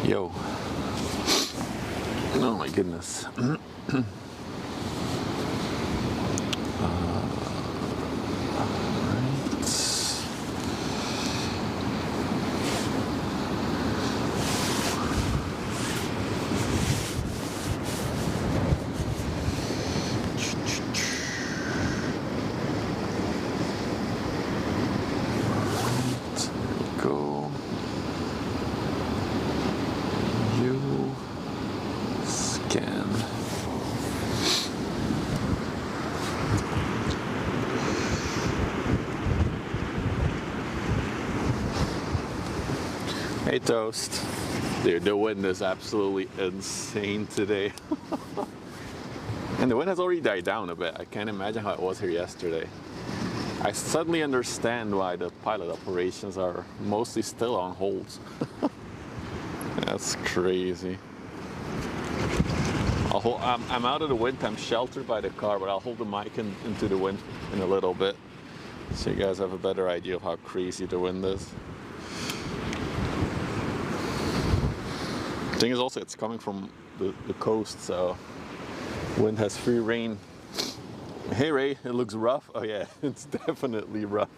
Yo. Oh my goodness. Hey Toast. Dude, the wind is absolutely insane today. And the wind has already died down a bit. I can't imagine how it was here yesterday. I suddenly understand why the pilot operations are mostly still on hold. That's crazy. I'm out of the wind, I'm sheltered by the car, but I'll hold the mic into the wind in a little bit so you guys have a better idea of how crazy the wind is. The thing is also it's coming from the coast, so wind has free rein. Hey Ray, it looks rough. Oh yeah, it's definitely rough.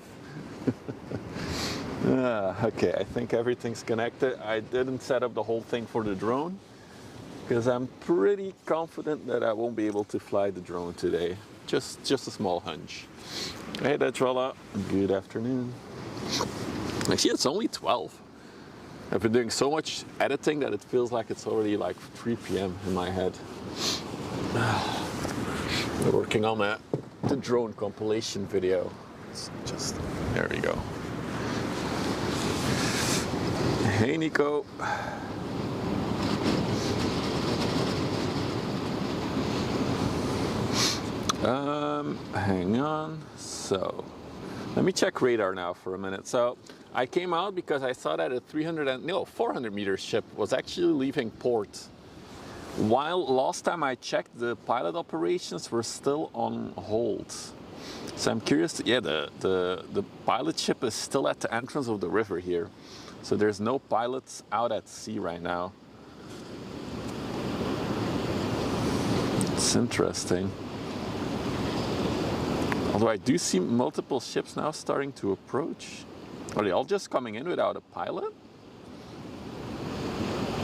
Okay, I think everything's connected. I didn't set up the whole thing for the drone because I'm pretty confident that I won't be able to fly the drone today. Just a small hunch. Hey Detrella, good afternoon. Actually, it's only 12. I've been doing so much editing that it feels like it's already like 3 p.m. in my head. We're working on the drone compilation video. It's just, there we go. Hey Nico. Hang on. So, let me check radar now for a minute. So, I came out because I saw that a 400 meter ship was actually leaving port. While last time I checked, the pilot operations were still on hold. So I'm curious, yeah, the pilot ship is still at the entrance of the river here. So there's no pilots out at sea right now. It's interesting. Although I do see multiple ships now starting to approach. Are they all just coming in without a pilot?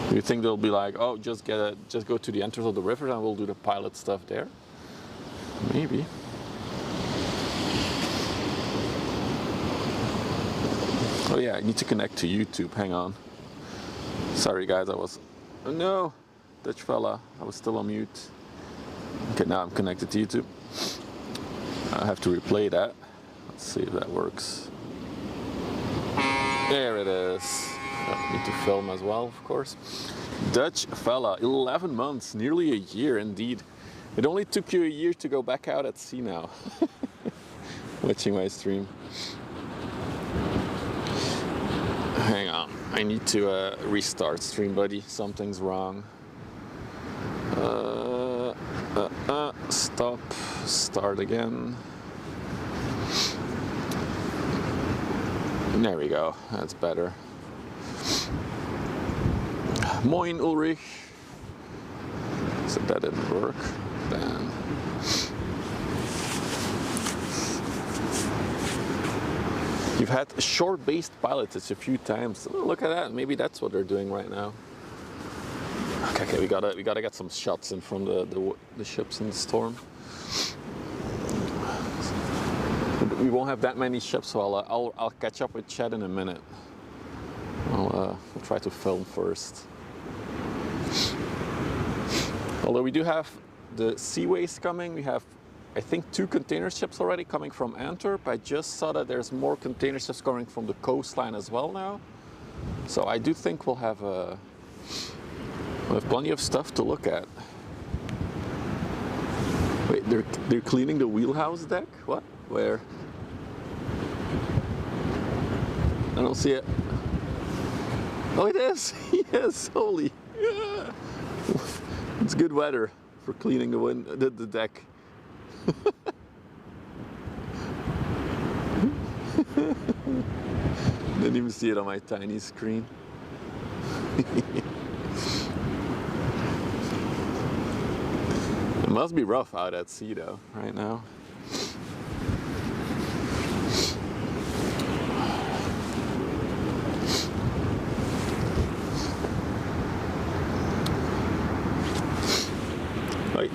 Do you think they'll be like, oh, just go to the entrance of the river and we'll do the pilot stuff there? Maybe. Oh yeah, I need to connect to YouTube. Hang on. Sorry guys, oh no, Dutch fella, I was still on mute. Okay, now I'm connected to YouTube. I have to replay that. Let's see if that works. There it is. I need to film as well, of course. Dutch fella, 11 months, nearly a year indeed. It only took you a year to go back out at sea now. Watching my stream. Hang on, I need to restart stream, buddy. Something's wrong. Stop, start again. There we go, that's better. Moin Ulrich. So that didn't work. Then. You've had shore-based pilotage a few times. Oh, look at that, maybe that's what they're doing right now. Okay, we gotta get some shots in from the ships in the storm. We won't have that many ships, so I'll catch up with Chad in a minute. We'll try to film first. Although we do have the seaways coming, we have I think 2 container ships already coming from Antwerp. I just saw that there's more container ships coming from the coastline as well now. So I do think we'll have plenty of stuff to look at. Wait, they're cleaning the wheelhouse deck? What? Where? I don't see it. Oh, it is! Yes, holy! Yeah. It's good weather for cleaning the deck. Didn't even see it on my tiny screen. must be rough out at sea though, right now. Right.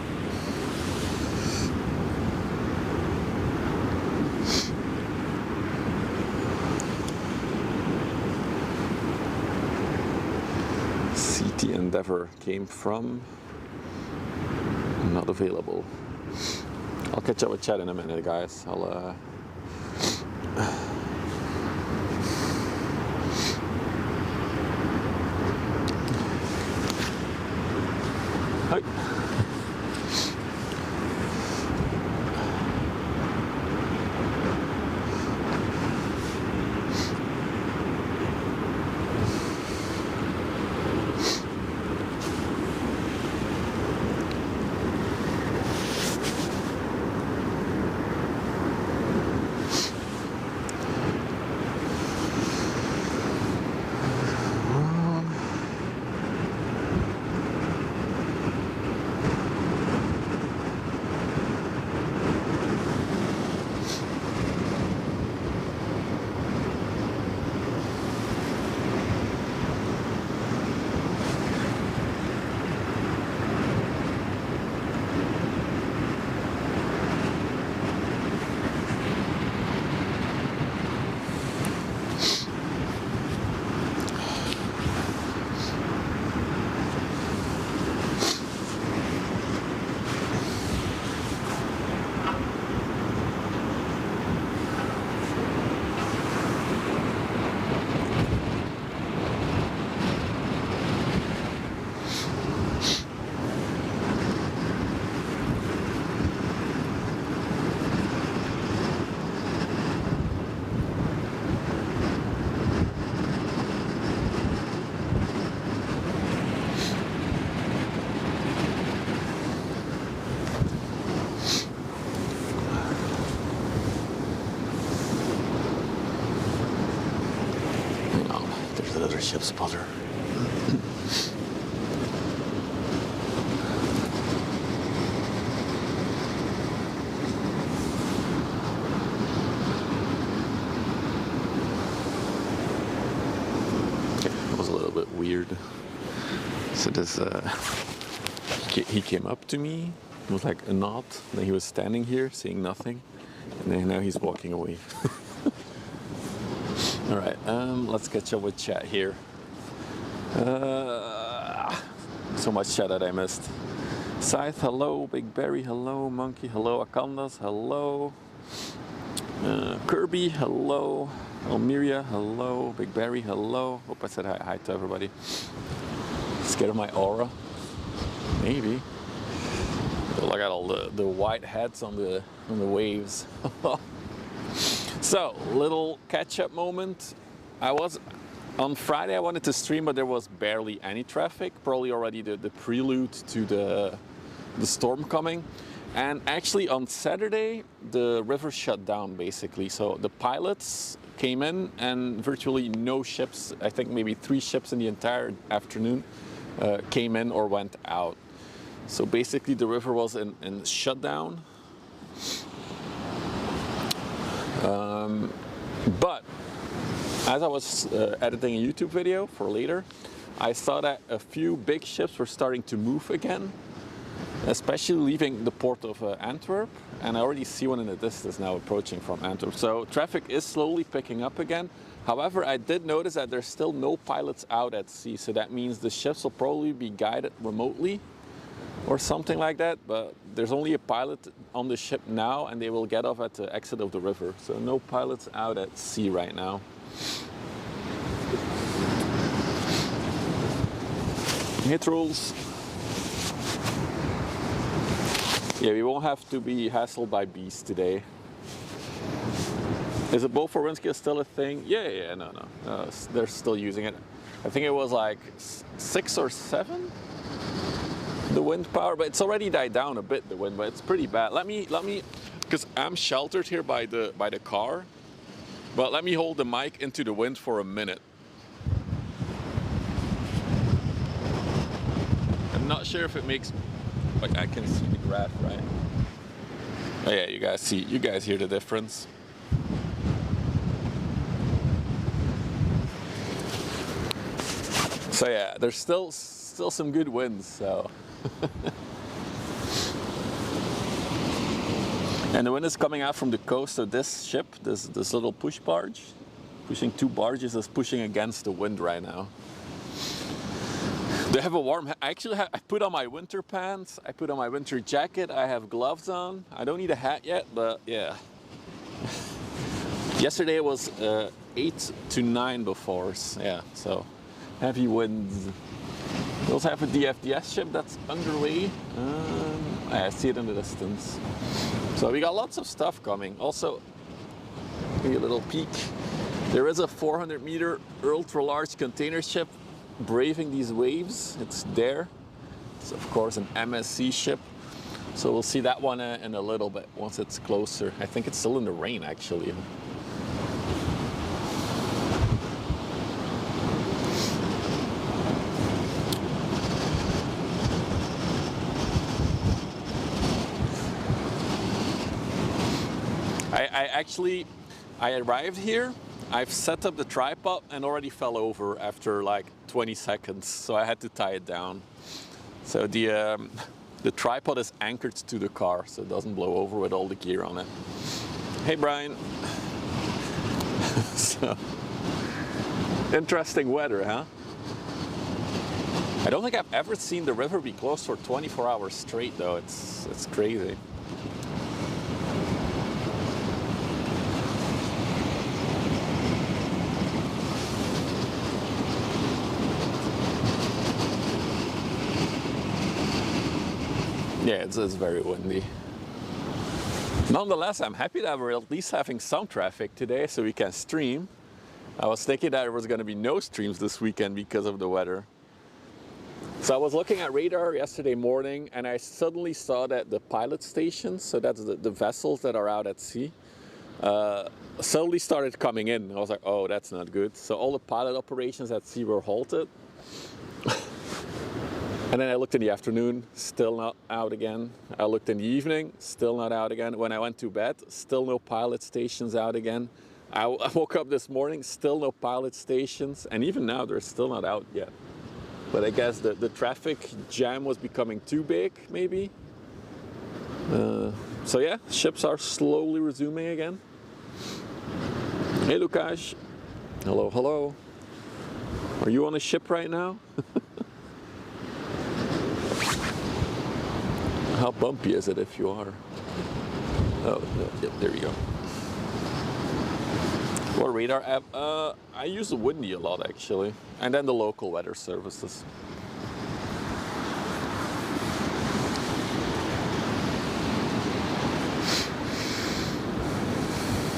CT Endeavour came from. Not available. I'll catch up with chat in a minute, guys. I'll Hi. Ship spotter. That was a little bit weird. So this, he came up to me. It was like a nod. Then he was standing here, saying nothing, and then now he's walking away. All right, let's catch up with chat here. So much chat that I missed. Scythe, hello. Big Berry, hello. Monkey, hello. Akandas, hello. Kirby, hello. Almeria, hello. Big Berry, hello. Hope I said hi to everybody. Scared of my aura? Maybe. Look at all the white heads on the waves. So, little catch-up moment. On Friday I wanted to stream, but there was barely any traffic. Probably already the prelude to the storm coming. And actually on Saturday, the river shut down basically. So the pilots came in and virtually no ships, I think maybe 3 ships in the entire afternoon, came in or went out. So basically the river was in shutdown. But as I was editing a YouTube video for later, I saw that a few big ships were starting to move again, especially leaving the port of Antwerp, and I already see one in the distance now approaching from Antwerp. So traffic is slowly picking up again. However, I did notice that there's still no pilots out at sea, so that means the ships will probably be guided remotely or something like that, but there's only a pilot on the ship now and they will get off at the exit of the river. So no pilots out at sea right now. Hit rules. Yeah, we won't have to be hassled by bees today. Is a bow for wind scale still a thing? Yeah, no. They're still using it. I think it was like 6 or 7, the wind power, but it's already died down a bit, the wind, but it's pretty bad. Let me, because I'm sheltered here by the car, but let me hold the mic into the wind for a minute. I'm not sure if it makes Like I can see the graph, right? Oh yeah, you guys hear the difference. So yeah, there's still some good winds, so. And the wind is coming out from the coast, so this ship, this little push barge, pushing 2 barges, is pushing against the wind right now. They have a warm, I put on my winter pants, I put on my winter jacket, I have gloves on. I don't need a hat yet, but yeah. Yesterday it was 8 to 9 before, yeah, so heavy winds. We also have a DFDS ship that's underway. I see it in the distance. So we got lots of stuff coming. Also, maybe a little peek. There is a 400-meter ultra-large container ship braving these waves. It's there. It's of course an MSC ship. So we'll see that one in a little bit once it's closer. I think it's still in the rain actually. I arrived here, I've set up the tripod and already fell over after like 20 seconds, so I had to tie it down. So the tripod is anchored to the car, so it doesn't blow over with all the gear on it. Hey Brian. So, interesting weather, huh? I don't think I've ever seen the river be closed for 24 hours straight though, it's crazy. Yeah, it's very windy. Nonetheless, I'm happy that we're at least having some traffic today so we can stream. I was thinking that there was going to be no streams this weekend because of the weather. So I was looking at radar yesterday morning and I suddenly saw that the pilot stations, so that's the vessels that are out at sea, suddenly started coming in. I was like, oh, that's not good. So all the pilot operations at sea were halted. And then I looked in the afternoon, still not out again. I looked in the evening, still not out again. When I went to bed, still no pilot stations out again. I woke up this morning, still no pilot stations. And even now, they're still not out yet. But I guess the traffic jam was becoming too big, maybe. So yeah, ships are slowly resuming again. Hey, Lukash. Hello, hello. Are you on a ship right now? How bumpy is it if you are? Oh, yep, there you go. What radar app? I use the Windy a lot actually. And then the local weather services.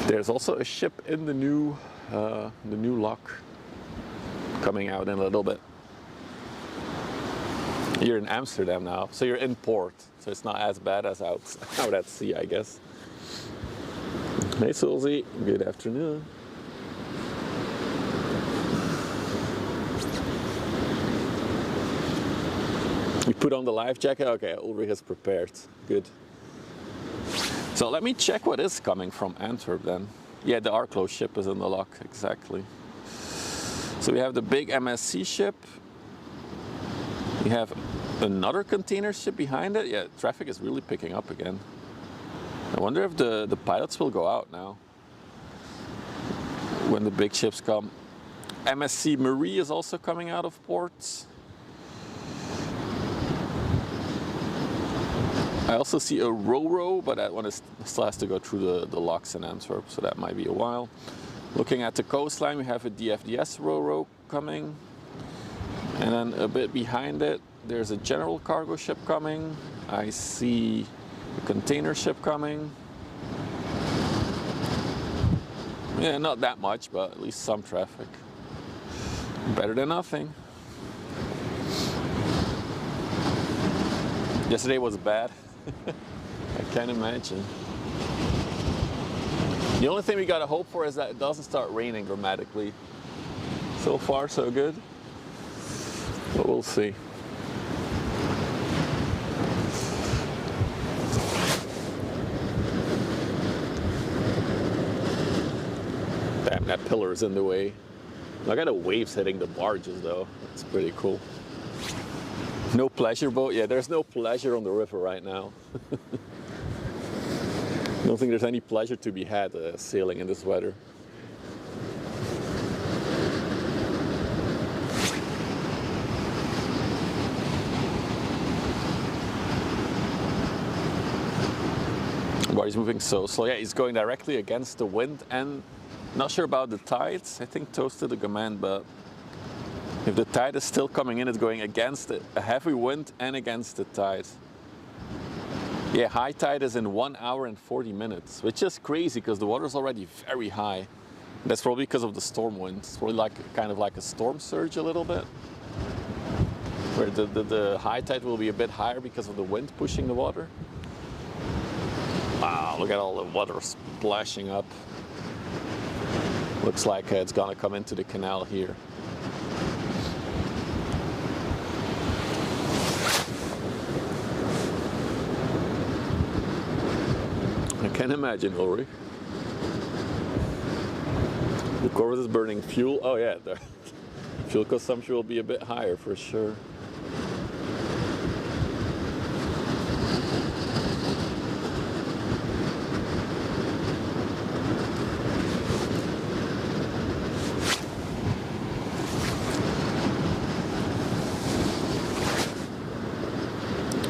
There's also a ship in the new lock coming out in a little bit. You're in Amsterdam now, so you're in port, so it's not as bad as out at sea, I guess. Hey Susie, good afternoon. You put on the life jacket? Okay, Ulrich is prepared. Good. So let me check what is coming from Antwerp then. Yeah, the Arclo ship is in the lock, exactly. So we have the big MSC ship. We have another container ship behind it. Yeah, traffic is really picking up again. I wonder if the pilots will go out now when the big ships come. MSC Marie is also coming out of ports. I also see a Ro-Ro, but that one still has to go through the locks in Antwerp, so that might be a while. Looking at the coastline, we have a DFDS Ro-Ro coming. And then a bit behind it, there's a general cargo ship coming. I see a container ship coming. Yeah, not that much, but at least some traffic. Better than nothing. Yesterday was bad. I can't imagine. The only thing we gotta hope for is that it doesn't start raining dramatically. So far, so good. But we'll see. That pillar's in the way. Look at the waves hitting the barges though. It's pretty cool. No pleasure boat? Yeah, there's no pleasure on the river right now. I don't think there's any pleasure to be had sailing in this weather. But he's moving so slow. Yeah, he's going directly against the wind, and not sure about the tides. I think toasted the command, but if the tide is still coming in, it's going against it. A heavy wind and against the tide. Yeah, high tide is in 1 hour and 40 minutes, which is crazy because the water's already very high. That's probably because of the storm wind. It's probably like kind of like a storm surge a little bit, where the high tide will be a bit higher because of the wind pushing the water. Wow, look at all the water splashing up. Looks like it's gonna come into the canal here. I can imagine, Ulrich. The Corvette is burning fuel. Oh yeah, the fuel consumption will be a bit higher for sure.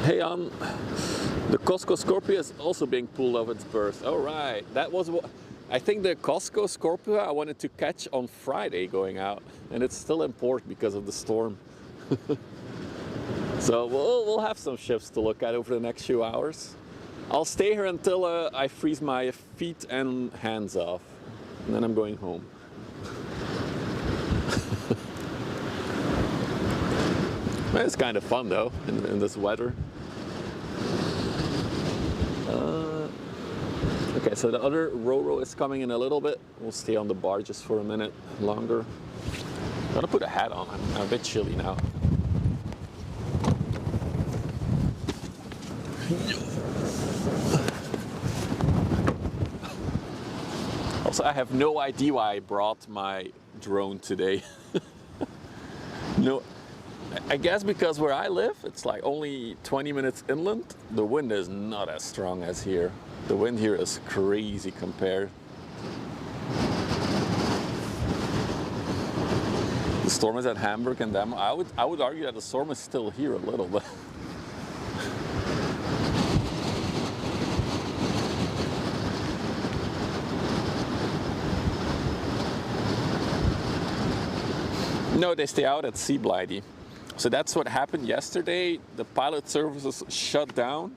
Hey, the Costco Scorpio is also being pulled off its berth. All right, that was what I think the Costco Scorpio I wanted to catch on Friday going out, and it's still in port because of the storm. So we'll have some ships to look at over the next few hours. I'll stay here until I freeze my feet and hands off, and then I'm going home. It's kind of fun though in this weather. Okay, so the other Ro-Ro is coming in a little bit. We'll stay on the bar just for a minute longer. I'm gonna put a hat on. I'm a bit chilly now. Also, I have no idea why I brought my drone today. No. I guess because where I live, it's like only 20 minutes inland. The wind is not as strong as here. The wind here is crazy compared. The storm is at Hamburg and Denmark. I would argue that the storm is still here a little bit. No, they stay out at sea, Blighty. So that's what happened yesterday. The pilot services shut down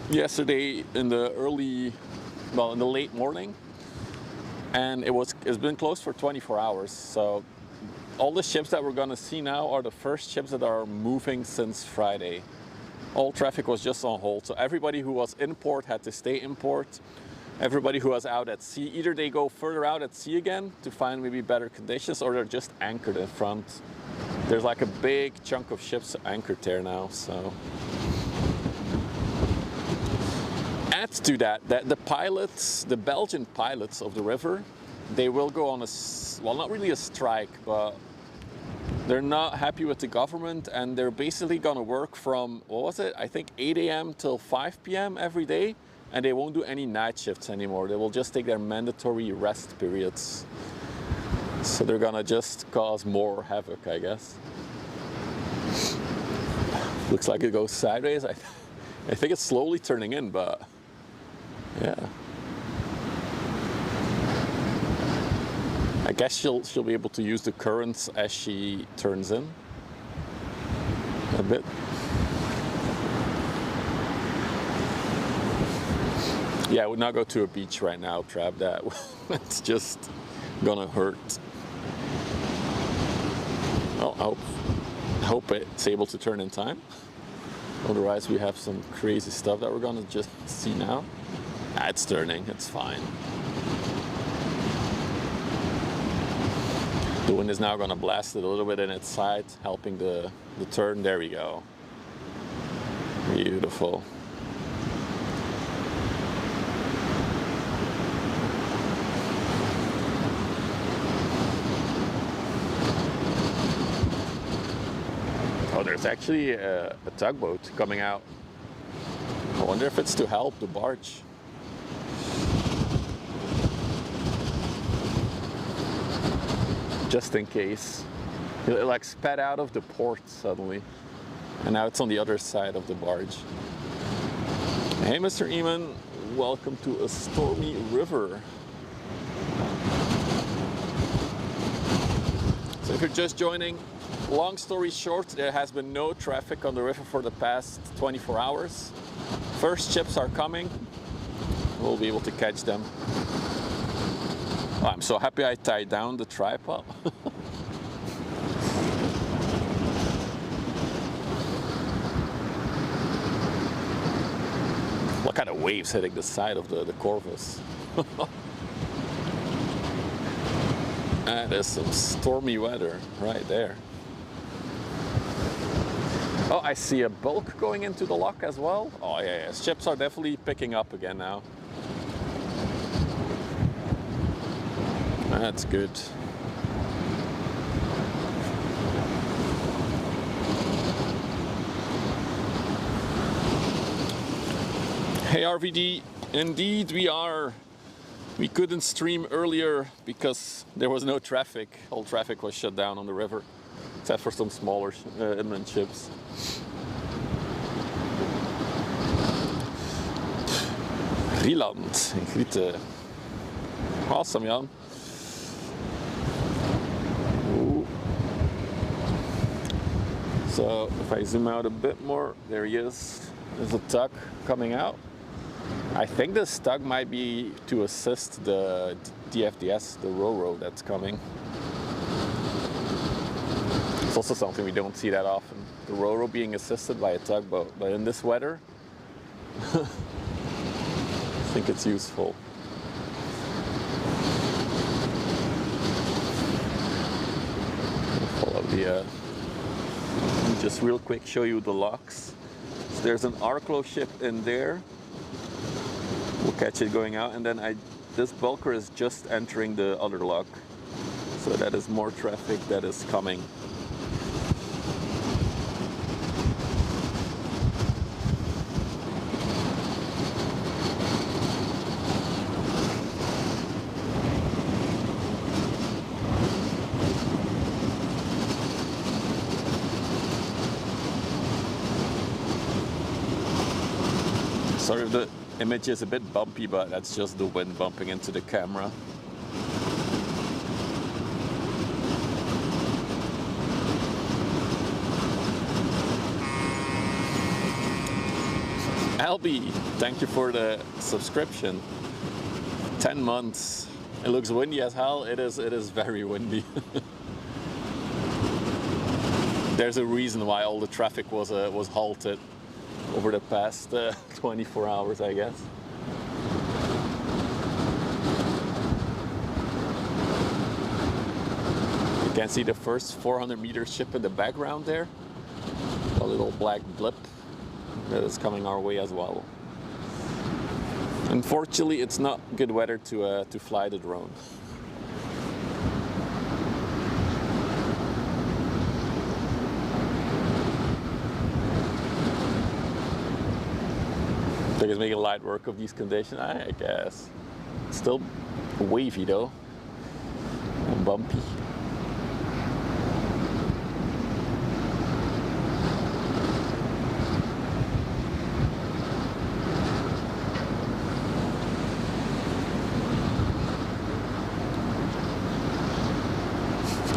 yesterday in the in the late morning, and it's been closed for 24 hours. So all the ships that we're gonna see now are the first ships that are moving since Friday. All traffic was just on hold. So everybody who was in port had to stay in port. Everybody who was out at sea, either they go further out at sea again to find maybe better conditions, or they're just anchored in front. There's like a big chunk of ships anchored there now, so. Add to that the pilots, the Belgian pilots of the river, they will go on well, not really a strike, but they're not happy with the government, and they're basically gonna work from, what was it? I think 8 a.m. till 5 p.m. every day, and they won't do any night shifts anymore. They will just take their mandatory rest periods. So they're gonna just cause more havoc, I guess. Looks like it goes sideways. I think it's slowly turning in, but yeah. I guess she'll be able to use the currents as she turns in a bit. Yeah, I would not go to a beach right now, Trav. That's just gonna hurt. Well, I hope it's able to turn in time. Otherwise, we have some crazy stuff that we're gonna just see now. It's turning, it's fine. The wind is now gonna blast it a little bit in its side, helping the turn. There we go. Beautiful. Oh, there's actually a tugboat coming out. I wonder if it's to help the barge. Just in case. It like sped out of the port suddenly. And now it's on the other side of the barge. Hey, Mr. Eamon, welcome to a stormy river. So if you're just joining, long story short, there has been no traffic on the river for the past 24 hours. First ships are coming. We'll be able to catch them. Oh, I'm so happy I tied down the tripod. What kind of waves hitting the side of the Corvus? That is some stormy weather right there. Oh, I see a bulk going into the lock as well. Oh yeah, ships are definitely picking up again now. That's good. Hey RVD, indeed we couldn't stream earlier because there was no traffic. All traffic was shut down on the river, except for some smaller inland ships. Rieland in Grieten. Awesome, Jan. Ooh. So if I zoom out a bit more, there he is. There's a tug coming out. I think this tug might be to assist the DFDS, the Ro-Ro that's coming. It's also something we don't see that often. The Ro-Ro being assisted by a tugboat, but in this weather, I think it's useful. Follow the. Let me just real quick show you the locks. So there's an Arklow ship in there. We'll catch it going out, and then this bulker is just entering the other lock. So that is more traffic that is coming. Sorry if the image is a bit bumpy, but that's just the wind bumping into the camera. Albie, thank you for the subscription. 10 months. It looks windy as hell. It is very windy. There's a reason why all the traffic was halted over the past 24 hours, I guess. You can see the first 400-meter ship in the background there. A little black blip that is coming our way as well. Unfortunately, it's not good weather to fly the drone. I think it's making light work of these conditions, I guess. Still wavy though, and bumpy.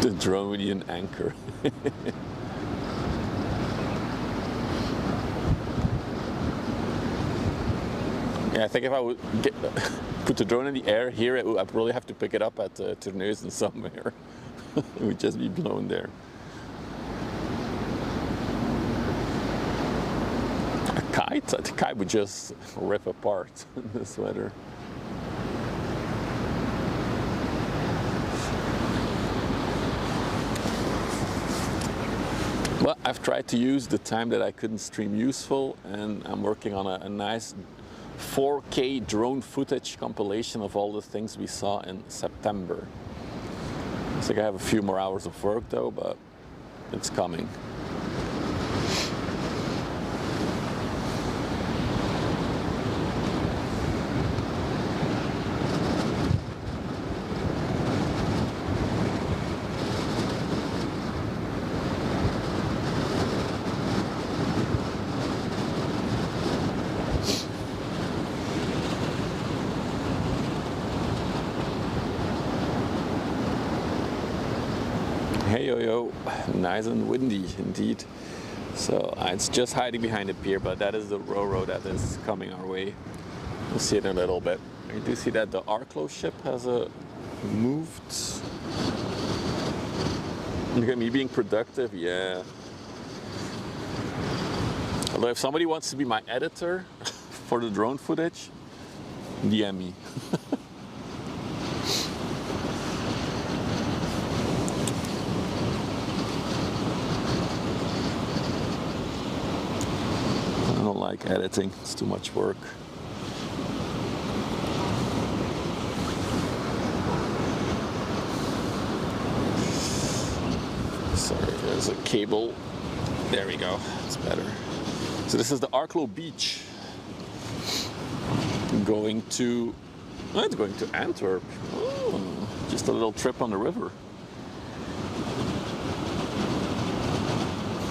The drone with an anchor. Yeah, I think if I would put the drone in the air here, I'd probably have to pick it up at Terneuzen somewhere. It would just be blown there. A kite? The kite would just rip apart in this weather. Well, I've tried to use the time that I couldn't stream useful, and I'm working on a nice 4K drone footage compilation of all the things we saw in September. I think I have a few more hours of work though, but it's coming. Hey yo yo, nice and windy indeed. So it's just hiding behind the pier, but that is the Ro-Ro that is coming our way. We'll see it in a little bit. You do see that the Arklow ship has moved. Look at me being productive, yeah. Although if somebody wants to be my editor for the drone footage, DM me. I don't like editing, it's too much work. Sorry, there's a cable. There we go, it's better. So this is the Arklow Beach. Going to, oh, it's going to Antwerp. Oh, just a little trip on the river.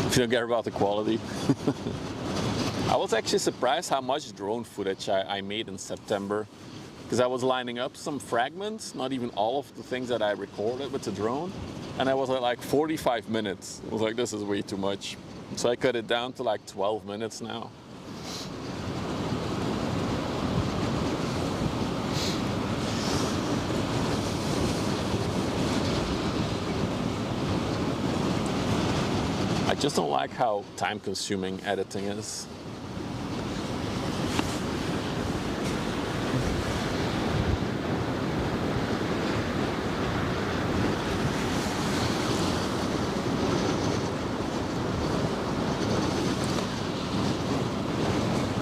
If you don't care about the quality. I was actually surprised how much drone footage I made in September, because I was lining up some fragments, not even all of the things that I recorded with the drone, and I was at like 45 minutes. I was like, this is way too much. So I cut it down to like 12 minutes now. I just don't like how time-consuming editing is.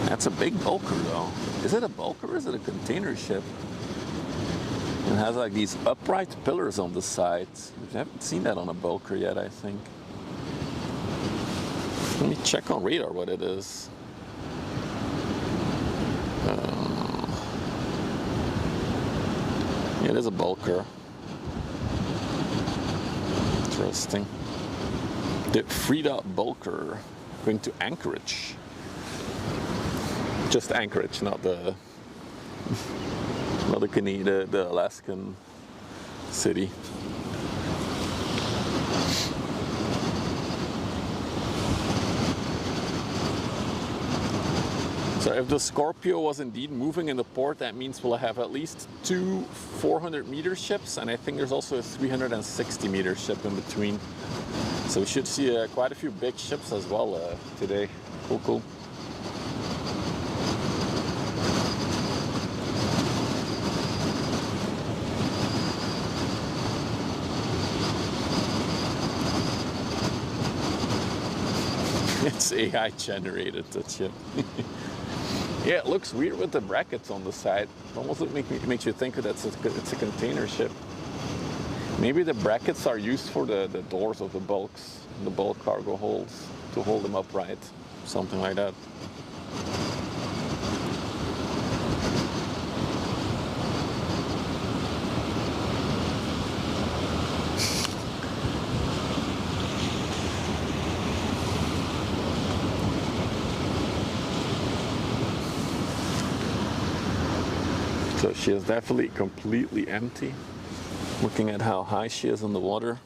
That's a big bulker though. Is it a bulker or is it a container ship? It has like these upright pillars on the sides. I haven't seen that on a bulker yet, I think. Let me check on radar what it is. Yeah, it is a bulker. Interesting. The Frida Bulker going to Anchorage. Just Anchorage, not the the Alaskan city. So if the Scorpio was indeed moving in the port, that means we'll have at least two 400-meter ships, and I think there's also a 360-meter ship in between. So we should see quite a few big ships as well today. Cool, cool. It's AI generated, that ship. Yeah, it looks weird with the brackets on the side. It almost makes you think that it's a container ship. Maybe the brackets are used for the doors of the bulk cargo holds, to hold them upright, something like that. So she is definitely completely empty. Looking at how high she is in the water.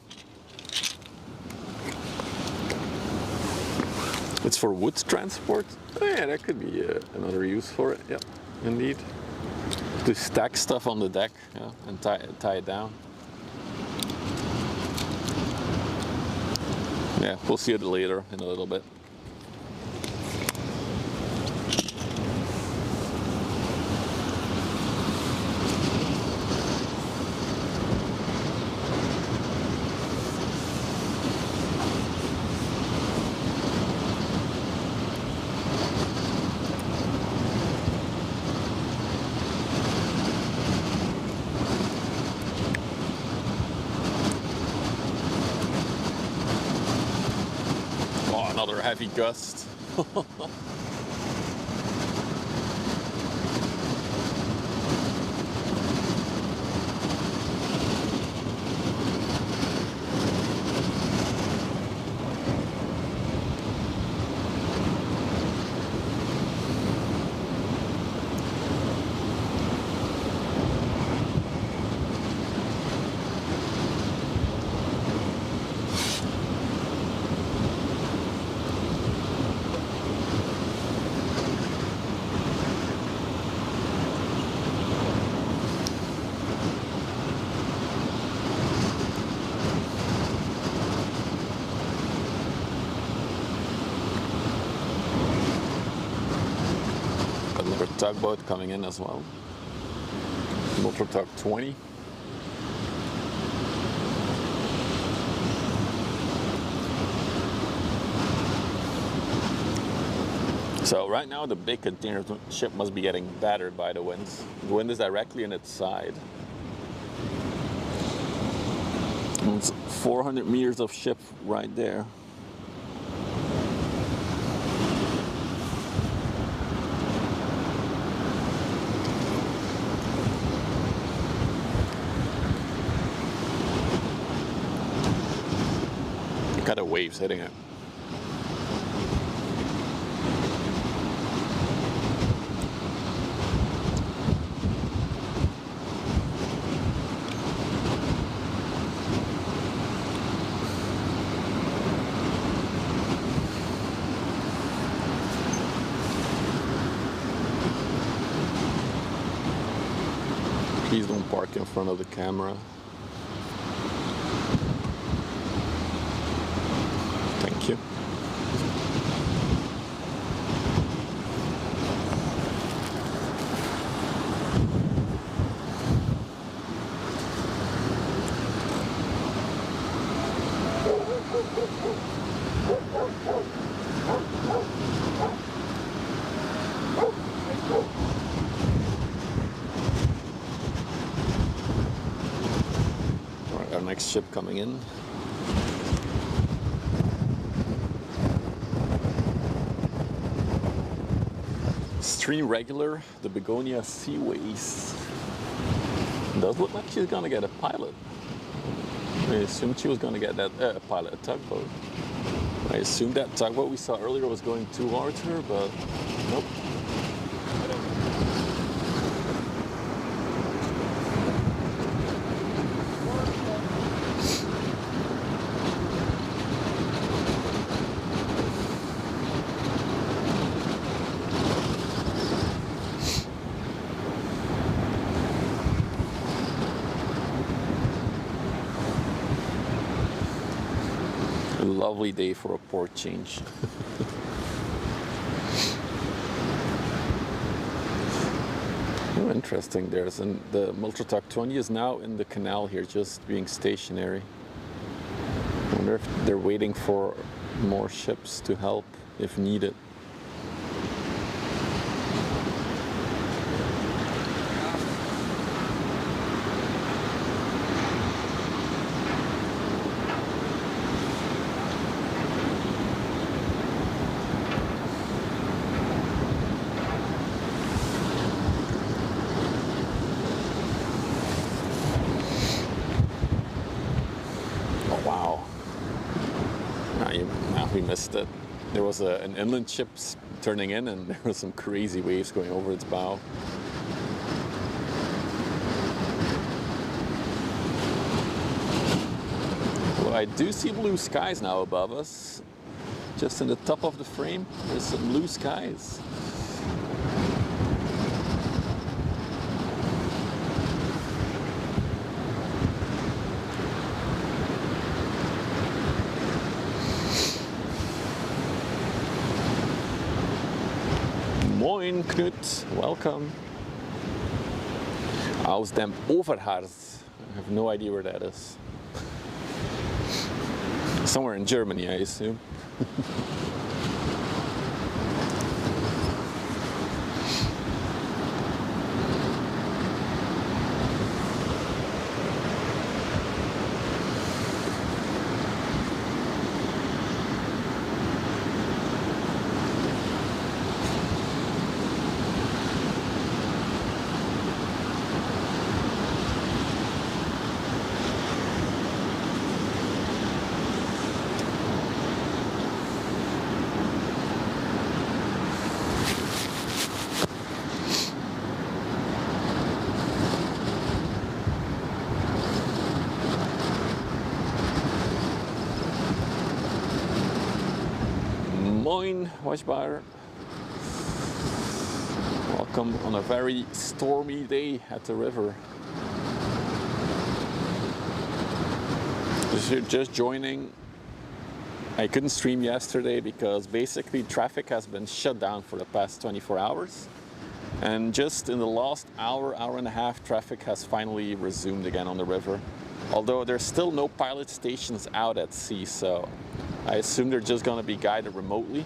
It's for wood transport. Oh yeah, that could be another use for it. Yeah, indeed. To stack stuff on the deck, yeah, and tie it down. Yeah, we'll see it later in a little bit. Another heavy gust. Another tugboat coming in as well. Motor Tug 20. So right now the big container ship must be getting battered by the winds. The wind is directly on its side. It's 400 meters of ship right there. Got the waves hitting it. Please don't park in front of the camera. Thank you. All right, our next ship coming in. Stream regular, the Begonia Seaways. Does look like she's gonna get a pilot. I assumed she was gonna get that pilot, a tugboat. I assumed that tugboat we saw earlier was going towards her, but nope. Lovely day for a port change. Oh, interesting. The Multratug 20 is now in the canal here, just being stationary. I wonder if they're waiting for more ships to help if needed. We missed it. There was an inland ship turning in and there was some crazy waves going over its bow. Well, I do see blue skies now above us. Just in the top of the frame, there's some blue skies. Moin Knut, welcome. Aus dem Overharz. I have no idea where that is. Somewhere in Germany, I assume. Moin, Washbar. Welcome on a very stormy day at the river. If you're just joining, I couldn't stream yesterday because basically traffic has been shut down for the past 24 hours. And just in the last hour, hour and a half, traffic has finally resumed again on the river. Although there's still no pilot stations out at sea, so I assume they're just going to be guided remotely.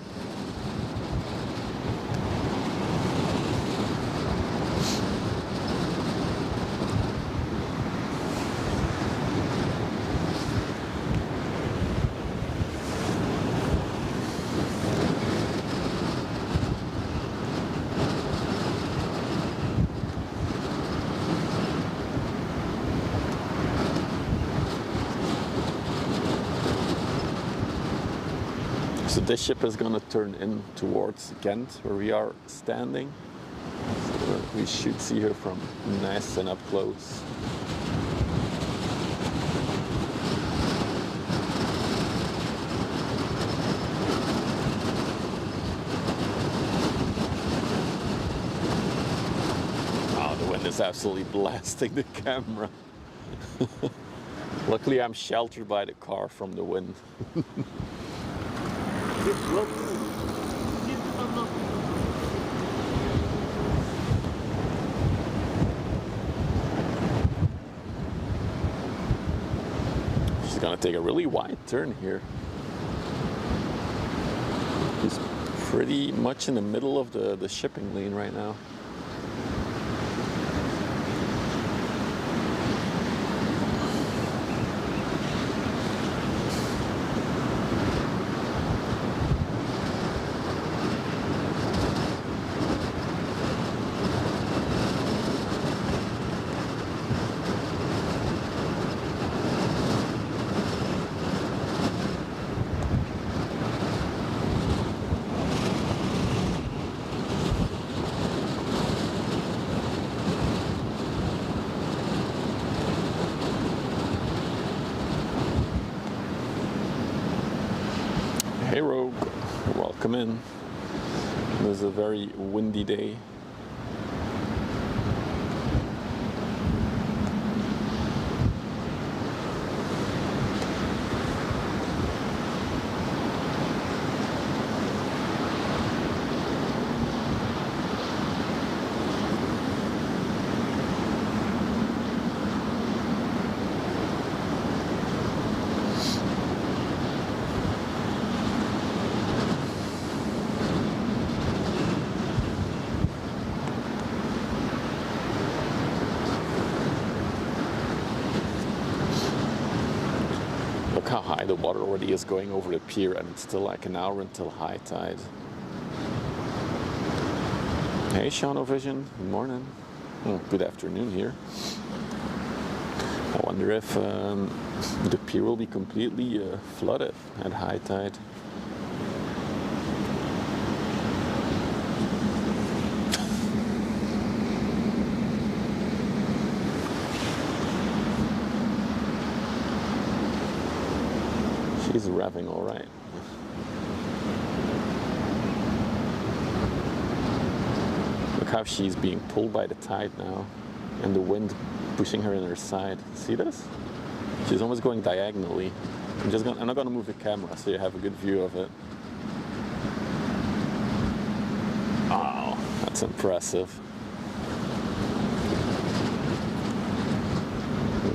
So this ship is going to turn in towards Ghent, where we are standing. So we should see her from nice and up close. Oh, the wind is absolutely blasting the camera. Luckily, I'm sheltered by the car from the wind. She's gonna take a really wide turn here. She's pretty much in the middle of the shipping lane right now. Hey Rogue, welcome in. It was a very windy day. Look how high the water already is going over the pier, and it's still like an hour until high tide. Hey Shanovision, good morning. Oh, good afternoon here. I wonder if the pier will be completely flooded at high tide. She's revving all right. Look how she's being pulled by the tide now, and the wind pushing her in her side. See this? She's almost going diagonally. I'm not gonna move the camera so you have a good view of it. Wow, that's impressive.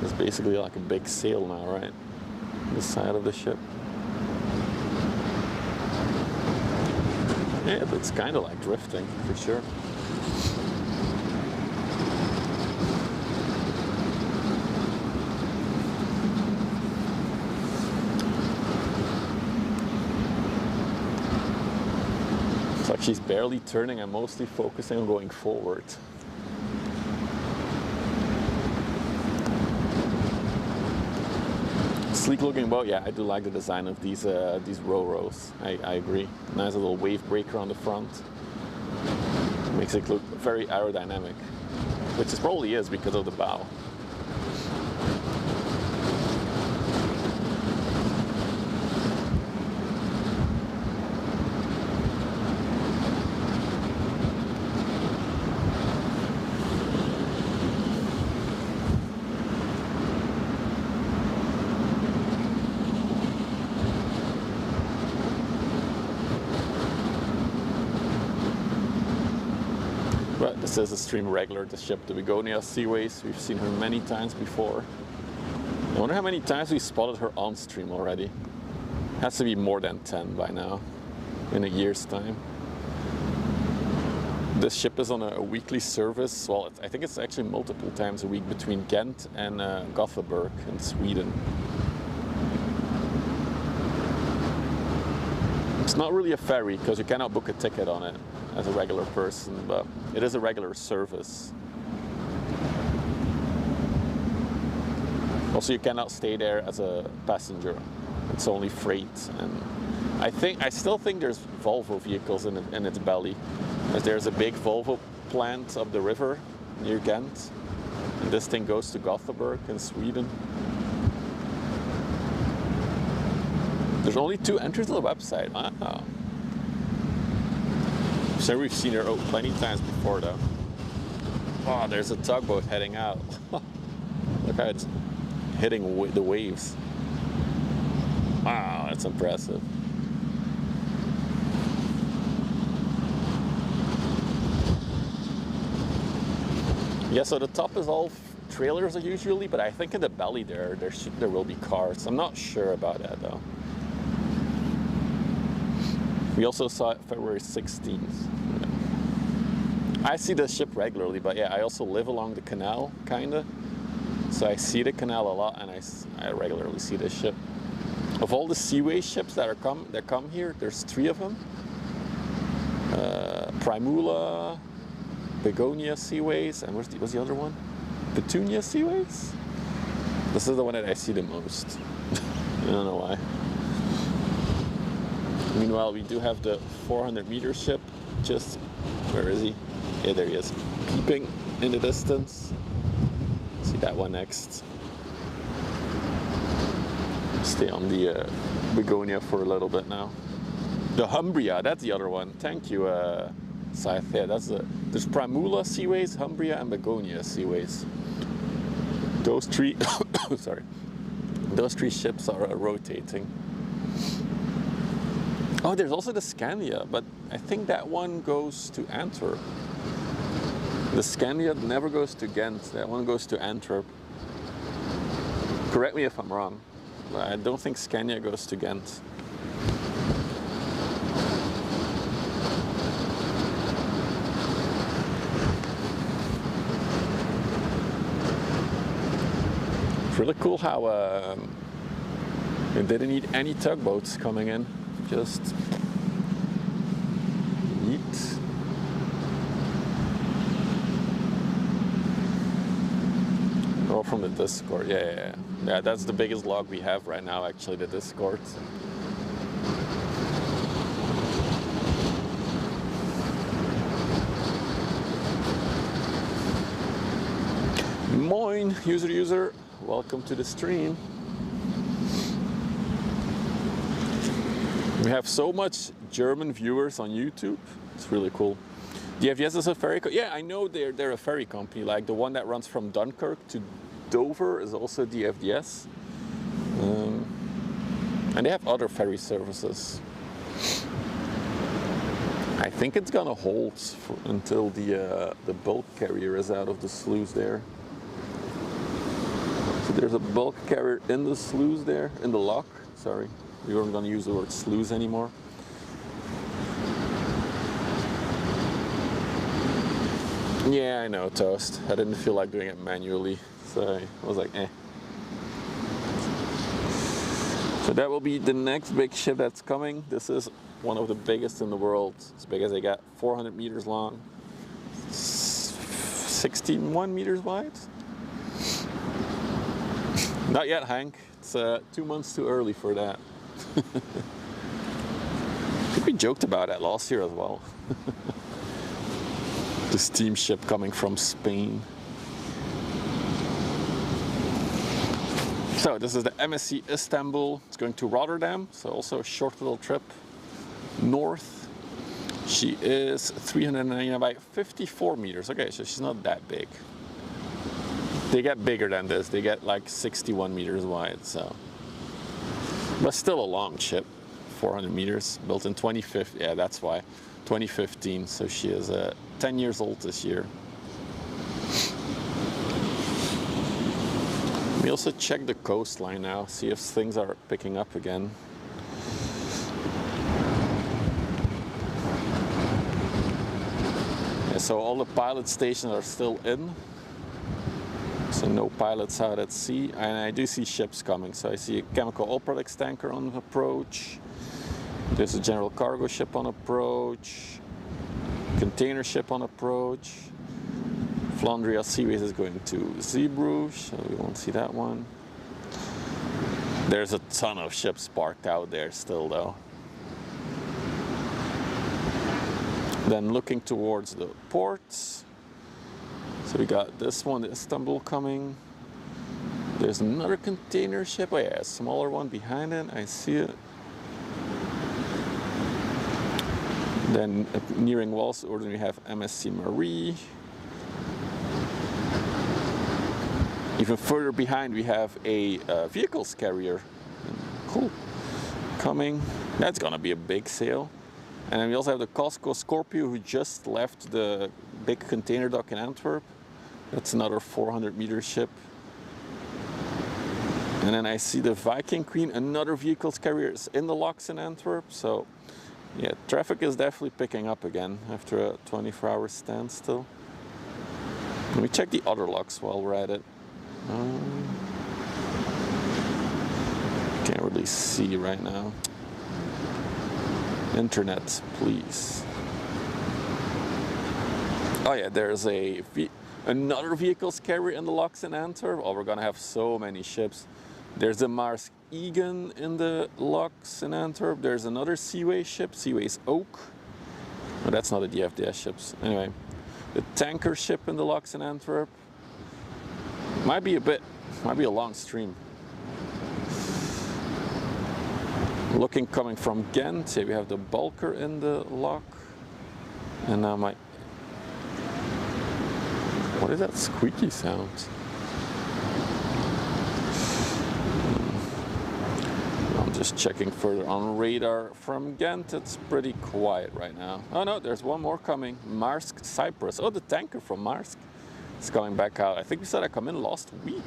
It's basically like a big sail now, right? The side of the ship. Yeah, it's kind of like drifting for sure. It's like she's barely turning. I'm mostly focusing on going forward. Sleek looking boat, yeah, I do like the design of these ro-ros. I agree. Nice little wave breaker on the front. Makes it look very aerodynamic, which it probably is because of the bow. But this is a stream regular, the ship, the Begonia Seaways. We've seen her many times before. I wonder how many times we spotted her on stream already. Has to be more than 10 by now, in a year's time. This ship is on a weekly service. Well, I think it's actually multiple times a week between Ghent and Gothenburg in Sweden. It's not really a ferry because you cannot book a ticket on it as a regular person, but it is a regular service. Also, you cannot stay there as a passenger. It's only freight, and I still think there's Volvo vehicles in its belly, as there's a big Volvo plant up the river near Ghent, and this thing goes to Gothenburg in Sweden. There's only 2 entries to the website. Wow. I'm sure we've seen her plenty of times before though. Oh, there's a tugboat heading out. Look how it's hitting the waves. Wow, that's impressive. Yeah, so the top is all trailers usually, but I think in the belly there will be cars. I'm not sure about that though. We also saw it February 16th. I see this ship regularly, but yeah, I also live along the canal, kinda. So I see the canal a lot, and I regularly see this ship. Of all the Seaway ships that come here, there's 3 of them. Primula, Begonia Seaways, and what's the other one? Petunia Seaways? This is the one that I see the most. I don't know why. Meanwhile, we do have the 400-meter ship. Just, where is he? Yeah, there he is. Peeping in the distance. See that one next. Stay on the Begonia for a little bit now. The Humbria, that's the other one. Thank you, Scythe. Yeah, there's Primula Seaways, Humbria, and Begonia Seaways. Those 3, sorry. Those 3 ships are rotating. Oh, there's also the Scandia, but I think that one goes to Antwerp. The Scandia never goes to Ghent. That one goes to Antwerp. Correct me if I'm wrong. I don't think Scania goes to Ghent. It's really cool how they didn't need any tugboats coming in. Just yeet. Oh, from the Discord, yeah, that's the biggest log we have right now, actually, the Discord. Moin, user, welcome to the stream. We have so much German viewers on YouTube. It's really cool. DFDS is a ferry company. Yeah, I know they're a ferry company. Like the one that runs from Dunkirk to Dover is also DFDS. And they have other ferry services. I think it's gonna hold until the bulk carrier is out of the sluice there. So there's a bulk carrier in the sluice there, in the lock. Sorry, we weren't gonna use the word sluice anymore. Yeah, I know, Toast. I didn't feel like doing it manually, so I was like, eh. So that will be the next big ship that's coming. This is one of the biggest in the world. As big as they got, 400 meters long, 61 meters wide. Not yet, Hank. It's 2 months too early for that. I think we joked about that last year as well. The steamship coming from Spain. So this is the MSC Istanbul. It's going to Rotterdam, so also a short little trip north. She is 399 by 54 meters. Okay, so she's not that big. They get bigger than this. They get like 61 meters wide, so. But still a long ship 400 meters, built in 2015. Yeah, that's why. 2015, so she is 10 years old this year. We also check the coastline now, see if things are picking up again. Yeah, so all the pilot stations are still in. So no pilots out at sea, and I do see ships coming. So I see a chemical oil products tanker on approach. There's a general cargo ship on approach. Container ship on approach. Flandria Seaways is going to Zeebrugge, so we won't see that one. There's a ton of ships parked out there still though. Then looking towards the ports. So we got this one, Istanbul, coming. There's another container ship. Oh yeah, a smaller one behind it. I see it. Then nearing Walsorden we have MSC Marie. Even further behind we have a vehicles carrier. Cool. Coming. That's gonna be a big sail. And then we also have the Costco Scorpio, who just left the big container dock in Antwerp. That's another 400 meter ship. And then I see the Viking Queen, another vehicles carrier, is in the locks in Antwerp. So yeah, traffic is definitely picking up again after a 24-hour standstill. Let me check the other locks while we're at it. Can't really see right now. Internet, please. Oh yeah, there's another vehicles carrier in the locks in Antwerp. Oh, we're gonna have so many ships. There's a Maersk Egan in the locks in Antwerp. There's another Seaways ship, Seaways Oak. No, that's not a DFDS ships. Anyway, the tanker ship in the locks in Antwerp. Might be a long stream. Looking coming from Ghent, here we have the Bulker in the lock. And now what is that squeaky sound? I'm just checking further on radar from Ghent. It's pretty quiet right now. Oh no, there's one more coming. Maersk Cyprus. Oh, the tanker from Maersk. It's coming back out. I think we said I come in last week.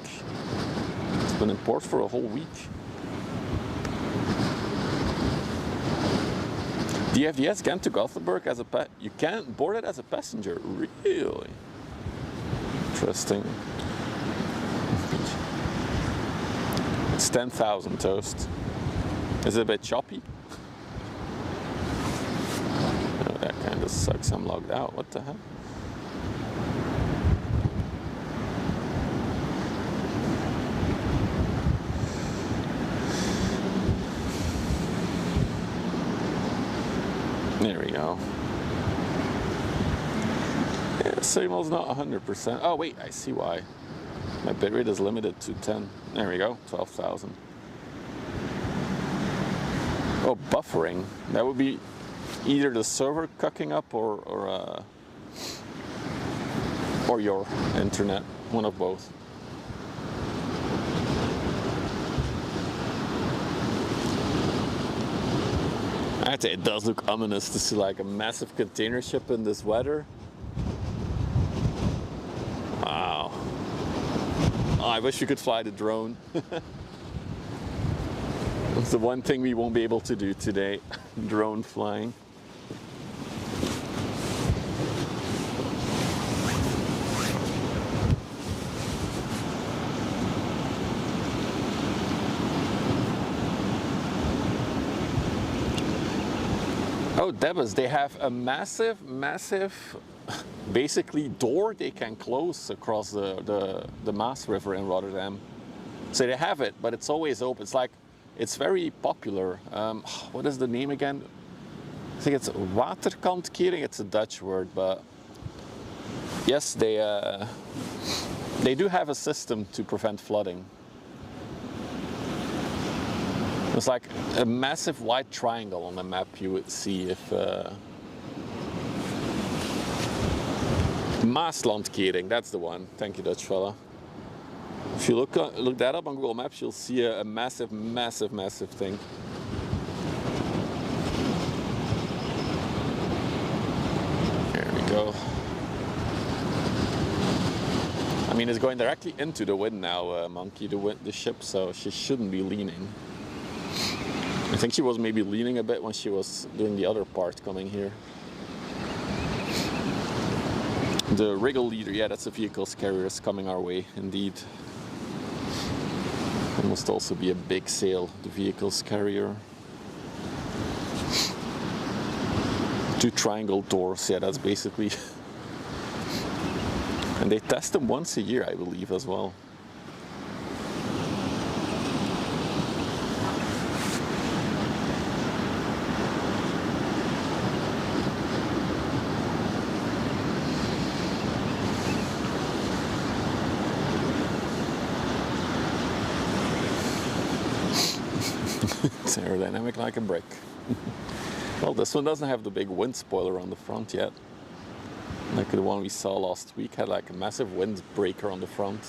It's been in port for a whole week. DFDS Ghent to Gothenburg as a you can't board it as a passenger. Really? Interesting. It's 10,000 toast. Is it a bit choppy? Oh, that kind of sucks. I'm logged out. What the hell? There we go. Yeah, signal's not 100%. Oh wait, I see why. My bitrate is limited to 10. There we go, 12,000. Oh, buffering. That would be either the server cucking up or your internet. One of both. I'd say it does look ominous to see like a massive container ship in this weather. Wow. Oh, I wish we could fly the drone. That's the one thing we won't be able to do today. Drone flying. Oh, Debus, they have a massive, basically door they can close across the Maas River in Rotterdam. So they have it, but it's always open. It's like, it's very popular. What is the name again? I think it's waterkantkering. It's a Dutch word, but yes, they do have a system to prevent flooding. It's like a massive white triangle on the map you would see if Maaslandkering, that's the one. Thank you, Dutch fella. If you look that up on Google Maps, you'll see a massive thing. mean, it's going directly into the wind now, Monkey, the ship, so she shouldn't be leaning. I think she was maybe leaning a bit when she was doing the other part coming here. The wriggle leader, yeah, that's a vehicles carrier, is coming our way, indeed. It must also be a big sail, the vehicles carrier. 2 triangle doors, yeah, that's basically. And they test them once a year, I believe, as well. It's aerodynamic like a brick. Well, this one doesn't have the big wind spoiler on the front yet. Like the one we saw last week had like a massive windbreaker on the front,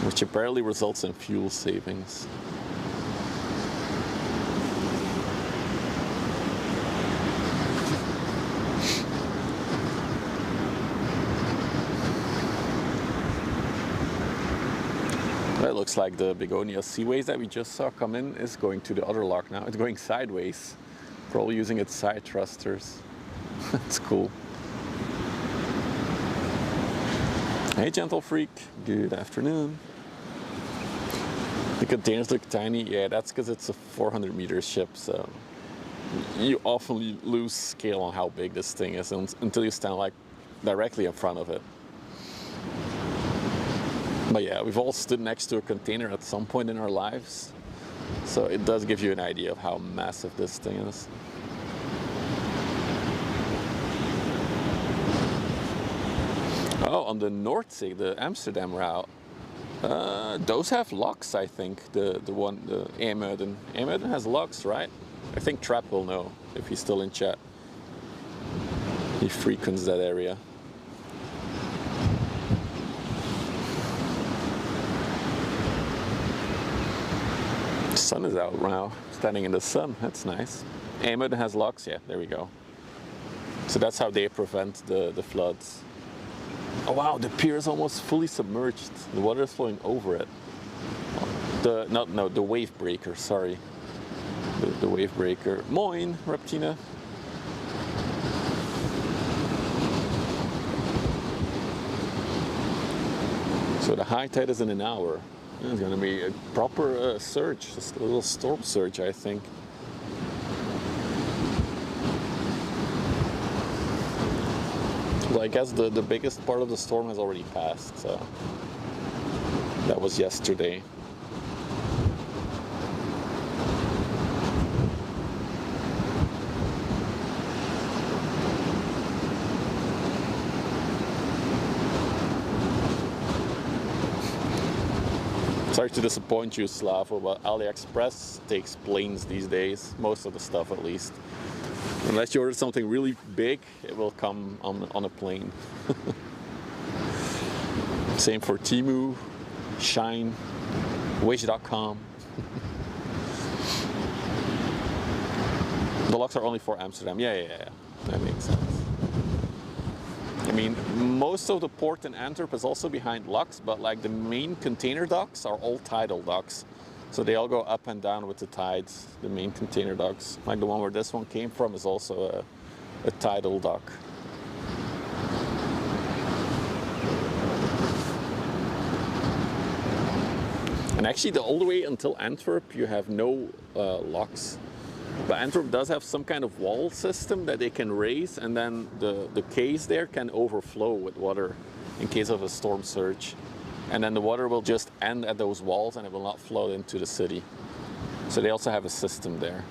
which apparently results in fuel savings. That looks like the Begonia Seaways that we just saw come in is going to the other lock now. It's going sideways, probably using its side thrusters. That's cool. Hey Gentle Freak, good afternoon. The containers look tiny, yeah, that's because it's a 400 meter ship, so you often lose scale on how big this thing is until you stand like directly in front of it. But yeah, we've all stood next to a container at some point in our lives, so it does give you an idea of how massive this thing is. Oh, on the North Sea, the Amsterdam route, those have locks, I think. The Eemuden. Eemuden has locks, right? I think Trap will know if he's still in chat. He frequents that area. The sun is out now, standing in the sun. That's nice. Eemuden has locks, yeah, there we go. So that's how they prevent the floods. Oh wow, the pier is almost fully submerged. The water is flowing over it. The wave breaker, sorry. The wave breaker. Moin, Reptina. So the high tide is in an hour. It's gonna be a proper surge, just a little storm surge, I think. Well, I guess the biggest part of the storm has already passed, so that was yesterday. Sorry to disappoint you, Slavo, but AliExpress takes planes these days, most of the stuff at least. Unless you order something really big, it will come on a plane. Same for Temu, Shine, Wish.com. The locks are only for Amsterdam. Yeah. That makes sense. I mean, most of the port in Antwerp is also behind locks, but like the main container docks are all tidal docks. So they all go up and down with the tides, the main container docks. Like the one where this one came from is also a tidal dock. And actually, all the way until Antwerp, you have no locks. But Antwerp does have some kind of wall system that they can raise, and then the quays there can overflow with water in case of a storm surge. And then the water will just end at those walls and it will not flow into the city. So they also have a system there.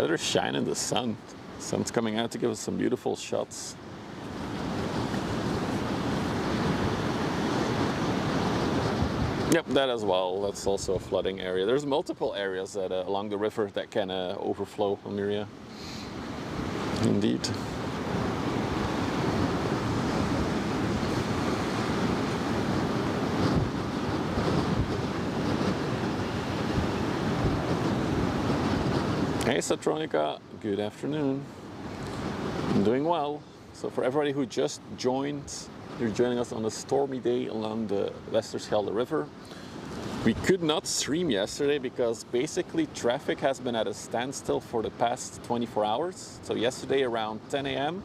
Let her shine in the sun. The sun's coming out to give us some beautiful shots. Yep, that as well. That's also a flooding area. There's multiple areas that, along the river that can overflow Almeria. Indeed. Hey Satronica, good afternoon. I'm doing well. So for everybody who just joined, you're joining us on a stormy day along the Westerschelde River. We could not stream yesterday because basically traffic has been at a standstill for the past 24 hours. So yesterday around 10 a.m.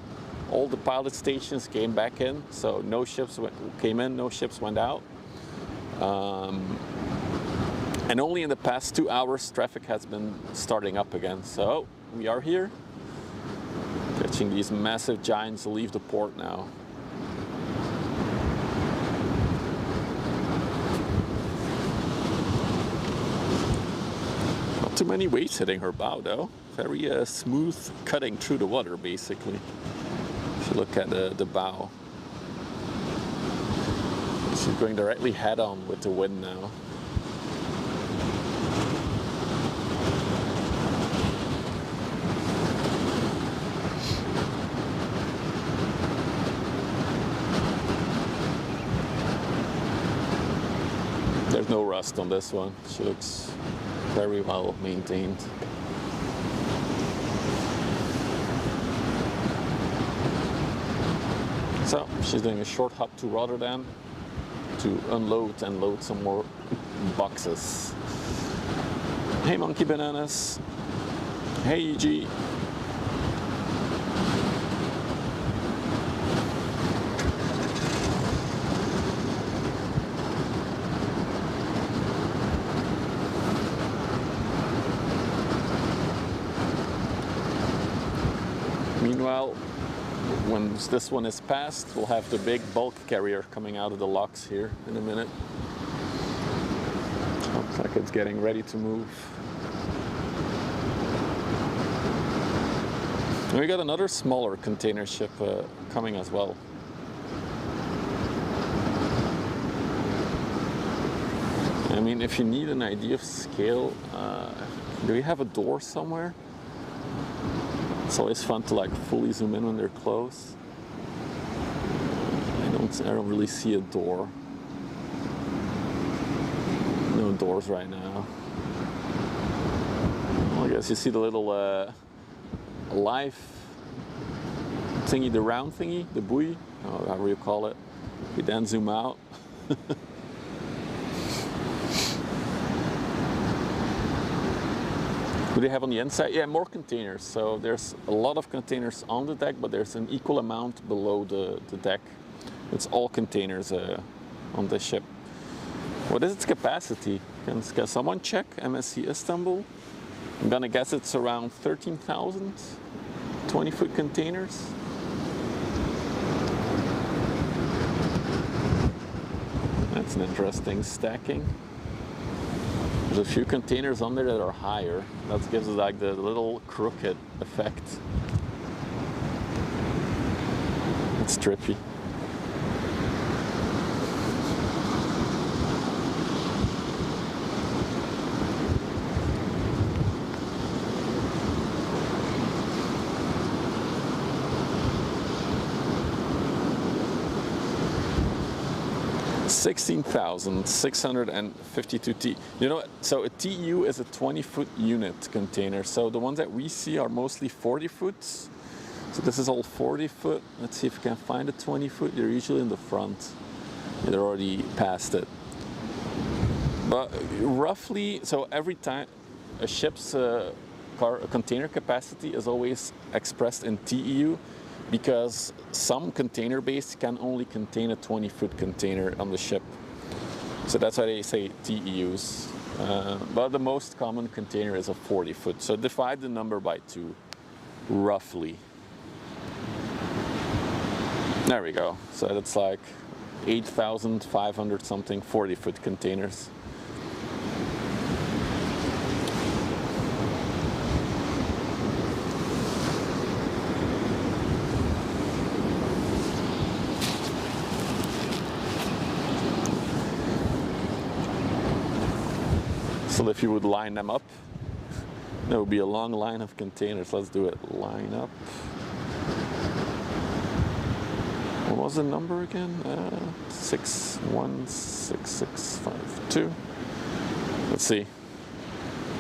all the pilot stations came back in. So no ships came in, no ships went out. And only in the past 2 hours traffic has been starting up again. So we are here, catching these massive giants leave the port now. Not too many waves hitting her bow though. Very smooth cutting through the water basically. If you look at the bow. She's going directly head on with the wind now. There's no rust on this one. She looks very well maintained. So she's doing a short hop to Rotterdam to unload and load some more boxes. Hey Monkey Bananas. Hey EG. Meanwhile, when this one is passed, we'll have the big bulk carrier coming out of the locks here in a minute. Looks like it's getting ready to move. And we got another smaller container ship coming as well. I mean, if you need an idea of scale, do you have a door somewhere? It's always fun to like fully zoom in when they're close. I don't really see a door. No doors right now. Well, I guess you see the little live thingy, the round thingy, the buoy, or however you call it. We then zoom out. What do they have on the inside? Yeah, more containers. So there's a lot of containers on the deck, but there's an equal amount below the deck. It's all containers on the ship. What is its capacity? Can someone check? MSC Istanbul? I'm gonna guess it's around 13,000 20-foot containers. That's an interesting stacking. There's a few containers on there that are higher. That gives us like the little crooked effect. It's trippy. $16,652 T. You know, so a TEU is a 20-foot unit container. So the ones that we see are mostly 40 foot. So this is all 40 foot. Let's see if we can find a 20 foot. They're usually in the front. They're already past it. But roughly, so every time a ship's container capacity is always expressed in TEU, because some container base can only contain a 20-foot container on the ship. So that's why they say TEUs. But the most common container is a 40-foot. So divide the number by 2, roughly. There we go. So that's like 8,500 something 40-foot containers. So if you would line them up, there would be a long line of containers. Let's do it. Line up. What was the number again? 616652. Let's see.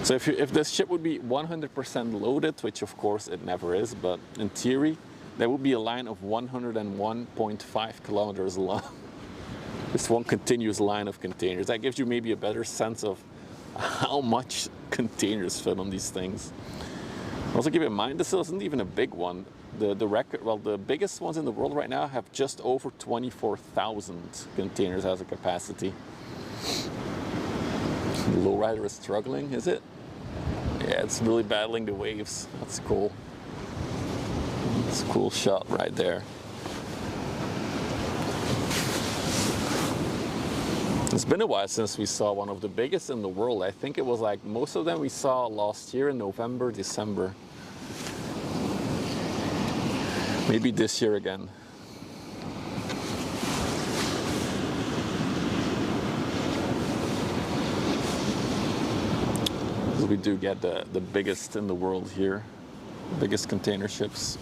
So if this ship would be 100% loaded, which of course it never is, but in theory, there would be a line of 101.5 kilometers long. Just one continuous line of containers. That gives you maybe a better sense of how much containers fit on these things. Also keep in mind, this isn't even a big one. The record, well, the biggest ones in the world right now have just over 24,000 containers as a capacity. The lowrider is struggling, is it? Yeah, it's really battling the waves. That's cool. It's a cool shot right there. It's been a while since we saw one of the biggest in the world. I think it was like most of them we saw last year in November, December. Maybe this year again. So we do get the biggest in the world here, biggest container ships.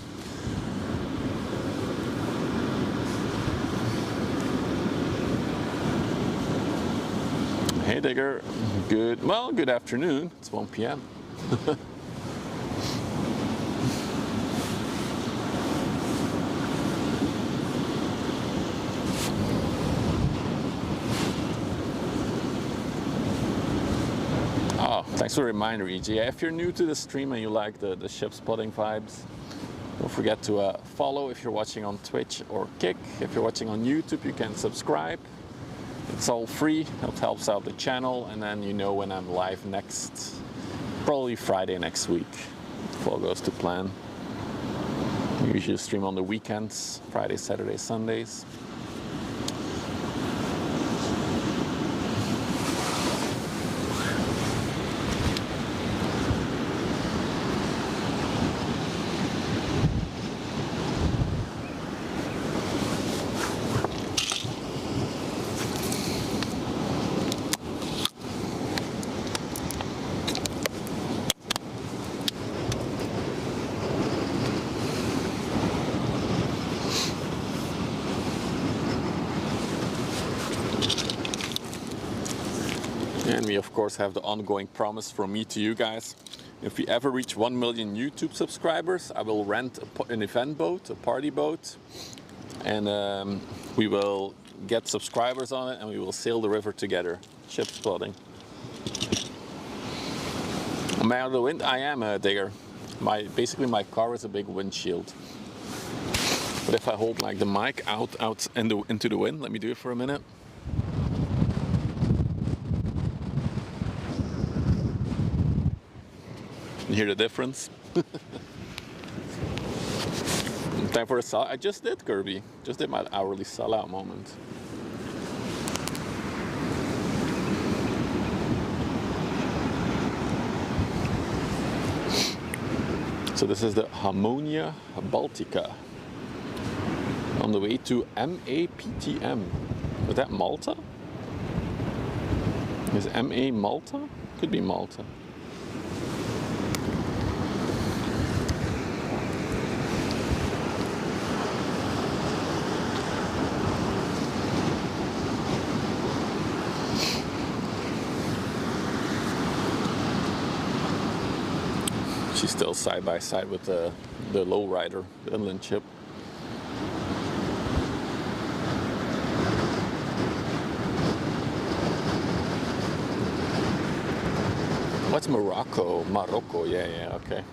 Hey Digger, good afternoon. It's 1 p.m. Thanks for the reminder, EJ. If you're new to the stream and you like the ship spotting vibes, don't forget to follow if you're watching on Twitch or Kick. If you're watching on YouTube, you can subscribe. It's all free. It helps out the channel, and then you know when I'm live next, probably Friday next week, if all goes to plan. We usually stream on the weekends, Fridays, Saturdays, Sundays. And we of course have the ongoing promise from me to you guys. If we ever reach 1 million YouTube subscribers, I will rent an event boat, a party boat, and we will get subscribers on it and we will sail the river together, ship spotting. Am I out of the wind? I am a digger. Basically my car is a big windshield. But if I hold like the mic out into the wind, let me do it for a minute. You hear the difference? Time for a sell. I just did, Kirby. Just did my hourly sellout moment. So this is the Harmonia Baltica on the way to MAPTM. Was that Malta? Is MA Malta? Could be Malta. She's still side by side with the lowrider, the inland ship. What's Morocco? Morocco, yeah, okay.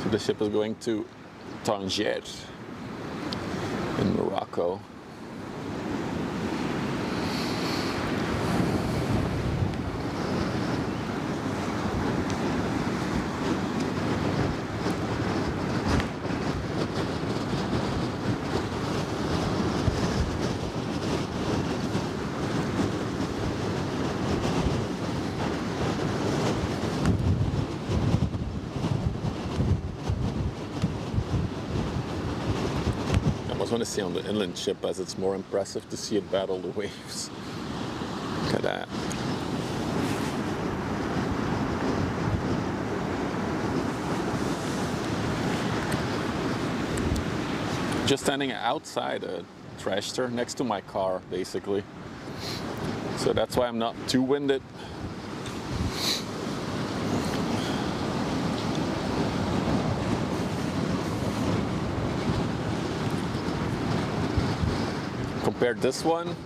So the ship is going to Tanger in Morocco. I want to see on the inland ship as it's more impressive to see it battle the waves. Look at that. just standing outside a trash store next to my car, basically. So that's why I'm not too winded. Compared this one,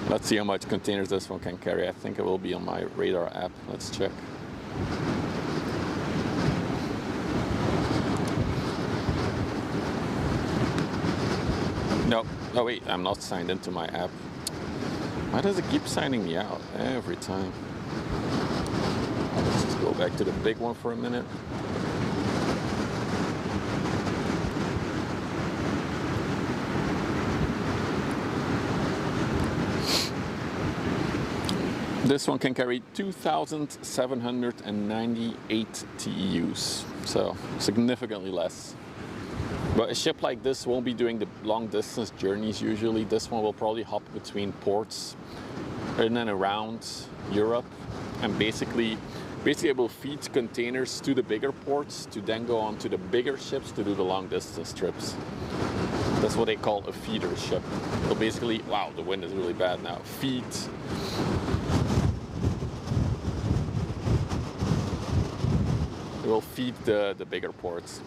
let's see how much containers this one can carry. I think it will be on my radar app. Let's check. No, oh wait, I'm not signed into my app. Why does it keep signing me out every time? Let's just go back to the big one for a minute. This one can carry 2,798 TEUs, so significantly less. But a ship like this won't be doing the long distance journeys usually. This one will probably hop between ports in and around Europe, and basically it will feed containers to the bigger ports to then go on to the bigger ships to do the long distance trips. That's what they call a feeder ship. So basically, wow, the wind is really bad now. It will feed the bigger ports.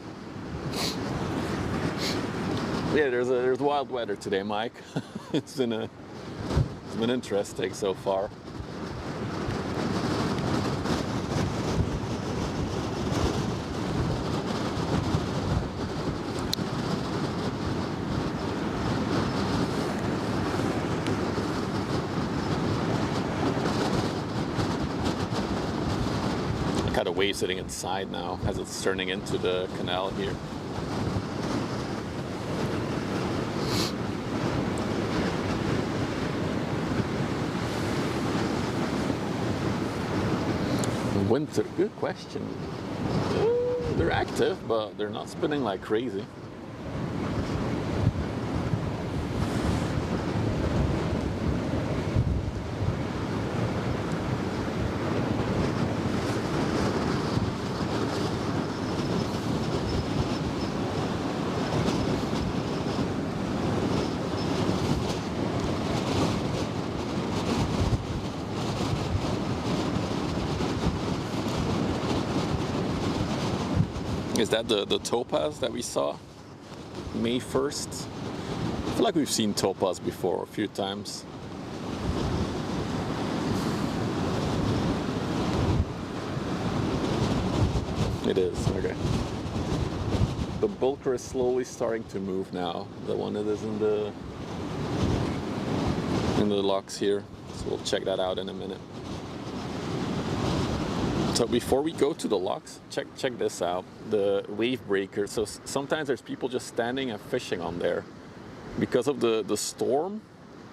Yeah, there's wild weather today, Mike. It's been interesting so far. I got a wave sitting inside now as it's turning into the canal here. Winter, good question. They're active, but they're not spinning like crazy. Is that the topaz that we saw May 1st? I feel like we've seen topaz before a few times. It is, okay. The bulker is slowly starting to move now. The one that is in the locks here. So we'll check that out in a minute. So before we go to the locks, check this out, the wave breaker. So sometimes there's people just standing and fishing on there because of the storm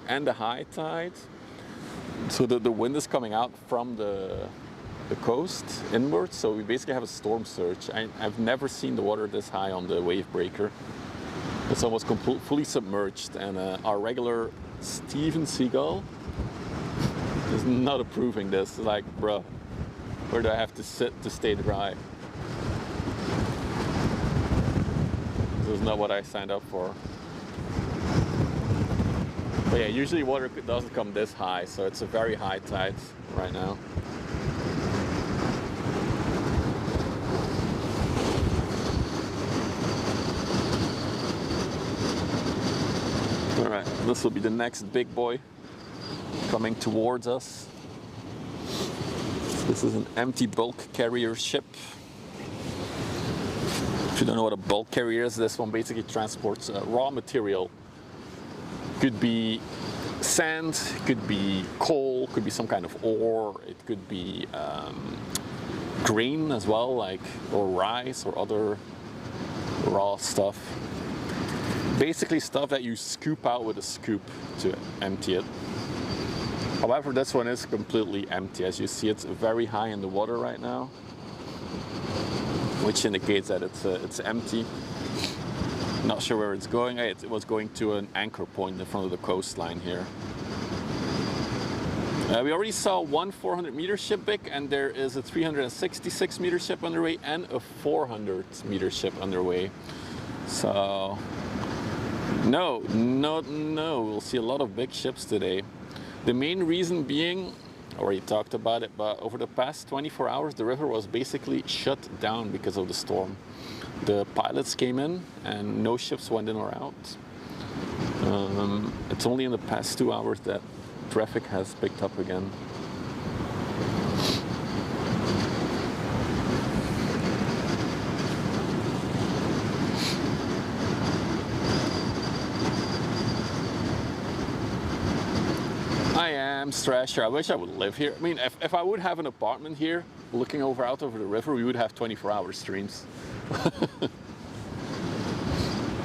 and the high tide. So the wind is coming out from the coast inwards, so we basically have a storm surge. I've never seen the water this high on the wave breaker. It's almost fully submerged, and our regular Steven Seagull is not approving this. It's like, bruh, where do I have to sit to stay dry? This is not what I signed up for. But yeah, usually water doesn't come this high, so it's a very high tide right now. All right, this will be the next big boy coming towards us. This is an empty bulk carrier ship. If you don't know what a bulk carrier is, this one basically transports raw material. Could be sand, could be coal, could be some kind of ore, it could be grain as well, like or rice or other raw stuff. Basically stuff that you scoop out with a scoop to empty it. However, this one is completely empty. As you see, it's very high in the water right now, which indicates that it's empty. Not sure where it's going. It was going to an anchor point in front of the coastline here. We already saw one 400 meter ship, Vic, and there is a 366 meter ship underway and a 400 meter ship underway. So No, we'll see a lot of big ships today. The main reason being, I already talked about it, but over the past 24 hours the river was basically shut down because of the storm. The pilots came in and no ships went in or out. It's only in the past 2 hours that traffic has picked up again. I am Thrasher. I wish I would live here. I mean, if I would have an apartment here, looking out over the river, we would have 24-hour streams.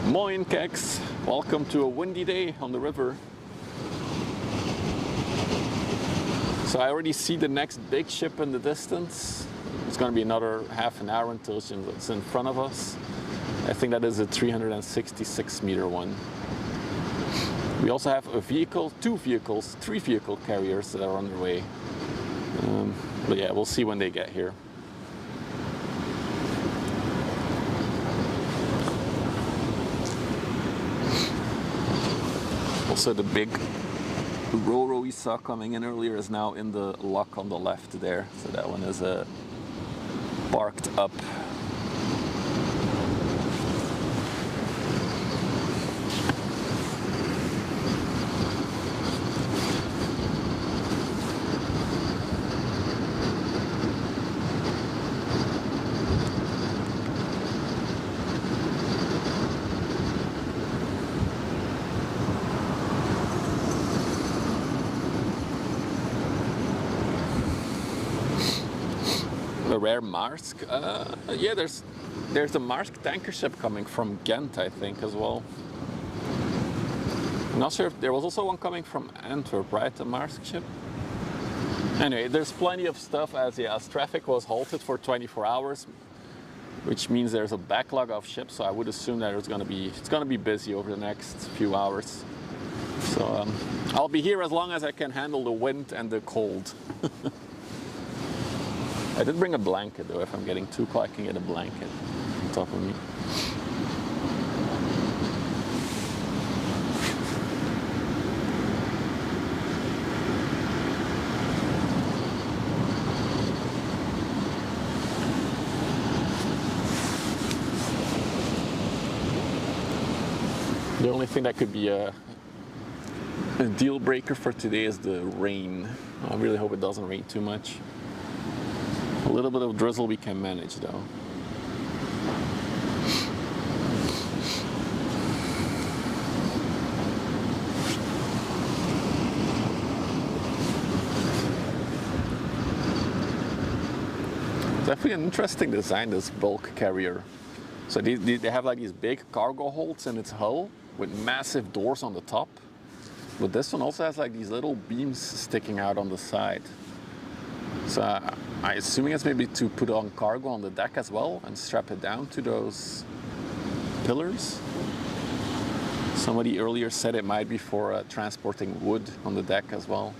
Moin, Kex. Welcome to a windy day on the river. So I already see the next big ship in the distance. It's going to be another half an hour until it's in front of us. I think that is a 366 meter one. We also have a vehicle, three vehicle carriers that are on their way. But yeah, we'll see when they get here. Also, the big Ro-Ro we saw coming in earlier is now in the lock on the left there. So that one is parked up. A rare Maersk? Yeah, there's a Maersk tanker ship coming from Ghent, I think, as well. I'm not sure if there was also one coming from Antwerp, right? A Maersk ship? Anyway, there's plenty of stuff as traffic was halted for 24 hours, which means there's a backlog of ships, so I would assume that it's gonna be busy over the next few hours. So I'll be here as long as I can handle the wind and the cold. I did bring a blanket though. If I'm getting too cold, I can get a blanket on top of me. The only thing that could be a deal breaker for today is the rain. I really hope it doesn't rain too much. A little bit of drizzle we can manage though. Definitely an interesting design, this bulk carrier. So they have like these big cargo holds in its hull with massive doors on the top. But this one also has like these little beams sticking out on the side. So I'm assuming it's maybe to put on cargo on the deck as well and strap it down to those pillars. Somebody earlier said it might be for transporting wood on the deck as well.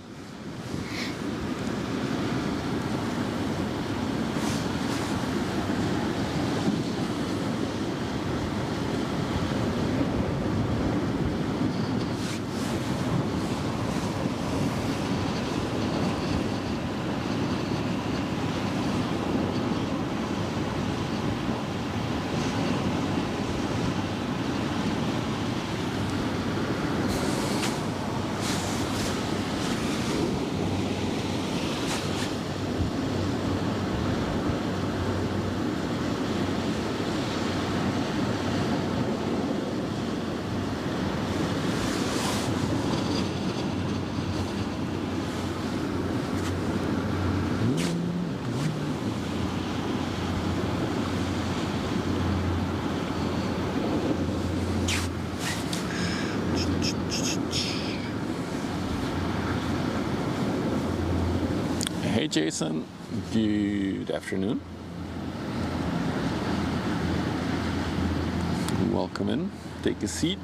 Hey Jason, good afternoon. Welcome in. Take a seat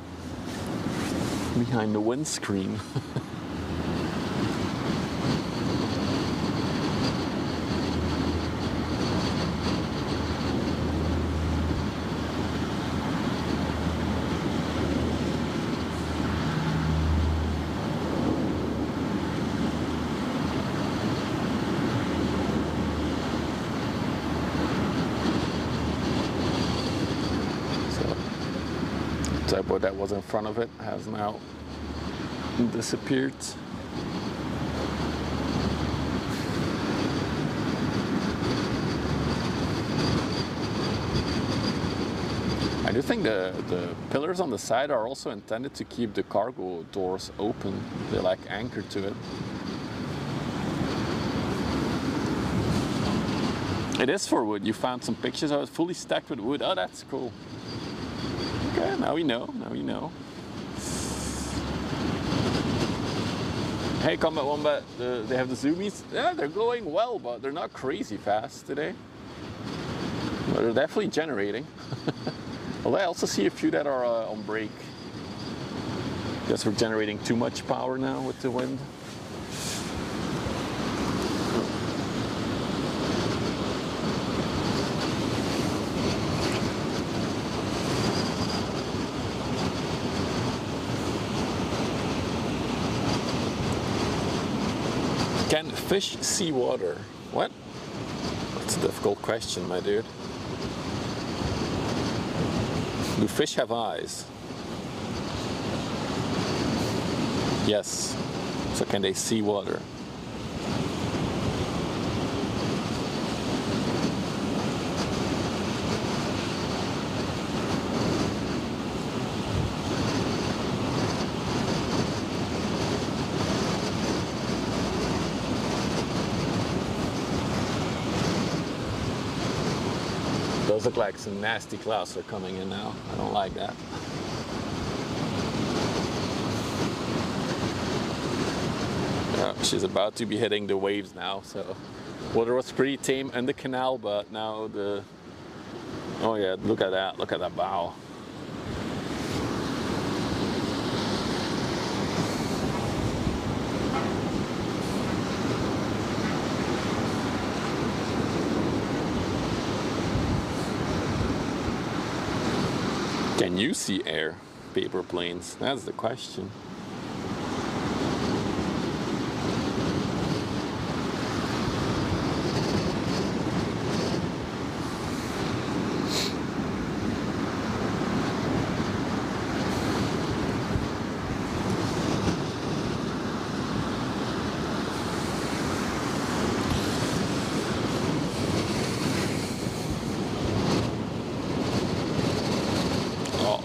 behind the windscreen. That boat that was in front of it has now disappeared. I do think the pillars on the side are also intended to keep the cargo doors open. They're like anchored to it. It is for wood. You found some pictures of it fully stacked with wood. Oh, that's cool. Okay, now we know. Now we know. Hey, Combat Wombat, they have the zoomies. Yeah, they're going well, but they're not crazy fast today. But they're definitely generating. Although I also see a few that are on break. Guess we're generating too much power now with the wind. Can fish see water? What? That's a difficult question, my dude. Do fish have eyes? Yes. So can they see water? Those look like some nasty clouds are coming in now. I don't like that. She's about to be hitting the waves now, so water was pretty tame in the canal, but now the... Oh yeah, look at that bow. Can you see air, paper planes? That's the question.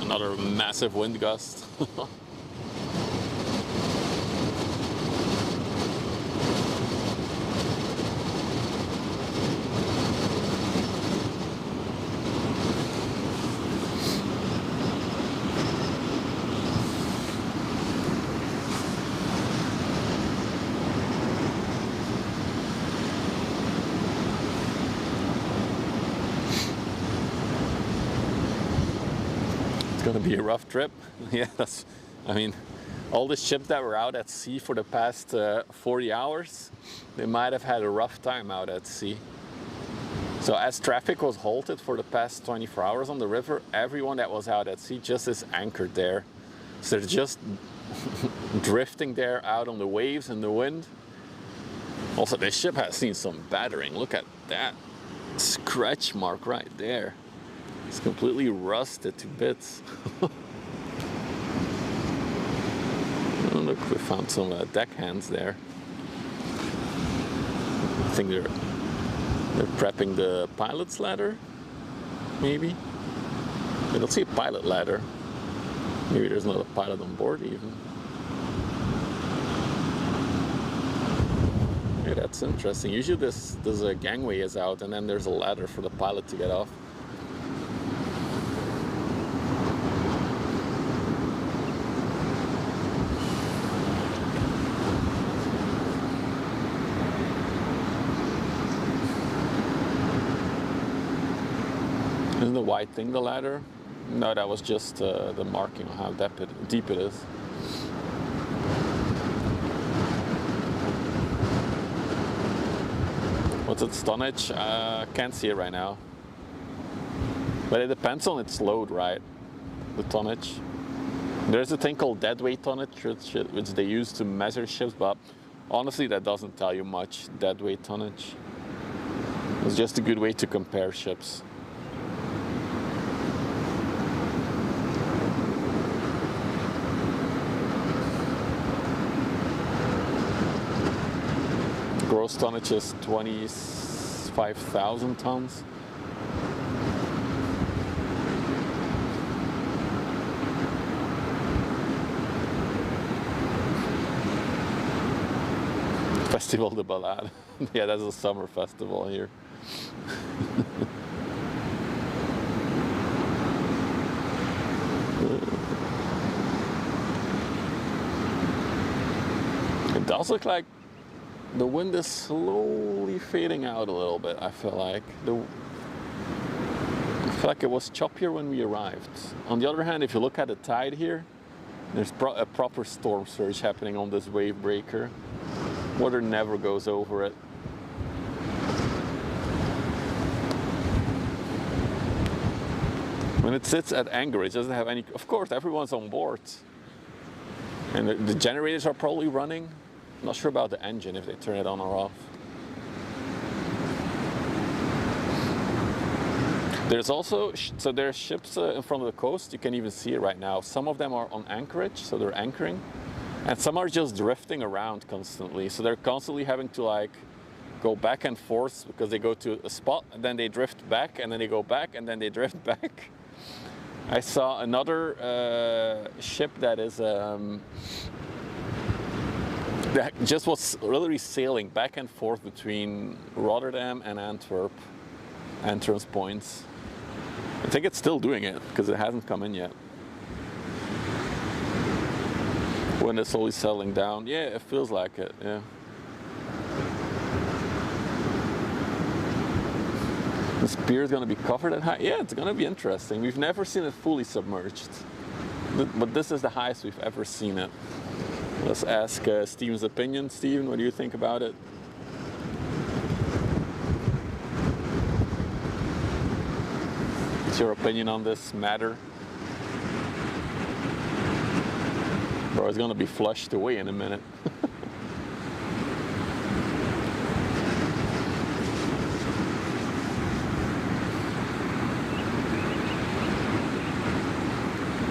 Another massive wind gust. Gonna be a rough trip. Yeah, I mean, all the ships that were out at sea for the past 40 hours, they might have had a rough time out at sea. So as traffic was halted for the past 24 hours on the river, everyone that was out at sea just is anchored there. So they're just drifting there out on the waves and the wind. Also, this ship has seen some battering. Look at that scratch mark right there. It's completely rusted to bits. Oh, look, we found some deckhands there. I think they're prepping the pilot's ladder, maybe. I don't see a pilot ladder. Maybe there's not a pilot on board even. Yeah, that's interesting. Usually this a gangway is out and then there's a ladder for the pilot to get off. Isn't the white thing the ladder? No, that was just the marking on how deep it is. What's its tonnage? Can't see it right now. But it depends on its load, right? The tonnage. There's a thing called deadweight tonnage, which they use to measure ships, but honestly that doesn't tell you much, deadweight tonnage. It's just a good way to compare ships. Gross tonnage is 25,000 tons. Festival de Ballade. Yeah, that's a summer festival here. It does look like the wind is slowly fading out a little bit, I feel like. I feel like it was choppier when we arrived. On the other hand, if you look at the tide here, there's a proper storm surge happening on this wave breaker. Water never goes over it. When it sits at anchor, it doesn't have any... Of course, everyone's on board. And the generators are probably running. I'm not sure about the engine, if they turn it on or off. There's also... So there's ships in front of the coast. You can even see it right now. Some of them are on anchorage, so they're anchoring. And some are just drifting around constantly. So they're constantly having to like go back and forth because they go to a spot and then they drift back and then they go back and then they drift back. I saw another ship that is that just was literally sailing back and forth between Rotterdam and Antwerp entrance points. I think it's still doing it because it hasn't come in yet. When it's slowly settling down, yeah, it feels like it, yeah. This pier is going to be covered at high. Yeah, it's going to be interesting. We've never seen it fully submerged, but this is the highest we've ever seen it. Let's ask Steven's opinion. Steven, what do you think about it? What's your opinion on this matter? Or it's going to be flushed away in a minute.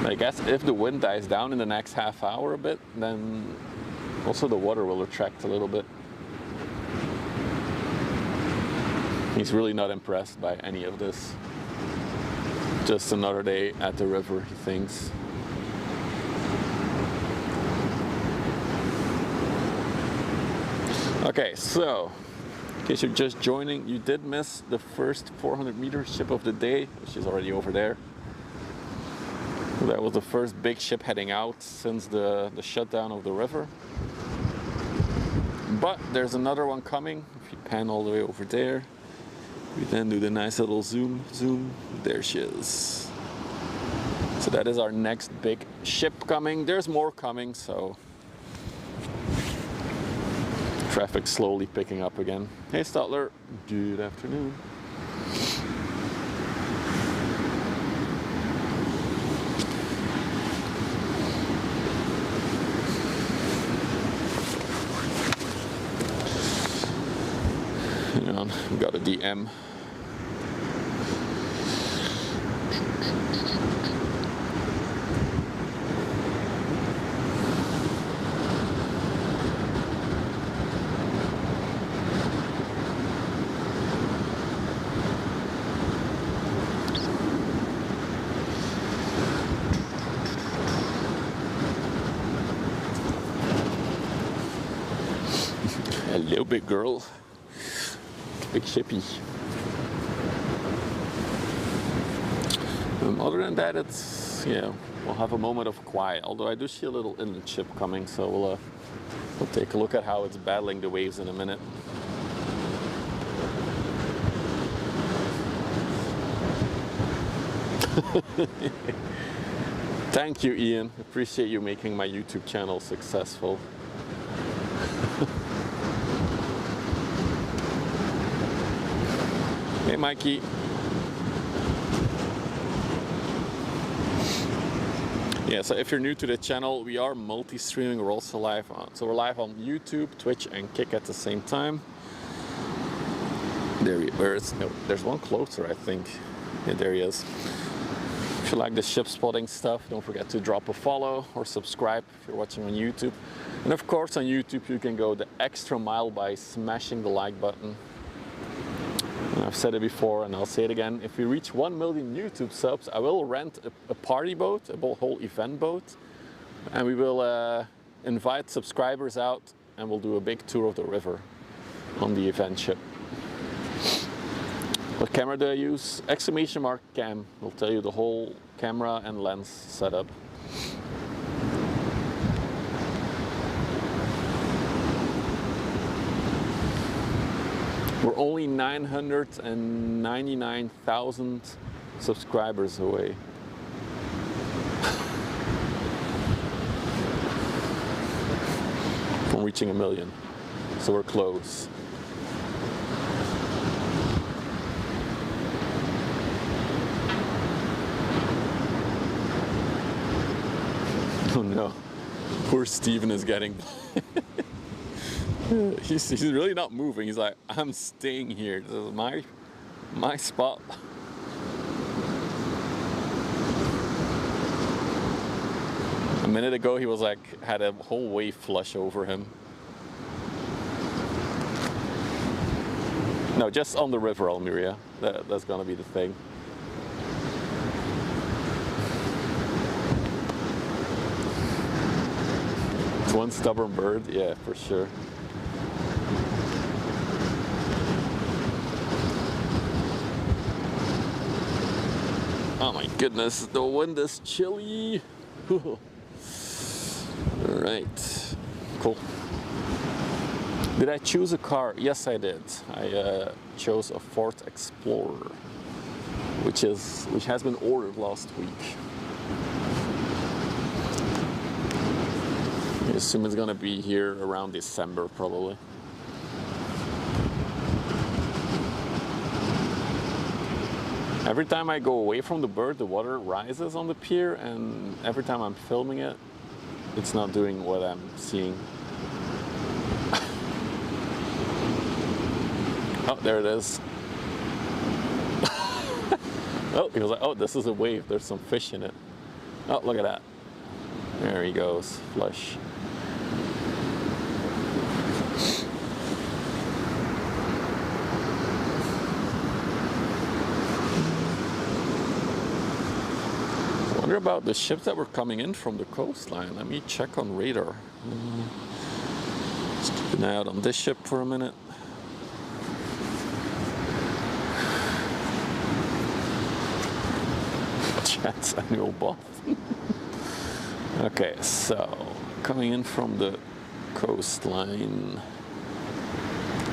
I guess if the wind dies down in the next half hour a bit, then also the water will retract a little bit. He's really not impressed by any of this. Just another day at the river, he thinks. Okay, so in case you're just joining, you did miss the first 400-meter ship of the day, which is already over there. That was the first big ship heading out since the shutdown of the river. But there's another one coming. If you pan all the way over there, we then do the nice little zoom. There she is. So that is our next big ship coming. There's more coming, so traffic slowly picking up again. Hey Stutler, good afternoon. Hang on, we got a DM. Hello, big girl. Big shippy. Other than that, it's, yeah, we'll have a moment of quiet. Although I do see a little inland ship coming, so we'll take a look at how it's battling the waves in a minute. Thank you, Ian. Appreciate you making my YouTube channel successful. Hey, Mikey. Yeah, so if you're new to the channel, we are multi-streaming. We're also live on, so we're live on YouTube, Twitch, and Kick at the same time. There's one closer, I think. Yeah, there he is. If If you like the ship spotting stuff, don't forget to drop a follow or subscribe if you're watching on YouTube. And of course on YouTube you can go the extra mile by smashing the like button. And I've said it before and I'll say it again, if we reach 1 million YouTube subs, I will rent a party boat, a whole event boat, and we will invite subscribers out and we'll do a big tour of the river on the event ship. What camera do I use? Exclamation mark cam will tell you the whole camera and lens setup. We're only 999,000 subscribers away. From reaching 1 million. So we're close. Oh no, poor Steven is getting... he's really not moving. He's like, I'm staying here. This is my spot. A minute ago he was like, had a whole wave flush over him. No, just on the river, Almeria. That's gonna be the thing. One stubborn bird, yeah, for sure. Oh my goodness, the wind is chilly. Alright, cool. Did I choose a car? Yes, I did. I chose a Ford Explorer, which has been ordered last week. I assume it's gonna be here around December, probably. Every time I go away from the bird, the water rises on the pier, and every time I'm filming it, it's not doing what I'm seeing. Oh, there it is. Oh, he was like, oh, this is a wave. There's some fish in it. Oh, look at that. There he goes, flush. I wonder about the ships that were coming in from the coastline. Let me check on radar. Just keep an eye out on this ship for a minute. Chat's annual buff. Okay, so coming in from the coastline.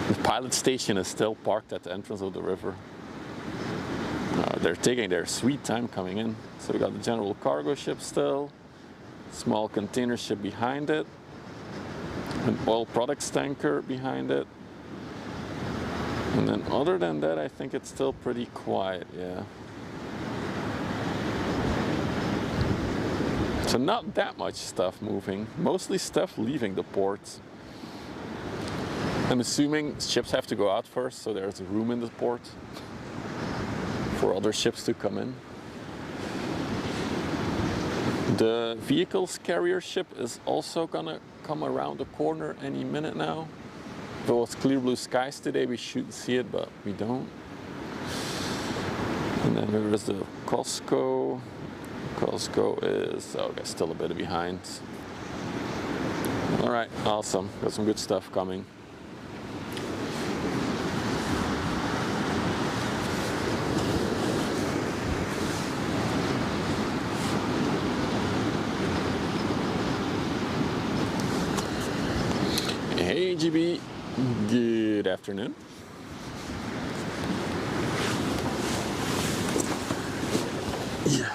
The pilot station is still parked at the entrance of the river. They're taking their sweet time coming in. So we got the general cargo ship still, small container ship behind it, an oil products tanker behind it. And then other than that, I think it's still pretty quiet, yeah. So not that much stuff moving, mostly stuff leaving the port. I'm assuming ships have to go out first, so there's room in the port for other ships to come in. The vehicles carrier ship is also gonna come around the corner any minute now. If it was clear blue skies today, we should see it, but we don't. And then there is the Costco. Costco is, okay, still a bit behind. All right, awesome. Got some good stuff coming. Hey GB, good afternoon. Yeah.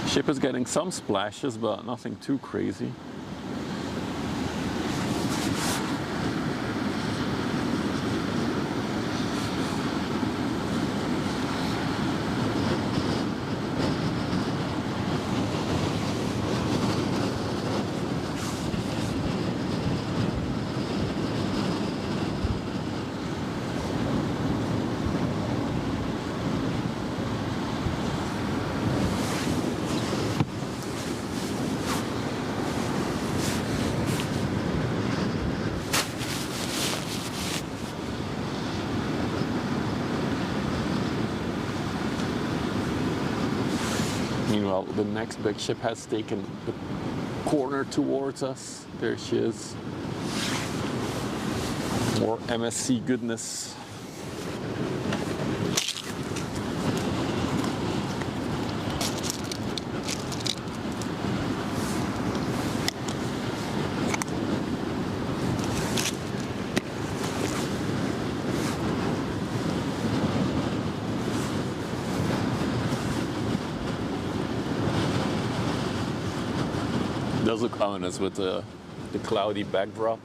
Ship is getting some splashes, but nothing too crazy. Meanwhile, the next big ship has taken the corner towards us. There she is. More MSC goodness. Does look ominous with the cloudy backdrop.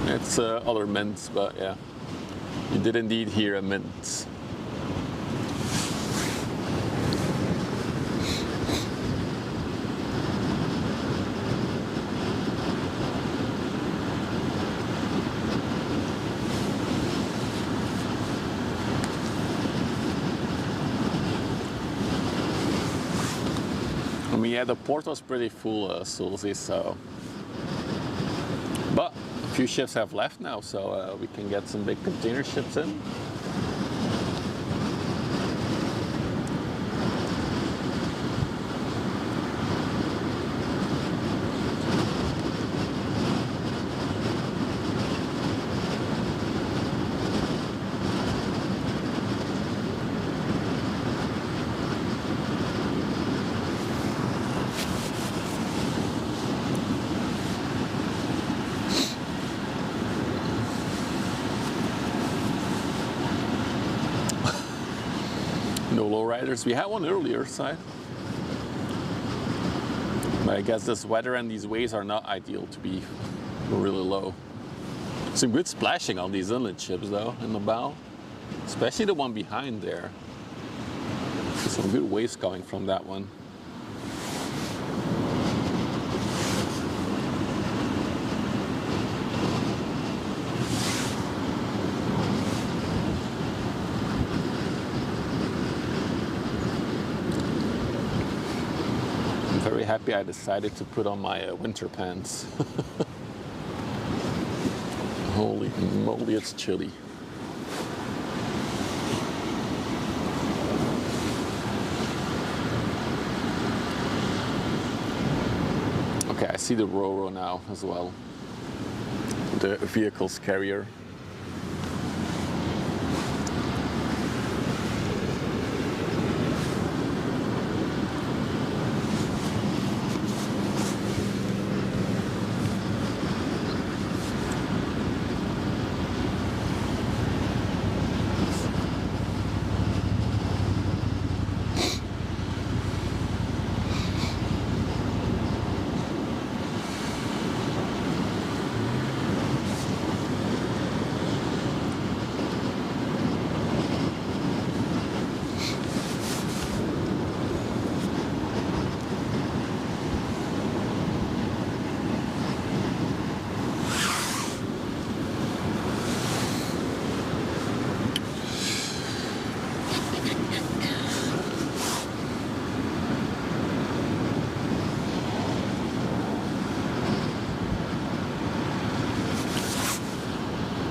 It's other mints, but yeah, you did indeed hear a mint. I mean, yeah, the port was pretty full, Sulzy, so. But a few ships have left now, so we can get some big container ships in. No lowriders. We had one earlier, side. But I guess this weather and these waves are not ideal to be really low. Some good splashing on these inlet ships though, in the bow. Especially the one behind there. Some good waves coming from that one. Very happy I decided to put on my winter pants. Holy moly, it's chilly. Okay, I see the Ro-Ro now as well. The vehicle's carrier.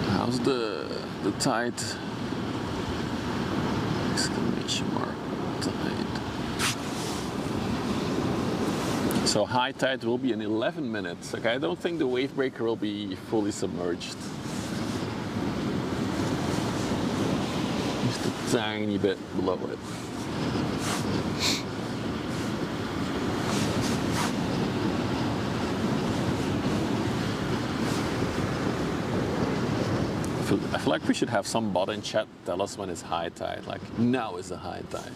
How's the tide? Exclamation mark, tide. So high tide will be in 11 minutes. Okay, I don't think the wave breaker will be fully submerged. Just a tiny bit below it. I feel like we should have some bot in chat tell us when it's high tide, like now is the high tide.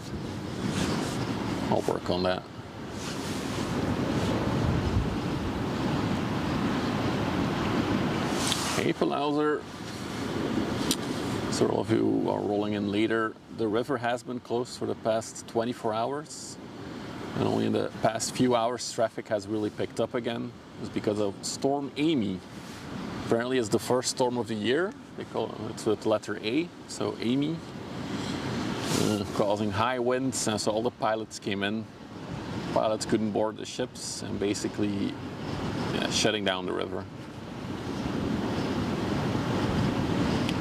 I'll work on that. Hey Palauser. So all of you who are rolling in later, the river has been closed for the past 24 hours. And only in the past few hours traffic has really picked up again. It's because of Storm Amy. Apparently it's the first storm of the year. They call it with letter A, so Amy, causing high winds, and so all the pilots came in. pilots couldn't board the ships and basically shutting down the river.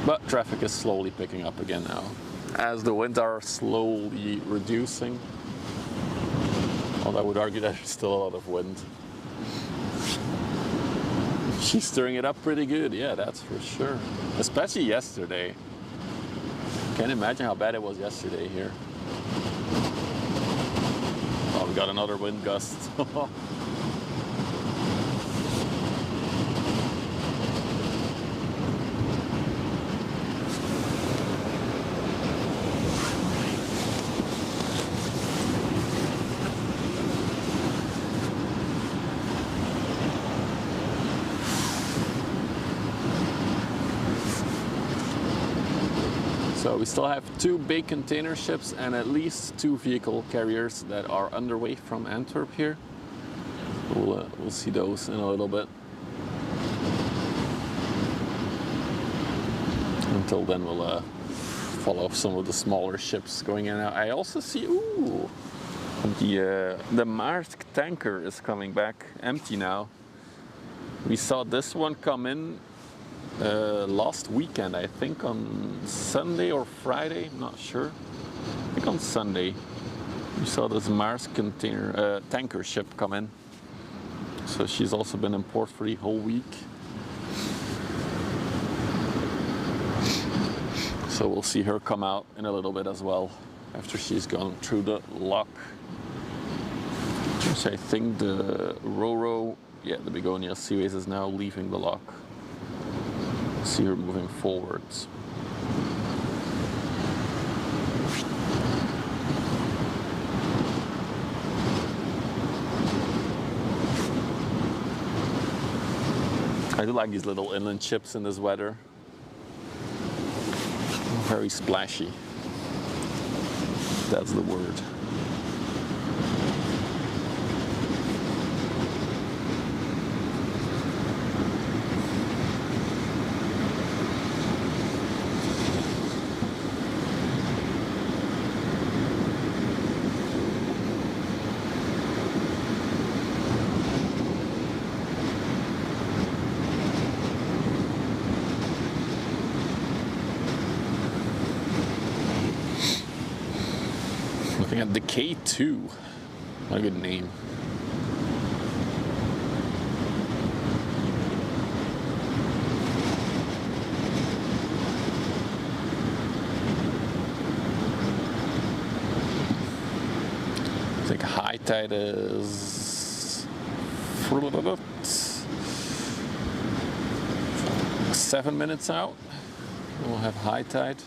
But traffic is slowly picking up again now, as the winds are slowly reducing. Although I would argue that there's still a lot of wind. She's stirring it up pretty good, yeah, that's for sure. Especially yesterday. Can't imagine how bad it was yesterday here. Oh, we got another wind gust. So we still have 2 big container ships and at least 2 vehicle carriers that are underway from Antwerp here. We'll see those in a little bit. Until then we'll follow some of the smaller ships going in and out. I also see, ooh, the Maersk tanker is coming back empty now. We saw this one come in last weekend, I think on Sunday or Friday, I'm not sure. I think on Sunday. We saw this Maersk container tanker ship come in. So she's also been in port for the whole week. So we'll see her come out in a little bit as well, after she's gone through the lock. So I think the Roro, yeah, the Begonia Seaways is now leaving the lock. See her moving forwards. I do like these little inland ships in this weather. Very splashy. That's the word. Looking at the K2. What a good name. I think high tide is 7 minutes out. We'll have high tide.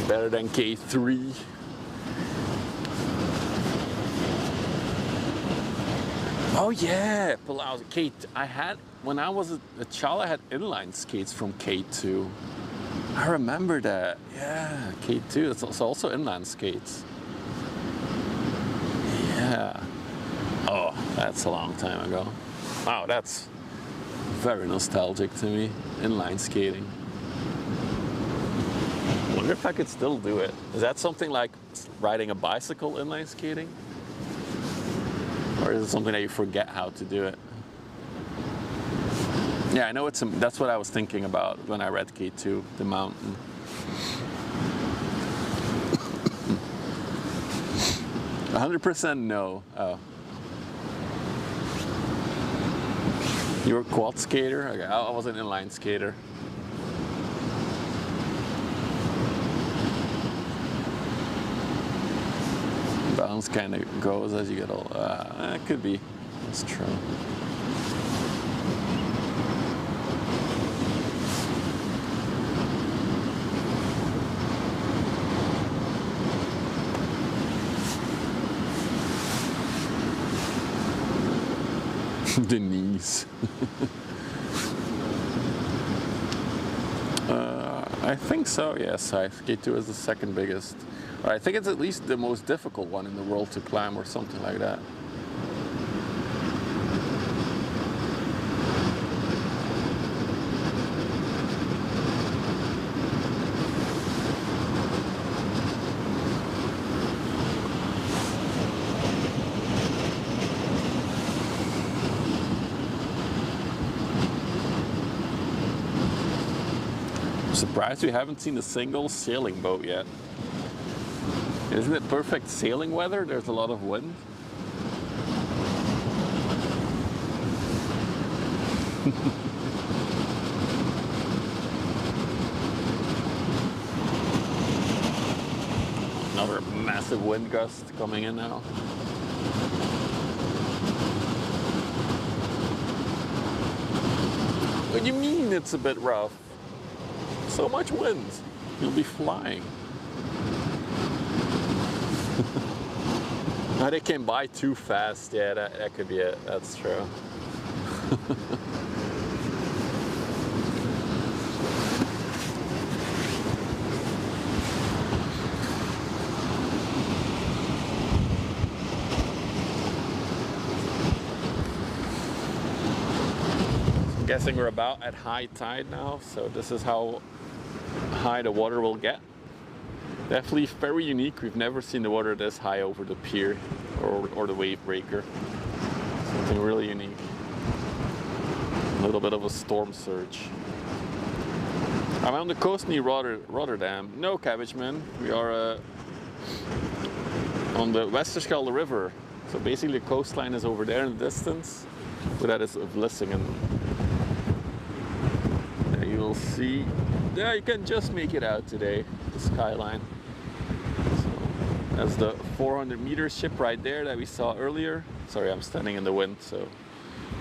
Better than K3. Oh yeah, Palau K. I had, when I was a child, I had inline skates from K2. I remember that. Yeah, K2. It's also inline skates. Yeah. Oh, that's a long time ago. Wow, that's very nostalgic to me. Inline skating. I wonder if I could still do it. Is that something like riding a bicycle inline skating? Or is it something that you forget how to do it? Yeah, I know that's what I was thinking about when I read K2, the mountain. 100% no. Oh. You were a quad skater? Okay, I was an inline skater. Balance kind of goes as you get older. It could be. That's true. Denise. I think so, yes. K2 is the second biggest. Or I think it's at least the most difficult one in the world to climb or something like that. Surprised we haven't seen a single sailing boat yet. Isn't it perfect sailing weather? There's a lot of wind. Another massive wind gust coming in now. What do you mean it's a bit rough? So much wind, you'll be flying. Now they came by too fast. Yeah, that could be it. That's true. I'm guessing we're about at high tide now, so this is how high the water will get. Definitely very unique. We've never seen the water this high over the pier or the wave breaker. Something really unique. A little bit of a storm surge. I'm on the coast near Rotterdam. No, Cabbageman. We are on the Westerschelde river. So basically the coastline is over there in the distance. But that is of Vlissingen. There you will see. Yeah, you can just make it out today, the skyline. So that's the 400-meter ship right there that we saw earlier. Sorry, I'm standing in the wind, so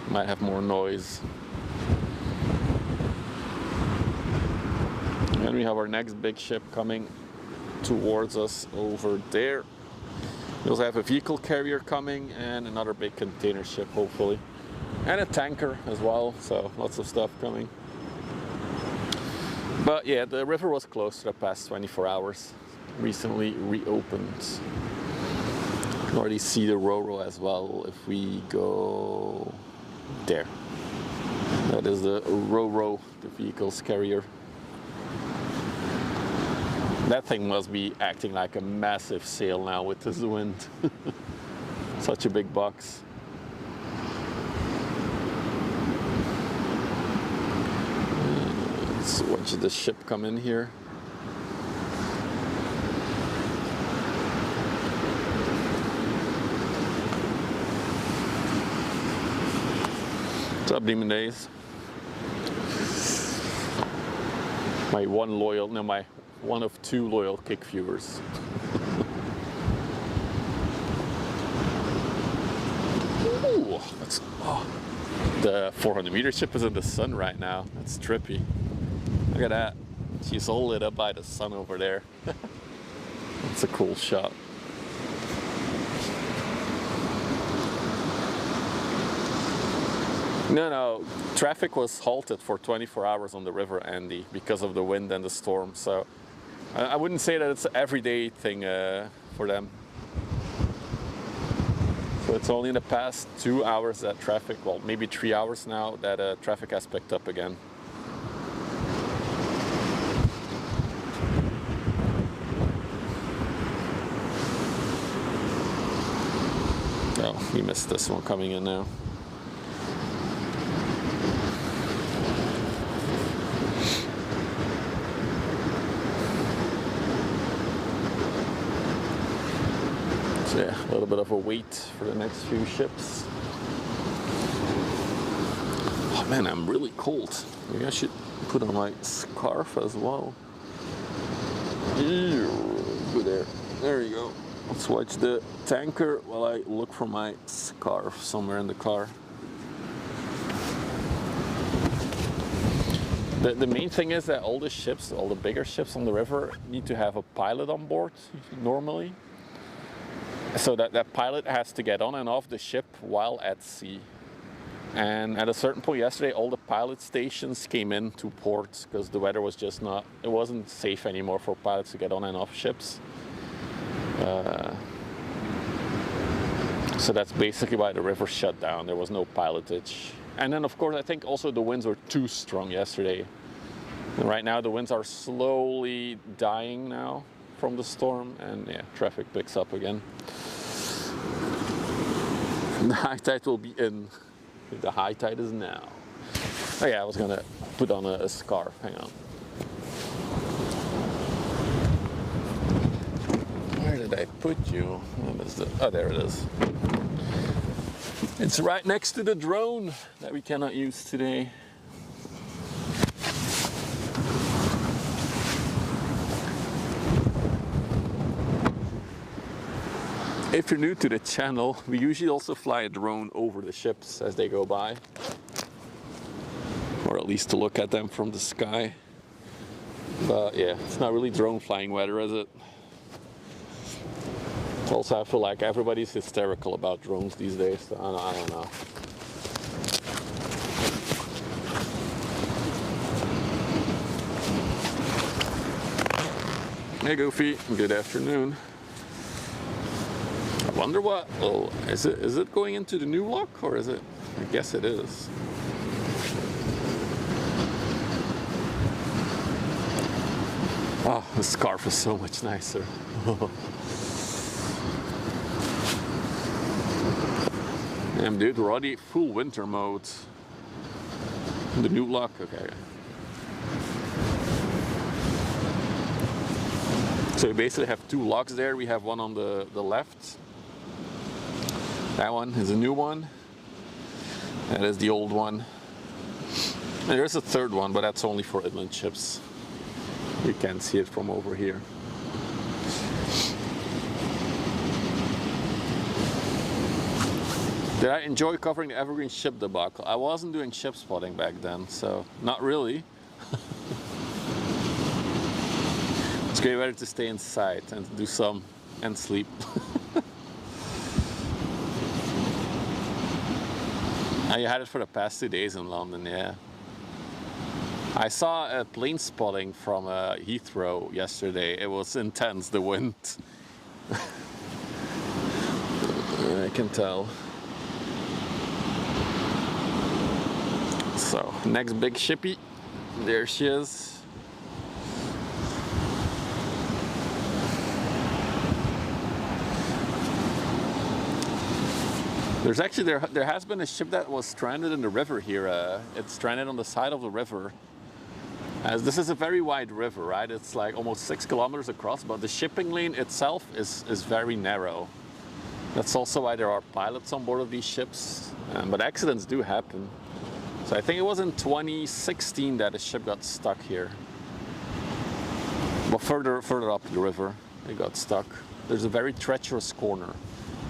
might have more noise. And we have our next big ship coming towards us over there. We also have a vehicle carrier coming and another big container ship, hopefully. And a tanker as well, so lots of stuff coming. But yeah, the river was closed for the past 24 hours. Recently reopened. You can already see the Ro-Ro as well if we go there. That is the Ro-Ro, the vehicles carrier. That thing must be acting like a massive sail now with this wind. Such a big box. Let's watch the ship come in here. What's up, Demon Days? My one of two loyal kick viewers. Ooh, the 400-meter ship is in the sun right now. That's trippy. Look at that. She's all lit up by the sun over there. That's a cool shot. No, traffic was halted for 24 hours on the river, Andy, because of the wind and the storm. So I wouldn't say that it's an everyday thing for them. So it's only in the past 2 hours that traffic, well, maybe 3 hours now, that traffic has picked up again. Oh, we missed this one coming in now. So yeah, a little bit of a wait for the next few ships. Oh man, I'm really cold. Maybe I should put on my scarf as well. Go there. There you go. Let's watch the tanker while I look for my scarf somewhere in the car. The main thing is that all the ships, all the bigger ships on the river, need to have a pilot on board normally. So that pilot has to get on and off the ship while at sea. And at a certain point yesterday, all the pilot stations came into port because the weather was just not, it wasn't safe anymore for pilots to get on and off ships. So that's basically why the river shut down. There was no pilotage. And then of course, I think also the winds were too strong yesterday. And right now the winds are slowly dying now from the storm, and yeah, traffic picks up again. The high tide will be in. The high tide is now. Oh yeah, I was gonna put on a scarf. Hang on. Where did I put you? Oh, there it is. It's right next to the drone that we cannot use today. If you're new to the channel, we usually also fly a drone over the ships as they go by. Or at least to look at them from the sky. But yeah, it's not really drone flying weather, is it? Also, I feel like everybody's hysterical about drones these days, so I don't know. Hey Goofy, good afternoon. I wonder what, oh, is it going into the new lock, or is it? I guess it is. Oh, the scarf is so much nicer. Damn dude, we're already full winter mode. The new lock, okay. So we basically have two locks there. We have one on the left. That one is a new one. That is the old one. And there's a third one, but that's only for inland ships. You can't see it from over here. Did I enjoy covering the Evergreen ship debacle? I wasn't doing ship spotting back then, so not really. It's great weather to stay inside and do some and sleep. You had it for the past 2 days in London, yeah. I saw a plane spotting from Heathrow yesterday. It was intense, the wind. I can tell. So, next big shippy. There she is. There's actually, there has been a ship that was stranded in the river here. It's stranded on the side of the river. As this is a very wide river, right? It's like almost 6 kilometers across, but the shipping lane itself is very narrow. That's also why there are pilots on board of these ships. But accidents do happen. So I think it was in 2016 that a ship got stuck here. But further up the river, it got stuck. There's a very treacherous corner.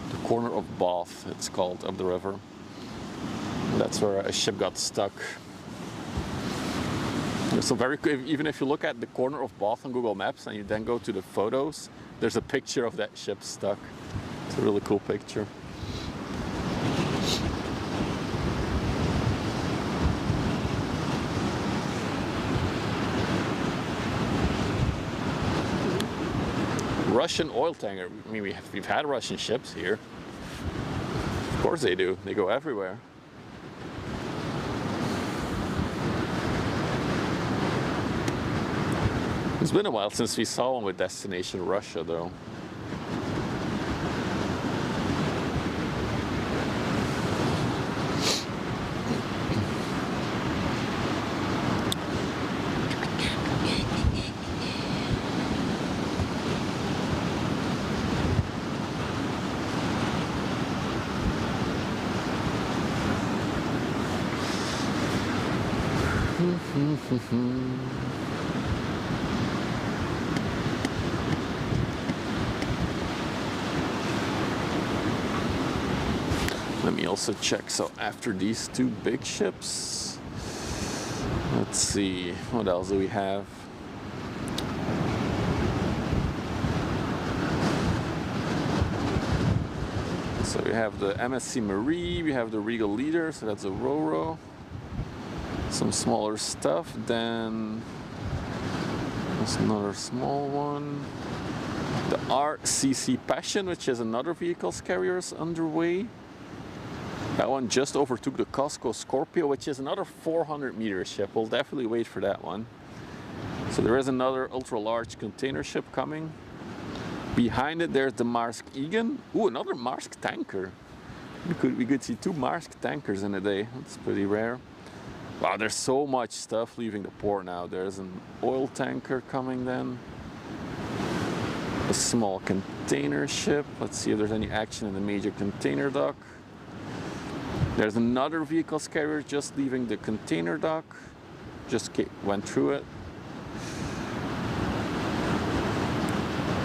The corner of Bath, it's called, of the river. That's where a ship got stuck. So even if you look at the corner of Bath on Google Maps and you then go to the photos, there's a picture of that ship stuck. It's a really cool picture. Russian oil tanker. I mean, we've had Russian ships here. Of course they do. They go everywhere. It's been a while since we saw one with destination Russia, though. Let me also check. So after these two big ships, let's see, what else do we have? So we have the MSC Marie, we have the Regal Leader, so that's a Ro-Ro. Some smaller stuff, then there's another small one. The RCC Passion, which is another vehicles carriers underway. That one just overtook the Costco Scorpio, which is another 400 meter ship. We'll definitely wait for that one. So there is another ultra large container ship coming. Behind it there's the Maersk Egan. Ooh, another Maersk tanker. We could see 2 Maersk tankers in a day. That's pretty rare. Wow, there's so much stuff leaving the port now. There's an oil tanker coming then. A small container ship. Let's see if there's any action in the major container dock. There's another vehicles carrier just leaving the container dock. Just went through it.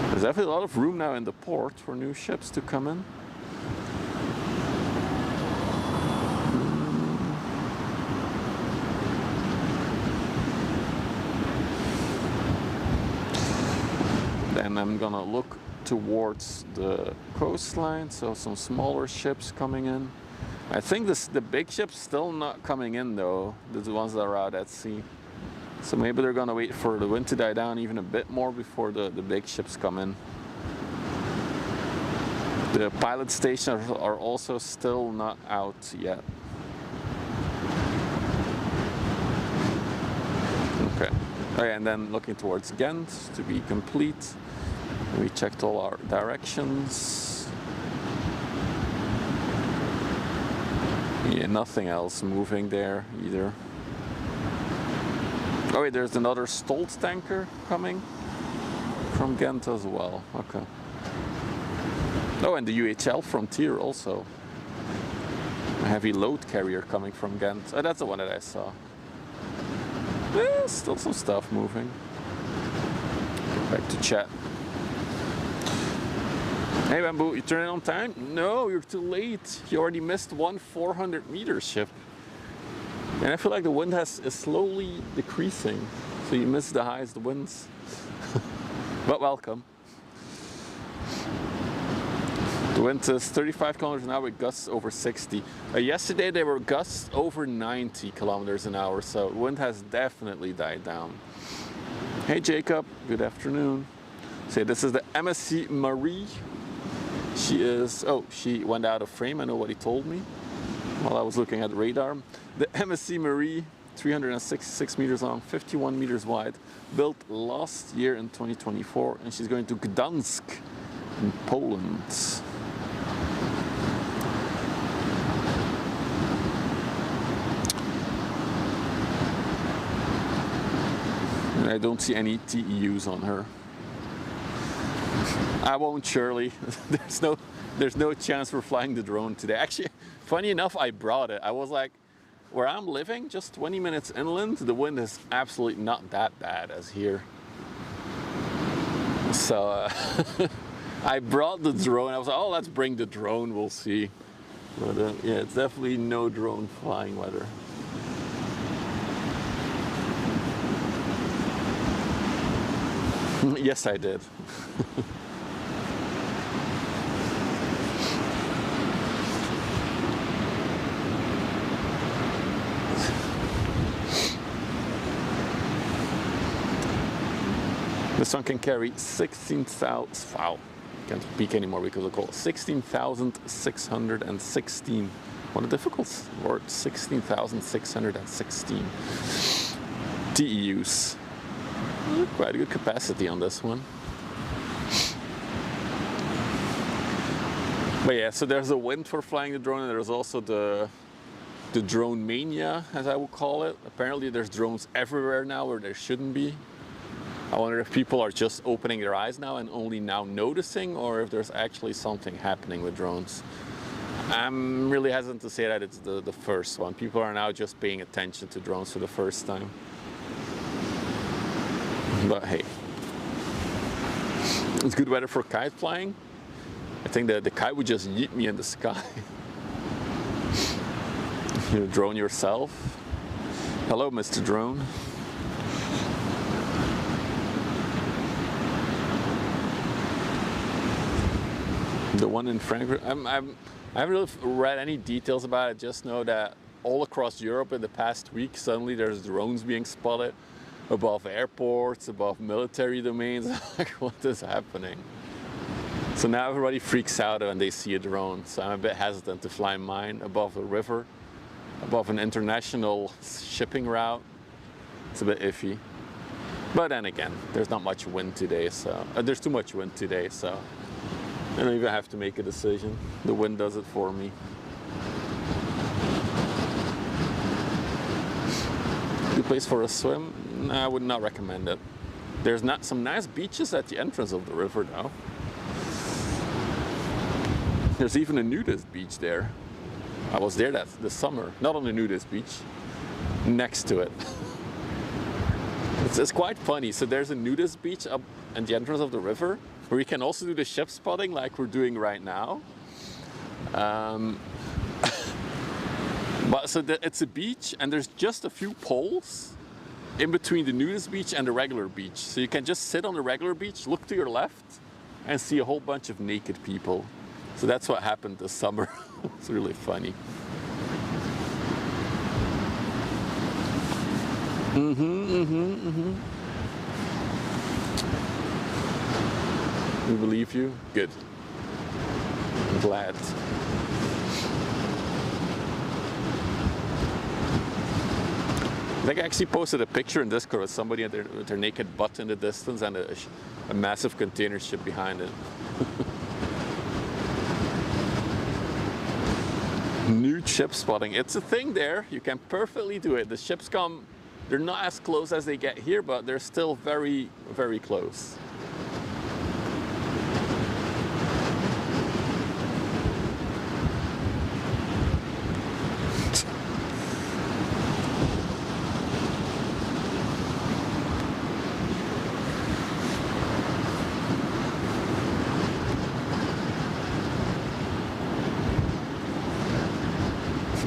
There's definitely a lot of room now in the port for new ships to come in. Then I'm gonna look towards the coastline, so some smaller ships coming in. I think the big ships still not coming in though, the ones that are out at sea. So maybe they're gonna wait for the wind to die down even a bit more before the big ships come in. The pilot stations are also still not out yet. Okay. Okay, and then looking towards Ghent to be complete. We checked all our directions. Yeah, nothing else moving there either. Oh wait, there's another Stolt tanker coming from Ghent as well. Okay. Oh, and the UHL Frontier also. A heavy load carrier coming from Ghent. Oh, that's the one that I saw. Yeah, still some stuff moving. Back to chat. Hey Bamboo, you turning on time? No, you're too late. You already missed one 400 meter ship. And I feel like the wind is slowly decreasing. So you missed the highest winds. But welcome. The wind is 35 kilometers an hour with gusts over 60. Yesterday they were gusts over 90 kilometers an hour, so the wind has definitely died down. Hey Jacob, good afternoon. So this is the MSC Marie. She went out of frame, I know what he told me while I was looking at the radar. The MSC Marie, 366 meters long, 51 meters wide, built last year in 2024, and she's going to Gdansk in Poland. And I don't see any TEUs on her. I won't, Shirley. There's no chance for flying the drone today. Actually, funny enough, I brought it. I was like, where I'm living, just 20 minutes inland, the wind is absolutely not that bad as here. So I brought the drone. I was like, oh, let's bring the drone, we'll see. But yeah, it's definitely no drone flying weather. Yes, I did. This one can carry 16,000. Wow, can't speak anymore because of cold. 16,616. What a difficult word. 16,616 TEUs. Quite a good capacity on this one. But yeah, so there's a wind for flying the drone, and there's also the drone mania, as I would call it. Apparently there's drones everywhere now where there shouldn't be. I wonder if people are just opening their eyes now and only now noticing, or if there's actually something happening with drones. I'm really hesitant to say that it's the first one. People are now just paying attention to drones for the first time. But hey, it's good weather for kite flying. I think that the kite would just yeet me in the sky. You drone yourself. Hello, Mr. Drone. The one in Frankfurt, I haven't really read any details about it. Just know that all across Europe in the past week, suddenly there's drones being spotted above airports, above military domains. Like, what is happening? So now everybody freaks out when they see a drone. So I'm a bit hesitant to fly mine above a river, above an international shipping route. It's a bit iffy. But then again, there's not much wind today, so there's too much wind today, so I don't even have to make a decision. The wind does it for me. Good place for a swim? No, I would not recommend it. There's not some nice beaches at the entrance of the river though. There's even a nudist beach there. I was there this summer, not on the nudist beach, next to it. It's quite funny. So there's a nudist beach up at the entrance of the river where you can also do the ship spotting like we're doing right now. But so it's a beach and there's just a few poles in between the nudist beach and the regular beach. So you can just sit on the regular beach, look to your left and see a whole bunch of naked people. So that's what happened this summer. It's really funny. We believe you? Good. I'm glad. I think I actually posted a picture in Discord of somebody with their naked butt in the distance and a massive container ship behind it. Nude ship spotting. It's a thing there. You can perfectly do it. The ships come, they're not as close as they get here, but they're still very, very close.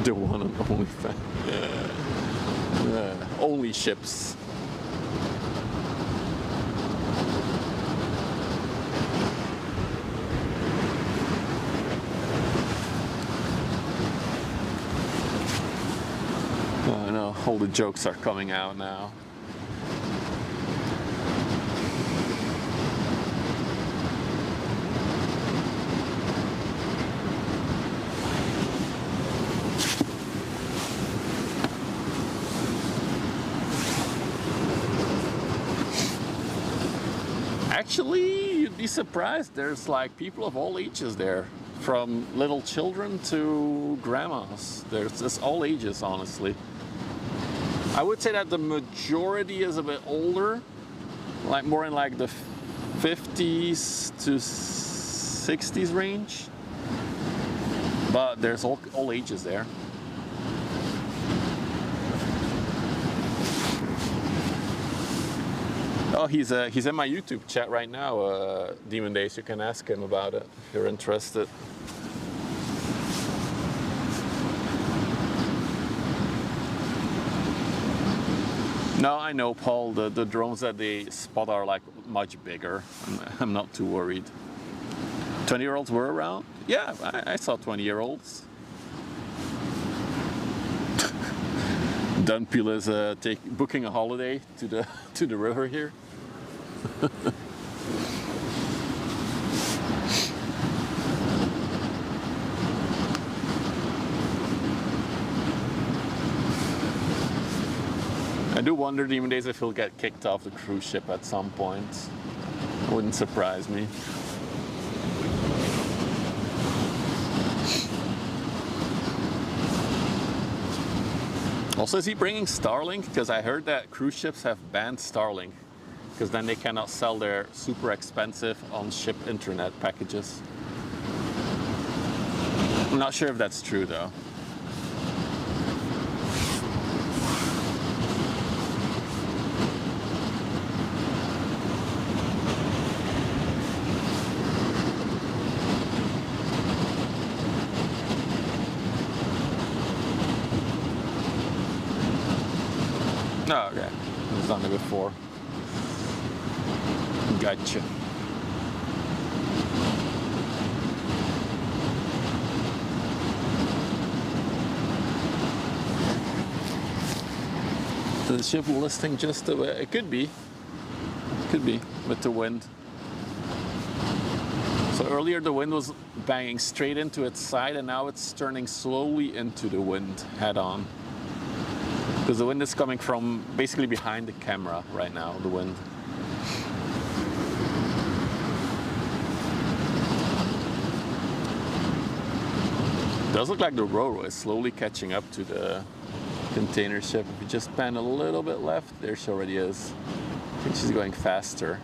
The one and only fan. Only ships. Oh no, all the jokes are coming out now. Actually, you'd be surprised. There's like people of all ages there, from little children to grandmas. There's just all ages, honestly. I would say that the majority is a bit older, like more in like the 50s to 60s range. But there's all ages there. Oh, he's in my YouTube chat right now, Demon Days. You can ask him about it if you're interested. No, I know, Paul. The drones that they spot are like much bigger. I'm not too worried. 20-year-olds were around? Yeah, I saw 20-year-olds. Dunpeel is booking a holiday to the river here. I do wonder, Demon Days, if he'll get kicked off the cruise ship at some point. Wouldn't surprise me. Also, is he bringing Starlink? Because I heard that cruise ships have banned Starlink, because then they cannot sell their super expensive on-ship internet packages. I'm not sure if that's true though. Oh, okay. I've done it before. Gotcha. The ship listing just a bit. It could be with the wind. So earlier the wind was banging straight into its side, and now it's turning slowly into the wind head on. Because the wind is coming from basically behind the camera right now, the wind. It does look like the Roro is slowly catching up to the container ship. If you just pan a little bit left, there she already is. I think she's going faster.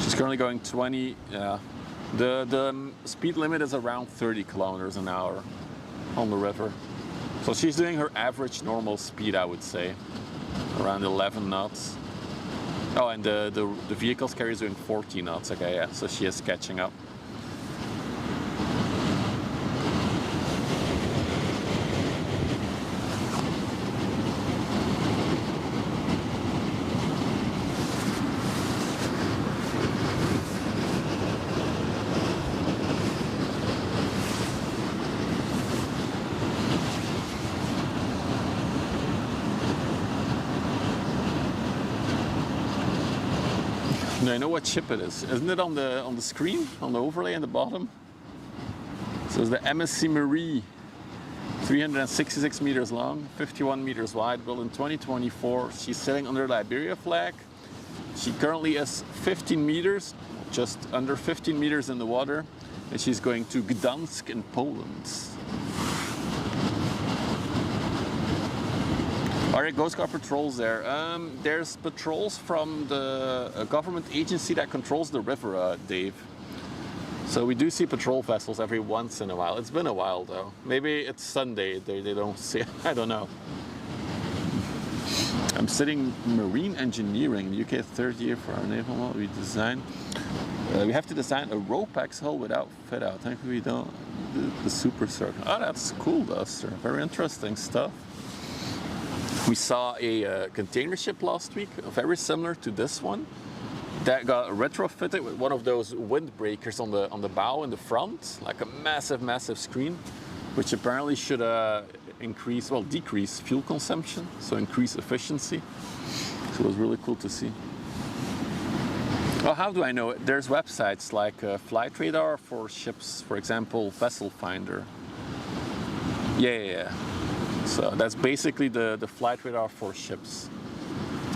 She's currently going 20, yeah. The speed limit is around 30 kilometers an hour on the river. So she's doing her average normal speed, I would say, around 11 knots. Oh, and the vehicle's carrier is doing 14 knots. Okay, yeah, so she is catching up. I know what ship it is. Isn't it on the screen, on the overlay in the bottom? So it's the MSC Marie, 366 meters long, 51 meters wide, built in 2024. She's sailing under the Liberia flag. She currently is 15 meters, just under 15 meters in the water, and she's going to Gdansk in Poland. Alright, Coast Guard patrols there. There's patrols from the government agency that controls the river, Dave. So we do see patrol vessels every once in a while. It's been a while though. Maybe it's Sunday, they don't see it. I don't know. I'm studying marine engineering, the UK third year for our naval model. We have to design a RoPax hull without fit out. Thankfully we don't do the super circle. Oh, that's cool, Duster. Very interesting stuff. We saw a container ship last week, very similar to this one, that got retrofitted with one of those windbreakers on the bow in the front, like a massive screen, which apparently should decrease fuel consumption, so increase efficiency. So it was really cool to see. Well, how do I know it? There's websites like Flight Radar for ships, for example, Vessel Finder. Yeah. So that's basically the flight radar for ships.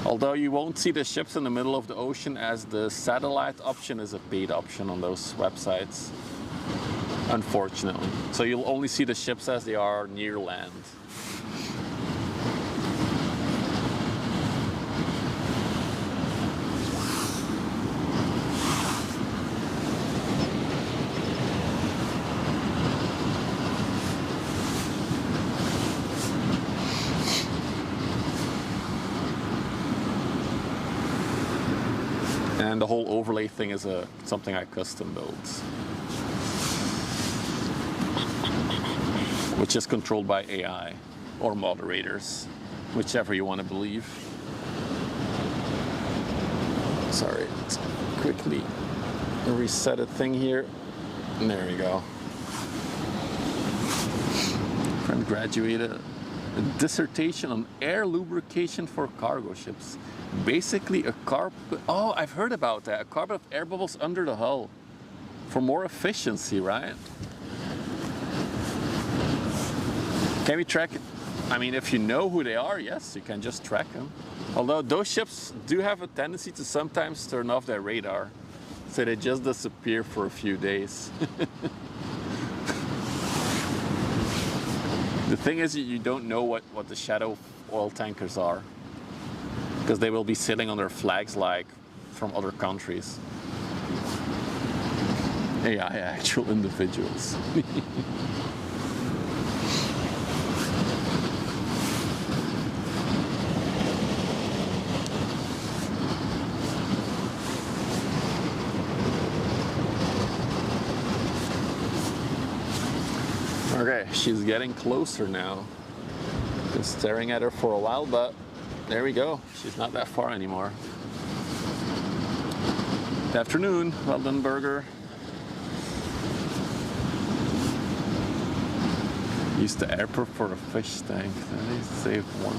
Although you won't see the ships in the middle of the ocean, as the satellite option is a paid option on those websites, unfortunately. So you'll only see the ships as they are near land. And the whole overlay thing is something I custom built, which is controlled by AI or moderators, whichever you want to believe. Sorry, let's quickly reset a thing here. And there we go. Friend graduated a dissertation on air lubrication for cargo ships. Basically a carpet. Oh, I've heard about that. A carpet of air bubbles under the hull for more efficiency, right? Can we track it? I mean, if you know who they are, yes, you can just track them. Although those ships do have a tendency to sometimes turn off their radar, so they just disappear for a few days. The thing is, you don't know what the shadow oil tankers are, because they will be sitting on their flags like from other countries. AI, actual individuals. Okay, she's getting closer now. Been staring at her for a while, but there we go. She's not that far anymore. Good afternoon, well done burger. Used the airport for a fish tank. They saved one.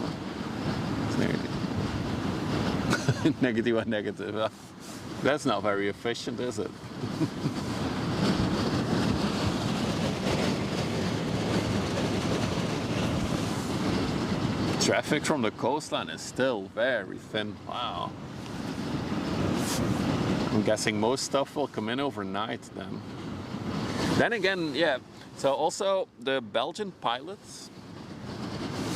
Negative or negative. That's not very efficient, is it? Traffic from the coastline is still very thin. Wow. I'm guessing most stuff will come in overnight then. Then again, yeah. So also the Belgian pilots,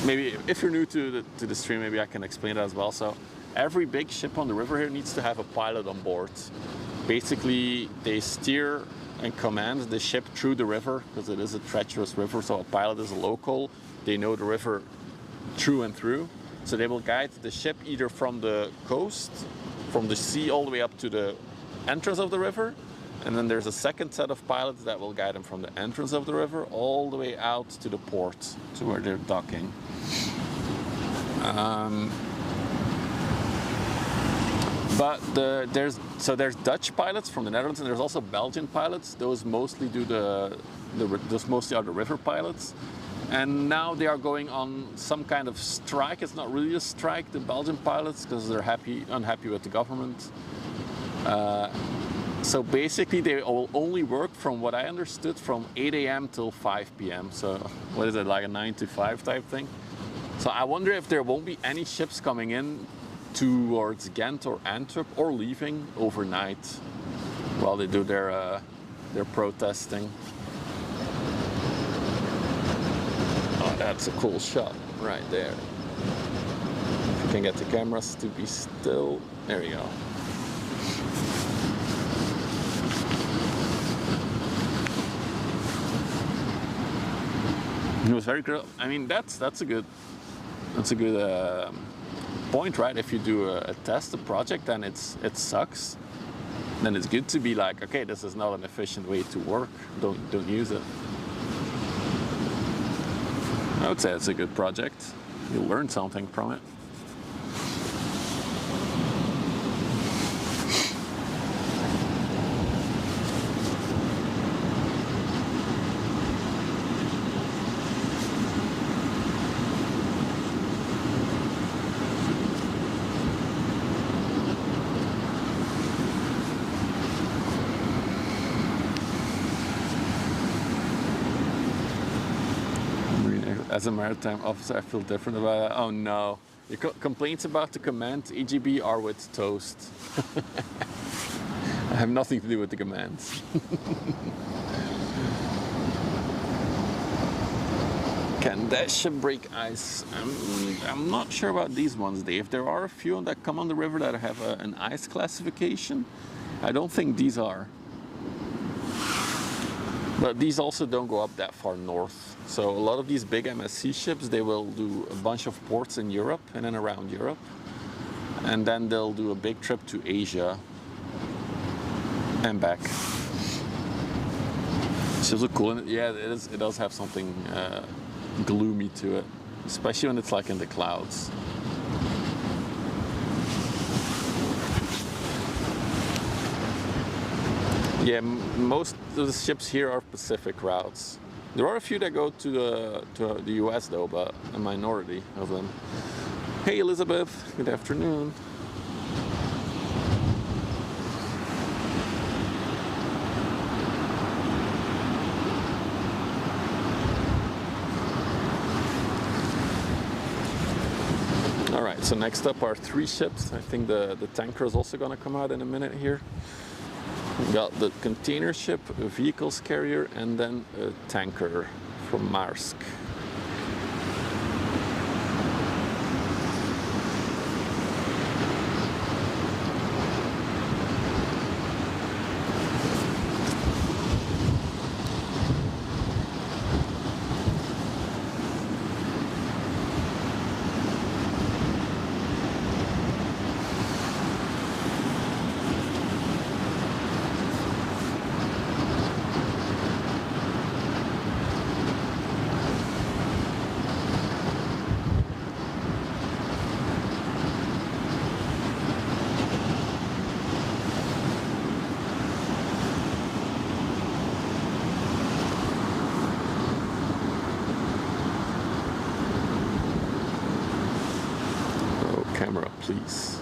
maybe if you're new to the stream, maybe I can explain that as well. So every big ship on the river here needs to have a pilot on board. Basically, they steer and command the ship through the river because it is a treacherous river. So a pilot is a local. They know the river through and through. So they will guide the ship either from the coast, from the sea all the way up to the entrance of the river. And then there's a second set of pilots that will guide them from the entrance of the river all the way out to the port, to where they're docking. But there's Dutch pilots from the Netherlands, and there's also Belgian pilots. Those mostly are the river pilots. And now they are going on some kind of strike. It's not really a strike, the Belgian pilots, because they're unhappy with the government. So basically they will only work, from what I understood, from 8 a.m. till 5 p.m. So what is it, like a 9 to 5 type thing? So I wonder if there won't be any ships coming in towards Ghent or Antwerp or leaving overnight while they do their protesting. Oh, that's a cool shot right there. If you can get the cameras to be still, there you go. It was very good. I mean, that's a good point, right? If you do a test, a project, and it sucks, then it's good to be like, okay, this is not an efficient way to work. Don't use it. I would say it's a good project. You'll learn something from it. As a maritime officer, I feel different about that. Oh no. Your complaints about the command EGB are with toast. I have nothing to do with the commands. Can that ship break ice? I'm not sure about these ones, Dave. There are a few that come on the river that have an ice classification. I don't think these are. But these also don't go up that far north. So a lot of these big MSC ships, they will do a bunch of ports in Europe and then around Europe. And then they'll do a big trip to Asia and back. Ships are cool. And yeah, it does have something gloomy to it, especially when it's like in the clouds. Yeah, most of the ships here are Pacific routes. There are a few that go to the US though, but a minority of them. Hey Elizabeth, good afternoon. All right, so next up are 3 ships. I think the tanker is also gonna come out in a minute here. We got the container ship, a vehicles carrier, and then a tanker from Maersk. please.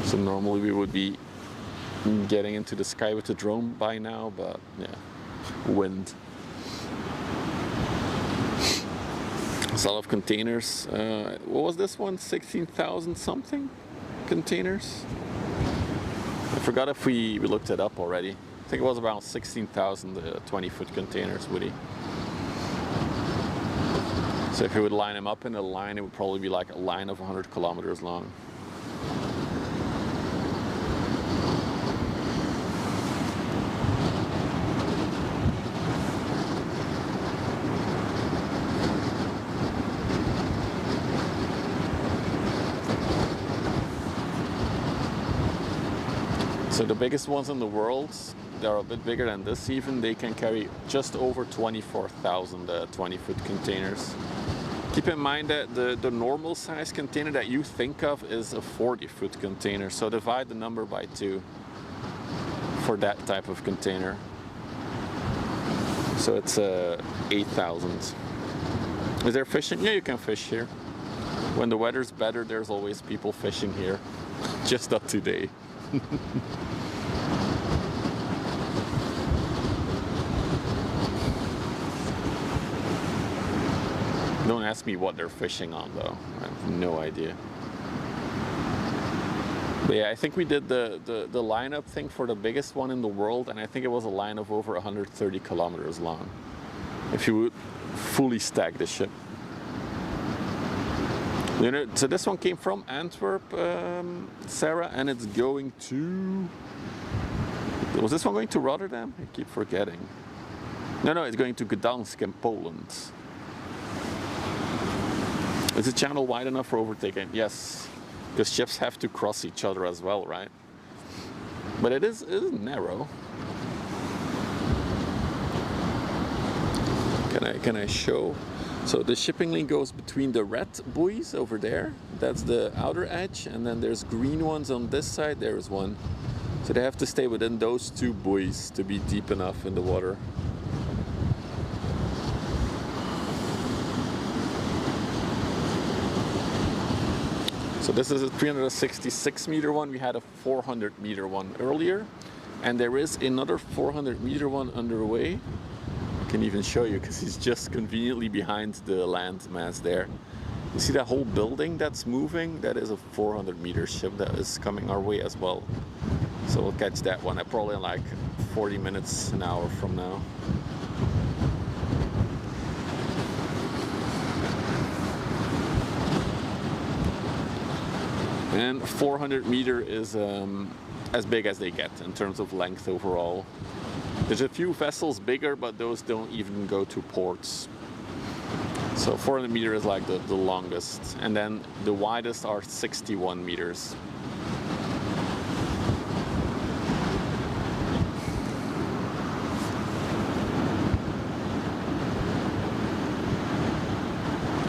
So normally we would be getting into the sky with the drone by now, but yeah, wind. There's a lot of containers. What was this one? 16,000 something containers? I forgot if we looked it up already. I think it was about 16,000 20-foot containers, Woody. So if you would line them up in a line, it would probably be like a line of 100 kilometers long. So the biggest ones in the world, they're a bit bigger than this even, they can carry just over 24,000 20-foot containers. Keep in mind that the normal size container that you think of is a 40-foot container, so divide the number by 2 for that type of container. So it's 8,000. Is there fishing? Yeah, you can fish here. When the weather's better, there's always people fishing here. Just not today. Don't ask me what they're fishing on though. I have no idea. But yeah, I think we did the lineup thing for the biggest one in the world, and I think it was a line of over 130 kilometers long. If you would fully stack the ship. You know, so this one came from Antwerp, Sarah, and it's going to... Was this one going to Rotterdam? I keep forgetting. No, it's going to Gdansk in Poland. Is the channel wide enough for overtaking? Yes, because ships have to cross each other as well, right? But it is narrow. Can I show? So the shipping link goes between the red buoys over there. That's the outer edge, and then there's green ones on this side. There's one. So they have to stay within those 2 buoys to be deep enough in the water. So this is a 366 meter one. We had a 400 meter one earlier, and there is another 400 meter one underway. I can even show you because he's just conveniently behind the land mass there. You see that whole building that's moving? That is a 400 meter ship that is coming our way as well. So we'll catch that one at probably like 40 minutes, an hour from now. And 400 meter is as big as they get in terms of length overall. There's a few vessels bigger, but those don't even go to ports. So 400 meter is like the longest. And then the widest are 61 meters.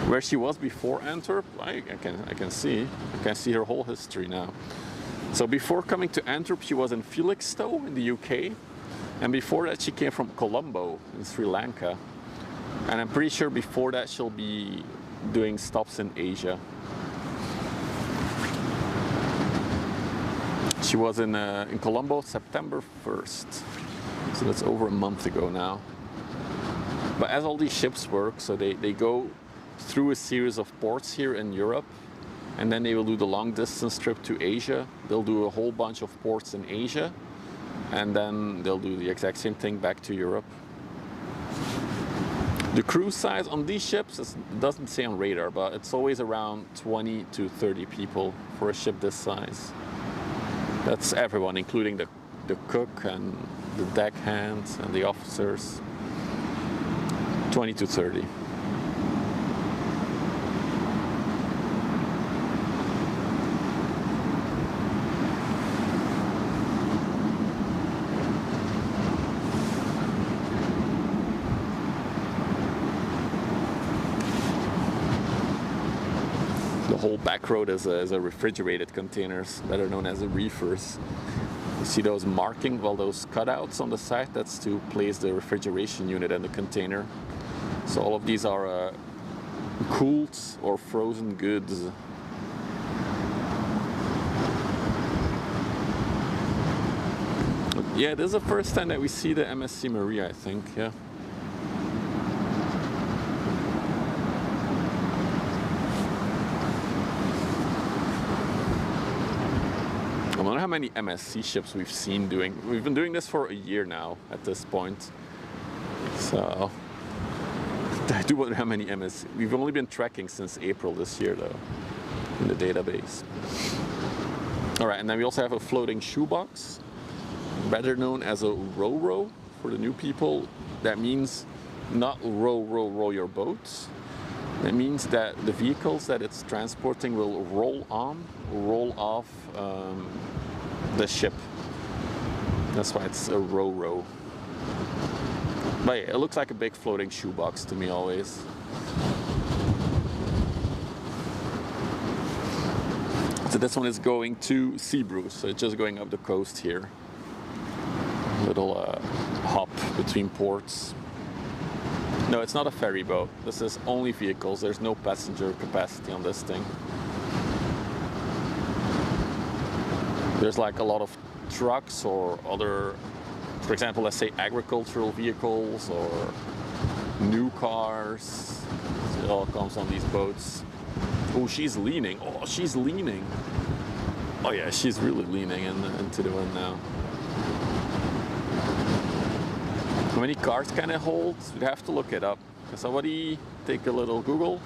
Where she was before Antwerp, I can see her whole history now. So before coming to Antwerp, she was in Felixstowe in the UK. And before that, she came from Colombo in Sri Lanka. And I'm pretty sure before that, she'll be doing stops in Asia. She was in Colombo September 1st. So that's over a month ago now. But as all these ships work, so they go through a series of ports here in Europe, and then they will do the long distance trip to Asia. They'll do a whole bunch of ports in Asia, and then they'll do the exact same thing back to Europe. The crew size on these ships doesn't say on radar, but it's always around 20 to 30 people for a ship this size. That's everyone, including the cook and the deck hands and the officers. 20 to 30. The whole back road is a refrigerated containers that are known as the reefers. You see those marking, well, those cutouts on the side, that's to place the refrigeration unit in the container. So all of these are cooled or frozen goods. Yeah, this is the first time that we see the MSC Maria, I think, yeah. I wonder how many MSC ships we've seen doing. We've been doing this for a year now at this point. So I do wonder how many MSC. We've only been tracking since April this year though, in the database. All right, and then we also have a floating shoebox, better known as a row-row for the new people. That means not row your boats. That means that the vehicles that it's transporting will roll on, roll off the ship. That's why it's a row-row. But yeah, it looks like a big floating shoebox to me always. So this one is going to Seabrew, so it's just going up the coast here. Little hop between ports. No, it's not a ferry boat. This is only vehicles. There's no passenger capacity on this thing. There's like a lot of trucks or other, for example, let's say agricultural vehicles or new cars. It all comes on these boats. Oh, she's leaning. Oh, she's leaning. Oh yeah, she's really leaning into the wind now. How many cars can it hold? We'd have to look it up. Can somebody take a little Google?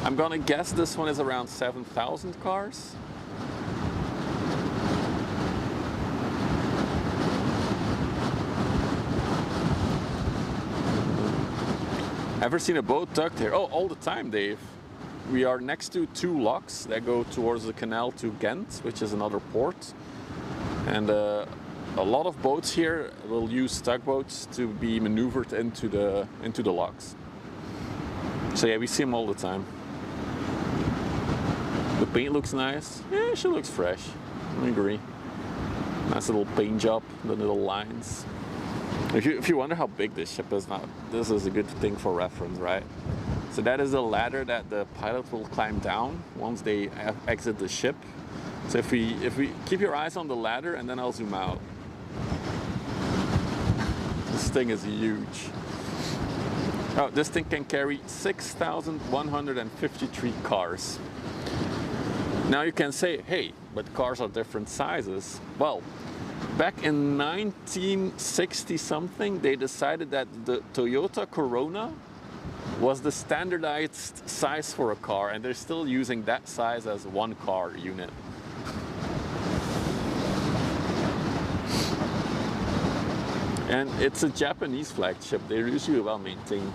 I'm gonna guess this one is around 7,000 cars. Ever seen a boat docked here? Oh, all the time, Dave. We are next to 2 locks that go towards the canal to Ghent, which is another port. And a lot of boats here will use tugboats to be maneuvered into the locks. So yeah, we see them all the time. The paint looks nice. Yeah, she looks fresh. I agree. Nice little paint job, the little lines. If you wonder how big this ship is now, this is a good thing for reference, right? So that is a ladder that the pilot will climb down once they exit the ship. So if we keep your eyes on the ladder, and then I'll zoom out. This thing is huge. Oh, this thing can carry 6,153 cars. Now you can say, hey, but cars are different sizes. Well, back in 1960 something, they decided that the Toyota Corona was the standardized size for a car, and they're still using that size as one car unit. And it's a Japanese flagged ship. They're usually well maintained.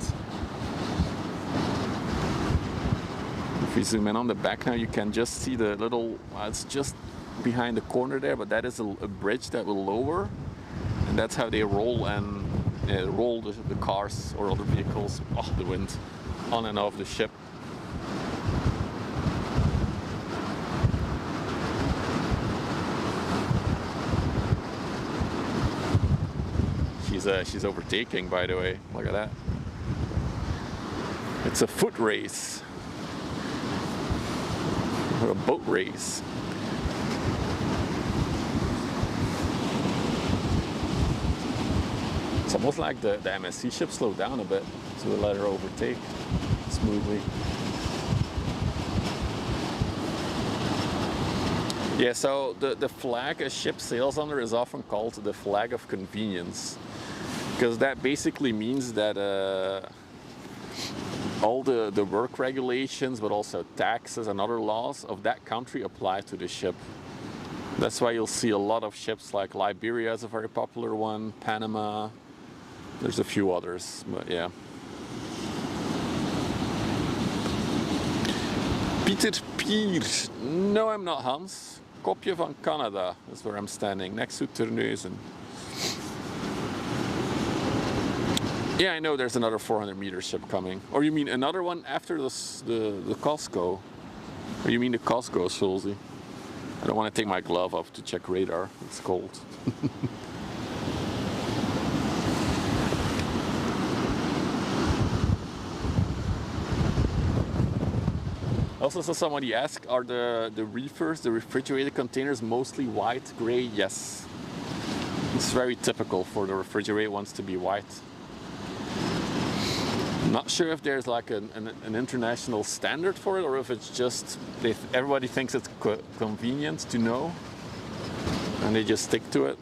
If we zoom in on the back now, you can just see the little, it's just behind the corner there, but that is a bridge that will lower, and that's how they roll and roll the cars or other vehicles, the wind, on and off the ship. She's overtaking, by the way. Look at that. It's a foot race. Or a boat race. It's almost like the MSC ship slowed down a bit to let her overtake smoothly. Yeah, so the flag a ship sails under is often called the flag of convenience, because that basically means that all the work regulations, but also taxes and other laws of that country apply to the ship. That's why you'll see a lot of ships, like Liberia is a very popular one, Panama, there's a few others, but yeah. Pieter Pier. No, I'm not Hans. Kopje van Canada is where I'm standing, next to Terneuzen. Yeah, I know there's another 400-meter ship coming. Or you mean another one after the Costco? Or you mean the Costco, Schulze? I don't want to take my glove off to check radar. It's cold. Also saw somebody ask, are the reefers, the refrigerated containers, mostly white, gray? Yes. It's very typical for the refrigerated ones to be white. I'm not sure if there's like an international standard for it, or if it's just everybody thinks it's convenient to know and they just stick to it.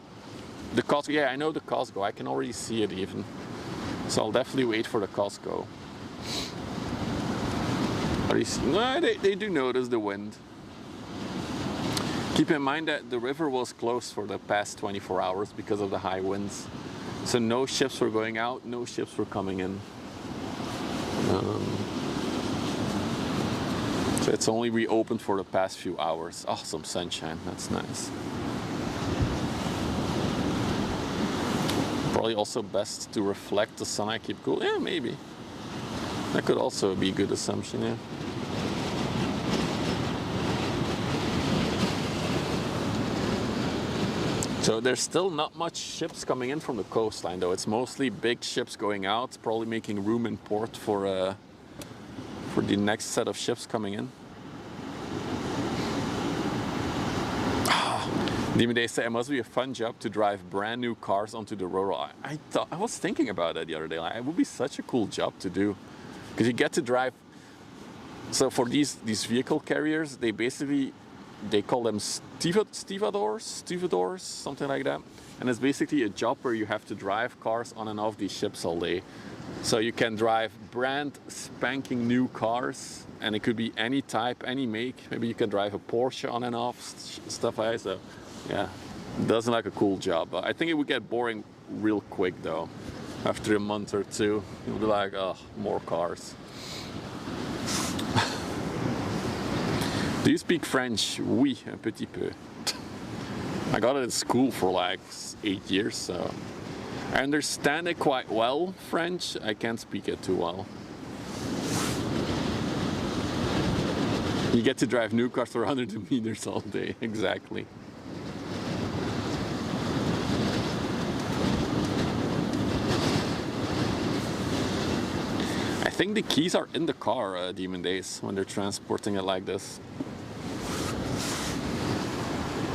The Costco, yeah, I know the Costco. I can already see it even. So I'll definitely wait for the Costco. No, they do notice the wind. Keep in mind that the river was closed for the past 24 hours because of the high winds. So no ships were going out, no ships were coming in. So it's only reopened for the past few hours. Oh, some sunshine, that's nice. Probably also best to reflect the sun. I keep cool. Yeah, maybe. That could also be a good assumption, yeah. So there's still not much ships coming in from the coastline though. It's mostly big ships going out, probably making room in port for the next set of ships coming in. They say it must be a fun job to drive brand new cars onto the Roro. I was thinking about that the other day. Like, it would be such a cool job to do, because you get to drive. So for these vehicle carriers, they call them stevedores, something like that. And it's basically a job where you have to drive cars on and off these ships all day. So you can drive brand spanking new cars, and it could be any type, any make. Maybe you can drive a Porsche on and off, stuff like that. So yeah, it does like a cool job. But I think it would get boring real quick though. After a month or two, you'll be like, oh, more cars. Do you speak French? Oui, un petit peu. I got it at school for like 8 years, so I understand it quite well, French. I can't speak it too well. You get to drive new cars for 100 meters all day, exactly. I think the keys are in the car, Demon Days, when they're transporting it like this.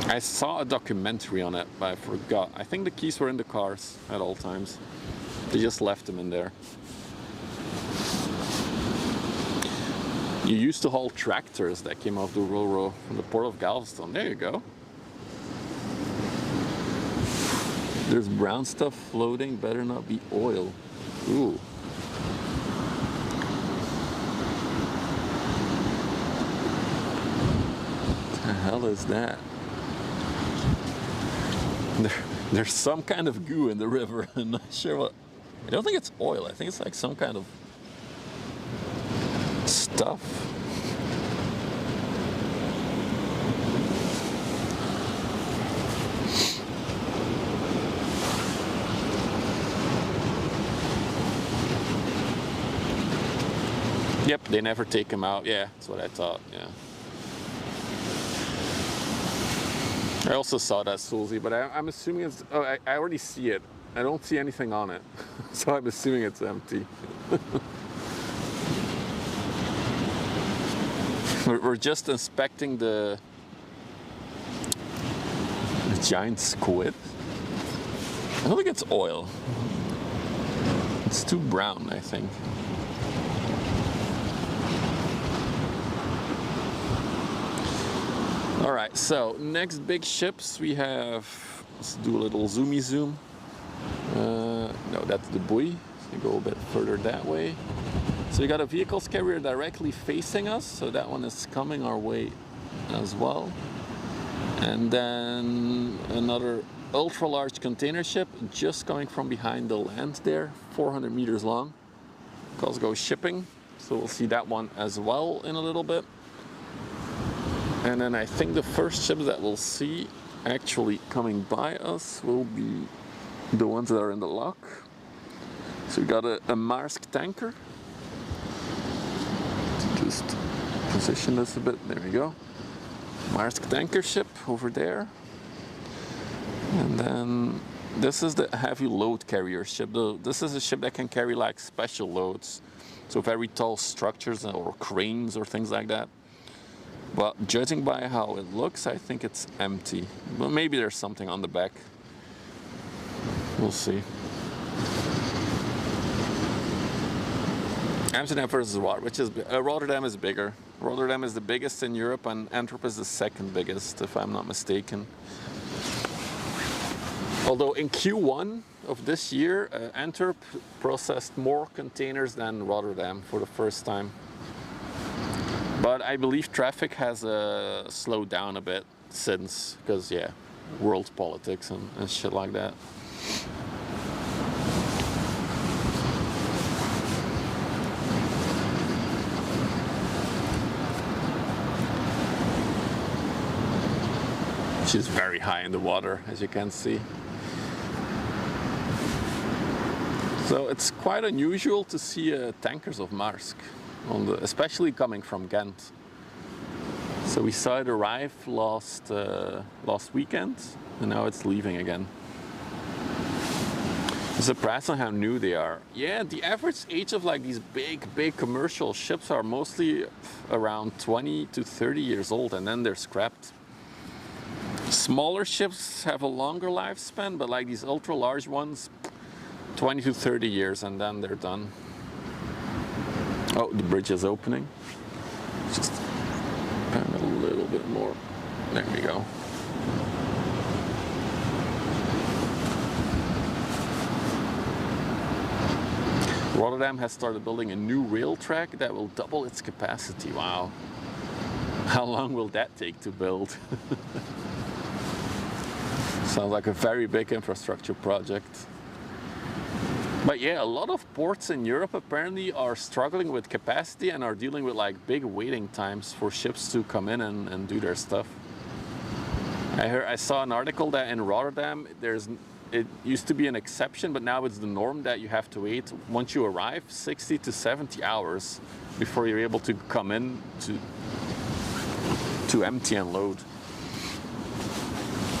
I saw a documentary on it, but I forgot. I think the keys were in the cars at all times. They just left them in there. You used to haul tractors that came off the Roro from the port of Galveston. There you go. There's brown stuff floating, better not be oil. Ooh. What the hell is that? There's some kind of goo in the river. I'm not sure what. I don't think it's oil. I think it's like some kind of stuff. Yep, they never take them out. Yeah, that's what I thought. Yeah. I also saw that Sulzy, but I'm assuming it's. Oh, I already see it. I don't see anything on it, so I'm assuming it's empty. We're just inspecting the giant squid. I don't think it's oil. It's too brown, I think. All right, so next big ships we have, let's do a little zoomy zoom. No, that's the buoy. So you go a bit further that way. So we got a vehicles carrier directly facing us, so that one is coming our way as well. And then another ultra large container ship just coming from behind the land there, 400 meters long. Costco shipping, so we'll see that one as well in a little bit. And then I think the first ships that we'll see actually coming by us will be the ones that are in the lock. So we got a Maersk tanker. Just position this a bit, there we go. Maersk tanker ship over there. And then this is the heavy load carrier ship. This is a ship that can carry like special loads. So very tall structures or cranes or things like that. But judging by how it looks, I think it's empty. But maybe there's something on the back. We'll see. Amsterdam versus Rotterdam is bigger. Rotterdam is the biggest in Europe and Antwerp is the second biggest, if I'm not mistaken. Although in Q1 of this year, Antwerp processed more containers than Rotterdam for the first time. But I believe traffic has slowed down a bit since, because yeah, world politics and shit like that. She's very high in the water, as you can see. So it's quite unusual to see tankers of Maersk, especially coming from Ghent. So we saw it arrive last weekend, and now it's leaving again. I'm surprised on how new they are. Yeah, the average age of like these big commercial ships are mostly around 20 to 30 years old, and then they're scrapped. Smaller ships have a longer lifespan, but like these ultra large ones, 20 to 30 years and then they're done. Oh, the bridge is opening. Just pan it a little bit more. There we go. Rotterdam has started building a new rail track that will double its capacity. Wow. How long will that take to build? Sounds like a very big infrastructure project. But yeah, a lot of ports in Europe apparently are struggling with capacity and are dealing with like big waiting times for ships to come in and do their stuff. I saw an article that in Rotterdam it used to be an exception, but now it's the norm that you have to wait once you arrive 60 to 70 hours before you're able to come in to empty and load.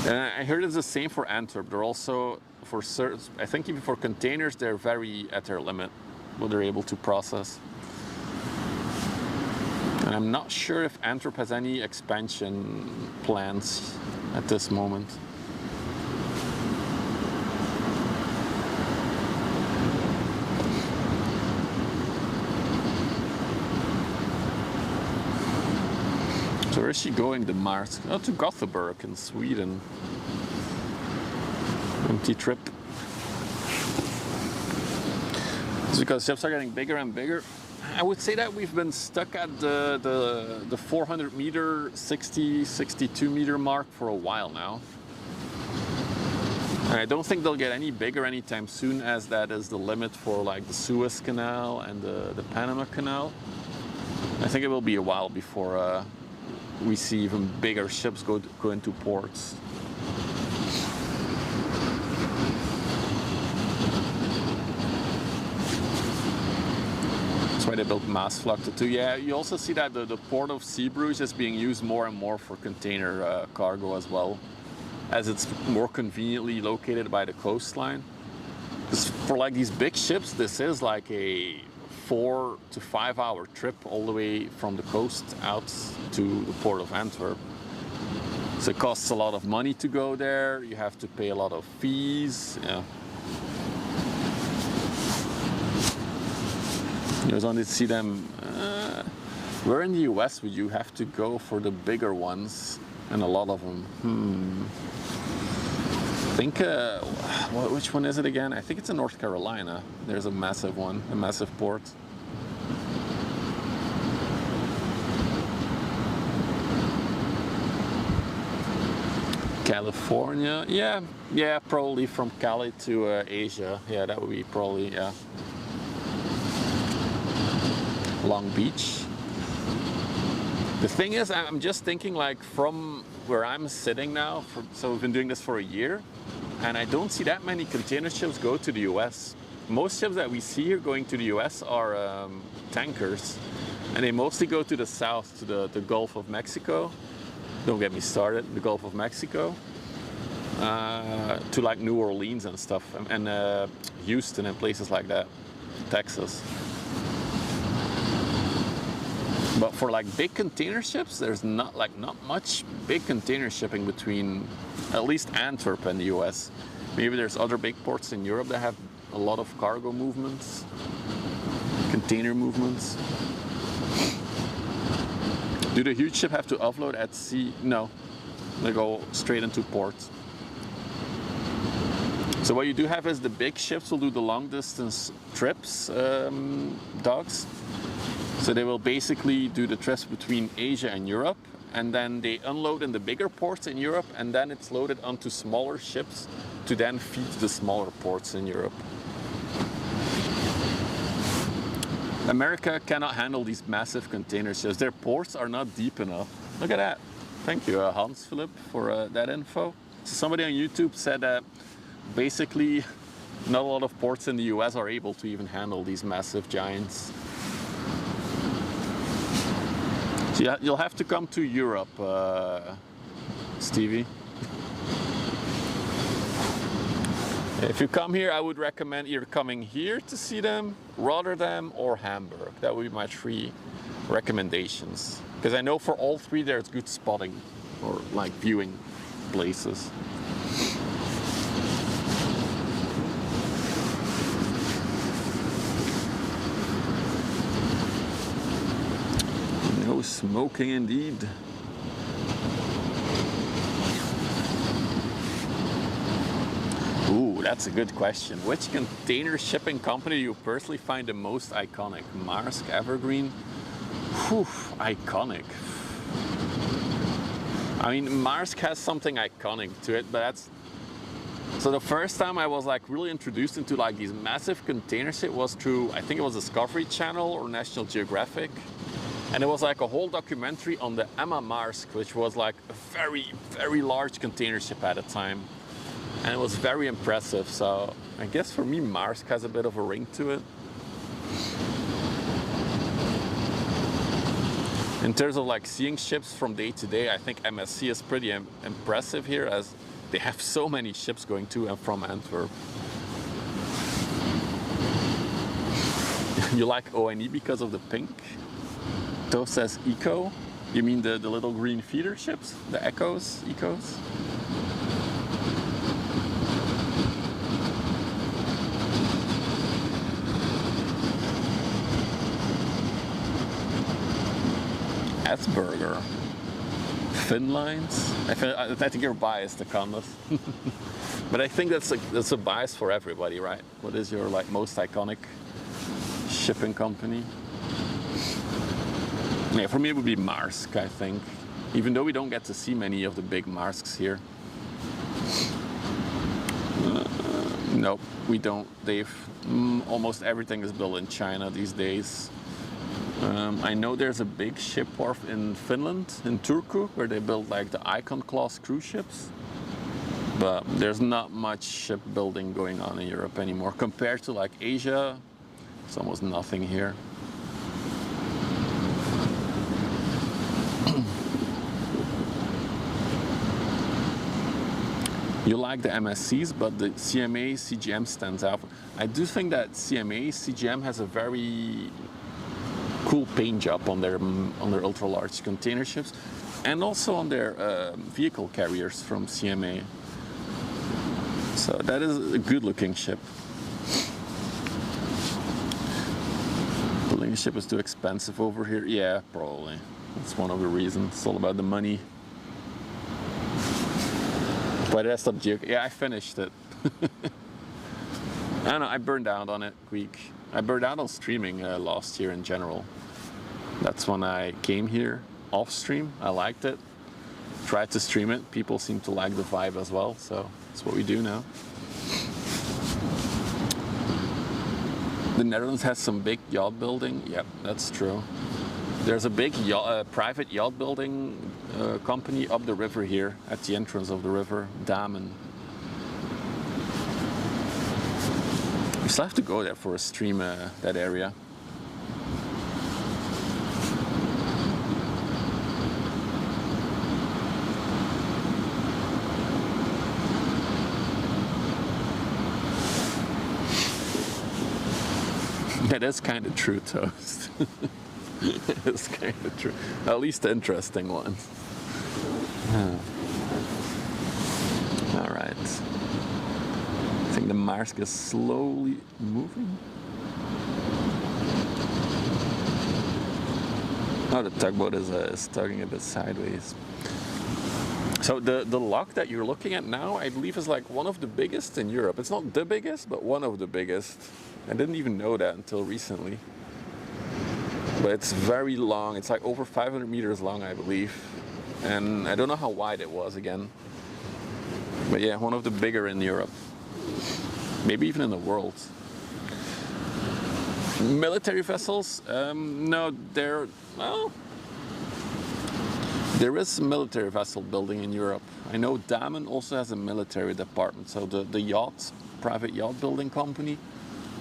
And I heard it's the same for Antwerp. They're also, for certain, I think even for containers, they're very at their limit, what they're able to process. And I'm not sure if Antwerp has any expansion plans at this moment. So where is she going, the Maersk? Oh, to Gothenburg in Sweden. Empty trip. It's because ships are getting bigger and bigger. I would say that we've been stuck at the 400 meter, 60, 62 meter mark for a while now. And I don't think they'll get any bigger anytime soon, as that is the limit for like the Suez Canal and the Panama Canal. I think it will be a while before we see even bigger ships go into ports. That's why they built Maasvlakte too. Yeah, you also see that the port of Zeebrugge is being used more and more for container cargo as well, as it's more conveniently located by the coastline. Because for like these big ships, this is like a 4 to 5 hour trip all the way from the coast out to the port of Antwerp. So it costs a lot of money to go there. You have to pay a lot of fees. Yeah. I was wanted to see them. Where in the US would you have to go for the bigger ones? And a lot of them. I think, which one is it again? I think it's in North Carolina. There's a massive one, a massive port. California, yeah, probably from Cali to Asia. Yeah, that would be probably, yeah. Long Beach. The thing is, I'm just thinking like from where I'm sitting now, so we've been doing this for a year, and I don't see that many container ships go to the US. Most ships that we see here going to the US are tankers, and they mostly go to the south, to the Gulf of Mexico. Don't get me started. The Gulf of Mexico to like New Orleans and stuff, and Houston and places like that, Texas. But for like big container ships, there's not much big container shipping between at least Antwerp and the US. Maybe there's other big ports in Europe that have a lot of cargo movements, container movements. Do the huge ship have to offload at sea? No, they go straight into port. So what you do have is the big ships will do the long distance trips, docks. So they will basically do the trips between Asia and Europe, and then they unload in the bigger ports in Europe, and then it's loaded onto smaller ships to then feed the smaller ports in Europe. America cannot handle these massive container ships. Their ports are not deep enough. Look at that. Thank you, Hans Philip, for that info. So somebody on YouTube said that basically not a lot of ports in the US are able to even handle these massive giants. So you'll have to come to Europe, Stevie. If you come here, I would recommend either coming here to see them, Rotterdam, or Hamburg. That would be my 3 recommendations. Because I know for all 3 there's good spotting or like viewing places. No smoking indeed. Ooh, that's a good question. Which container shipping company do you personally find the most iconic? Maersk, Evergreen? Whew, iconic. I mean, Maersk has something iconic to it, but that's... So the first time I was like really introduced into like these massive container ships was through, I think it was Discovery Channel or National Geographic. And it was like a whole documentary on the Emma Maersk, which was like a very, very large container ship at the time. And it was very impressive. So I guess for me, Maersk has a bit of a ring to it. In terms of like seeing ships from day to day, I think MSC is pretty impressive here, as they have so many ships going to and from Antwerp. You like ONE because of the pink? To says Eco. You mean the little green feeder ships? The Ecos? Asperger. Finlines? I think you're biased to Condas. But I think that's a bias for everybody, right? What is your like most iconic shipping company? Yeah, for me it would be Maersk, I think. Even though we don't get to see many of the big Maersks here. Nope, we don't. Almost everything is built in China these days. I know there's a big ship wharf in Finland, in Turku, where they build like the Icon class cruise ships. But there's not much shipbuilding going on in Europe anymore. Compared to like Asia, it's almost nothing here. You like the MSCs, but the CMA CGM stands out. I do think that CMA CGM has a very cool paint job on their ultra large container ships, and also on their vehicle carriers from CMA. So that is a good looking ship. Building a ship is too expensive over here. Yeah, probably. That's one of the reasons. It's all about the money. But that's not joke. Yeah, I finished it. I don't know, I burned out on it quick. I burned out on streaming last year in general. That's when I came here off stream. I liked it. Tried to stream it. People seem to like the vibe as well, so that's what we do now. The Netherlands has some big yacht building. Yep, that's true. There's a big private yacht building company up the river here, at the entrance of the river, Damen. We still have to go there for a stream, that area. It is kind of true, Toast. It's kind of true. At least the interesting one. All right. I think the Maersk is slowly moving. Oh, the tugboat is tugging a bit sideways. So the lock that you're looking at now, I believe, is like one of the biggest in Europe. It's not the biggest, but one of the biggest. I didn't even know that until recently. But it's very long. It's like over 500 meters long, I believe. And I don't know how wide it was again. But yeah, one of the bigger in Europe. Maybe even in the world. Military vessels? No, well, there is military vessel building in Europe. I know Damen also has a military department. So the yacht, private yacht building company,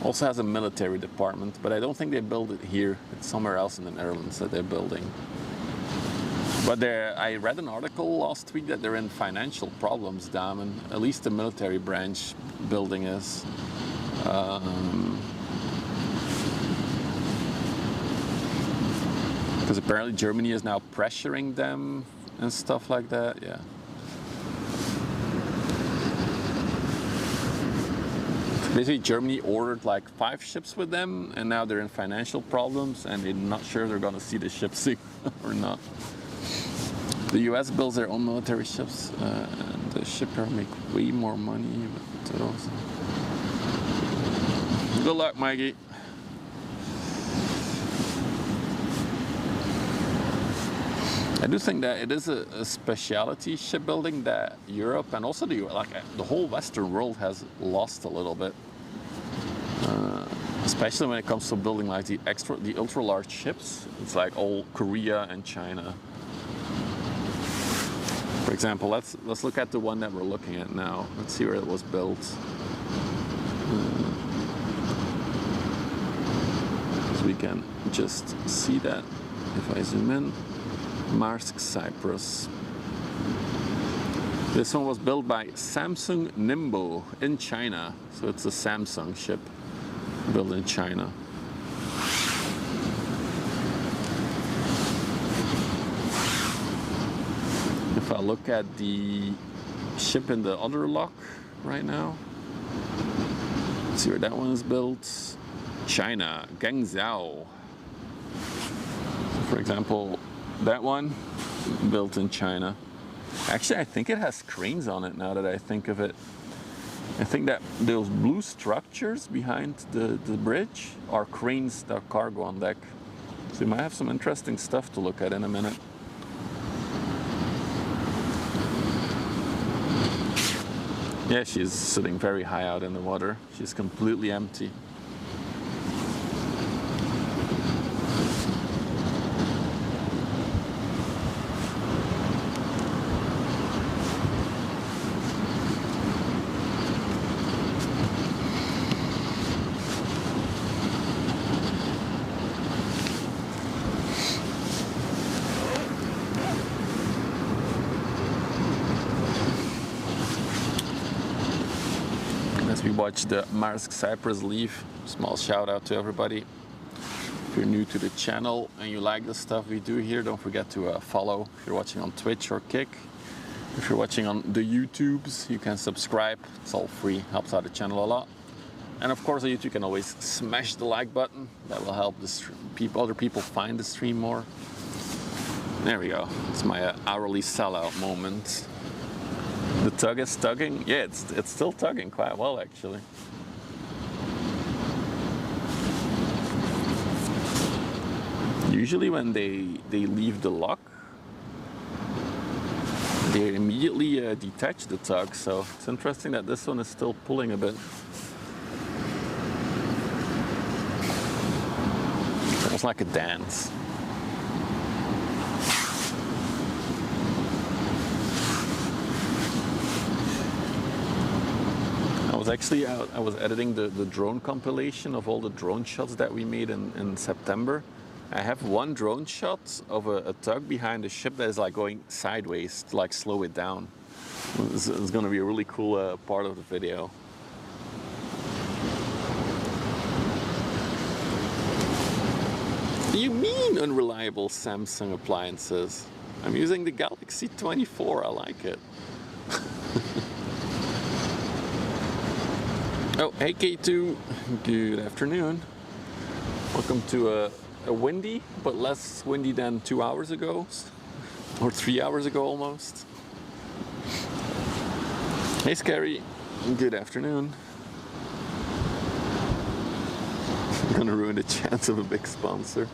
also has a military department, but I don't think they build it here. It's somewhere else in the Netherlands that they're building. But I read an article last week that they're in financial problems, Damen. At least the military branch building is. Because apparently Germany is now pressuring them and stuff like that, yeah. Basically, Germany ordered like 5 ships with them, and now they're in financial problems, and they're not sure they're going to see the ship sink or not. The US builds their own military ships, and the shipyard make way more money with those. Good luck, Maggie. I do think that it is a specialty shipbuilding that Europe and also the whole Western world has lost a little bit, especially when it comes to building like the ultra large ships. It's like all Korea and China. For example, let's look at the one that we're looking at now. Let's see where it was built. So we can just see that if I zoom in. Maersk, Cyprus. This one was built by Samsung Nimbo in China. So it's a Samsung ship built in China. If I look at the ship in the other lock right now, let's see where that one is built. China, Guangzhou. For example, that one built in China. Actually, I think it has cranes on it now that I think of it. I think that those blue structures behind the bridge are cranes that are cargo on deck. So you might have some interesting stuff to look at in a minute. Yeah, she's sitting very high out in the water. She's completely empty. We watched the Maersk Cyprus leave. Small shout out to everybody. If you're new to the channel and you like the stuff we do here, don't forget to follow. If you're watching on Twitch or Kick, if you're watching on the YouTubes, you can subscribe. It's all free, helps out the channel a lot. And of course on YouTube you can always smash the like button. That will help other people find the stream more. There we go. It's my hourly sellout moment. The tug is tugging. Yeah, it's still tugging quite well, actually. Usually when they leave the lock, they immediately detach the tug, so it's interesting that this one is still pulling a bit. Almost like a dance. I was editing the drone compilation of all the drone shots that we made in September. I have one drone shot of a tug behind a ship that is like going sideways to like slow it down. It's going to be a really cool part of the video. What do you mean unreliable Samsung appliances? I'm using the Galaxy 24, I like it. Oh, hey K2, good afternoon. Welcome to a windy, but less windy than 2 hours ago, or 3 hours ago almost. Hey Scary, good afternoon. I'm gonna ruin the chance of a big sponsor.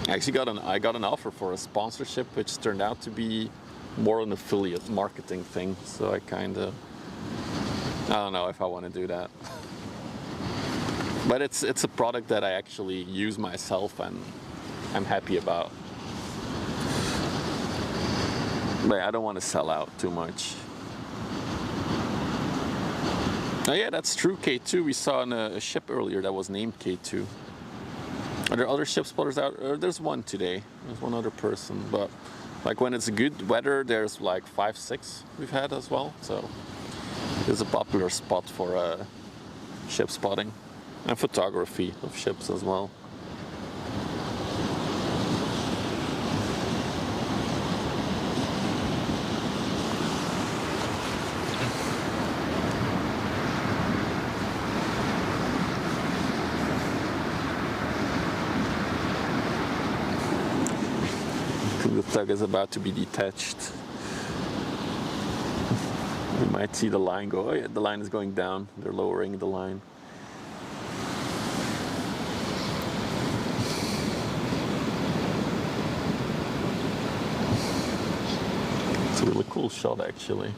I actually got an offer for a sponsorship, which turned out to be more an affiliate marketing thing. So I don't know if I want to do that. But it's a product that I actually use myself and I'm happy about. But I don't want to sell out too much. Oh yeah, that's true, K2. We saw a ship earlier that was named K2. Are there other ship spotters out? There's one today. There's one other person. But like when it's good weather, there's like 5, 6 we've had as well. So it's a popular spot for ship spotting and photography of ships as well. The tug is about to be detached. You might see the line go, oh yeah, the line is going down. They're lowering the line. It's a really cool shot actually.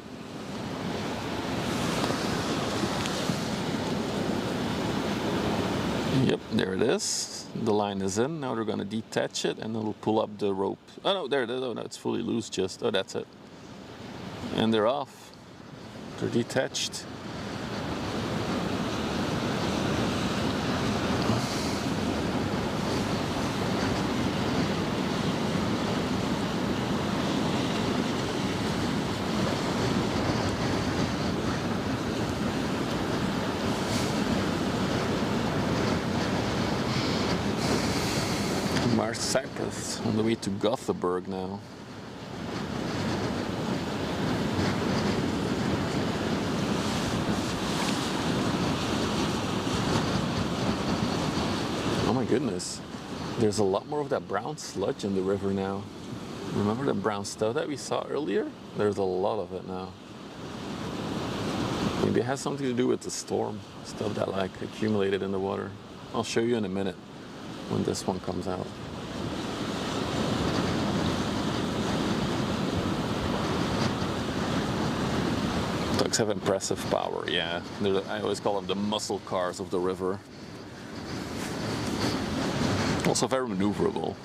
Yep, there it is. The line is in. Now they're going to detach it and it'll pull up the rope. Oh no, there it is. Oh no, it's fully loose just. Oh, that's it. And they're off. They're detached. Cyprus on the way to Gothenburg now. Oh my goodness, there's a lot more of that brown sludge in the river now. Remember the brown stuff that we saw earlier? There's a lot of it now. Maybe it has something to do with the storm, stuff that like accumulated in the water. I'll show you in a minute when this one comes out. Tugs have impressive power, yeah. I always call them the muscle cars of the river. Also very maneuverable.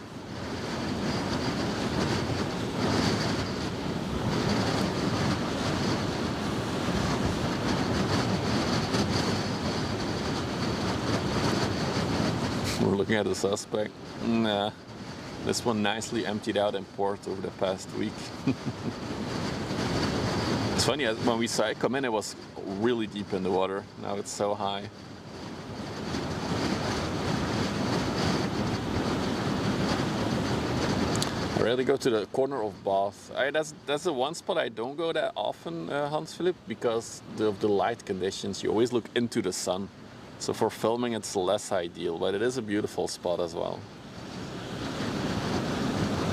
We're looking at the suspect. Nah, this one nicely emptied out in port over the past week. It's funny, when we saw it come in, it was really deep in the water. Now it's so high. I rarely go to the corner of Bath. That's the one spot I don't go that often, Hans Philip, because of the light conditions. You always look into the sun. So for filming it's less ideal, but it is a beautiful spot as well.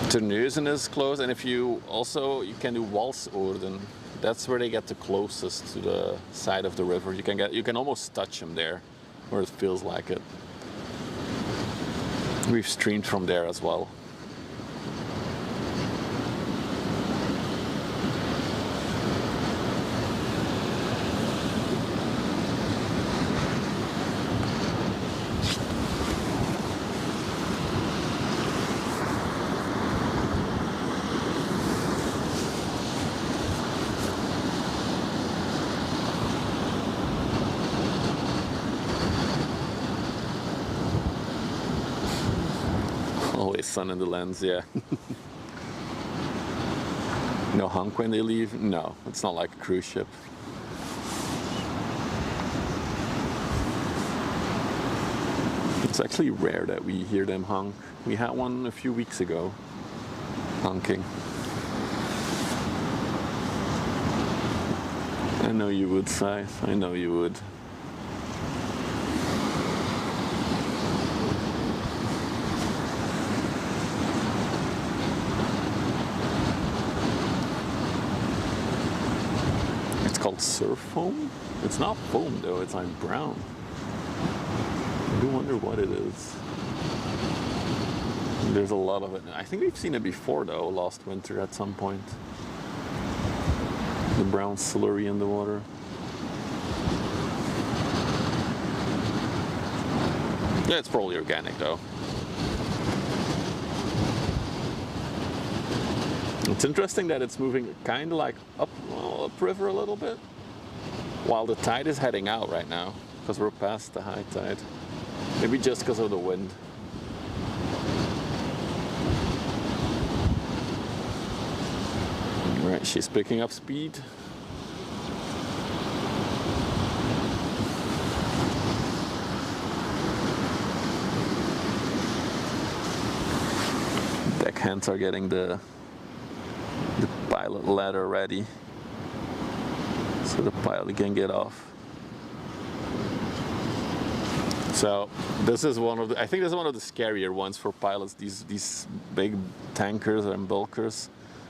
Terneuzen is close, and if you can do Walsoorden. That's where they get the closest to the side of the river. You can almost touch them there, or it feels like it. We've streamed from there as well. Always sun in the lens, yeah. No honk when they leave? No, it's not like a cruise ship. It's actually rare that we hear them honk. We had one a few weeks ago, honking. I know you would, Scythe. I know you would. It's called surf foam? It's not foam though, it's like brown. I do wonder what it is. There's a lot of it. I think we've seen it before though, last winter at some point. The brown slurry in the water. Yeah, it's probably organic though. It's interesting that it's moving kind of like upriver a little bit, while the tide is heading out right now, because we're past the high tide. Maybe just because of the wind. Right, she's picking up speed. Deckhands are getting the pilot ladder ready, so the pilot can get off. So this is one of the, I think this is one of the scarier ones for pilots, these big tankers and bulkers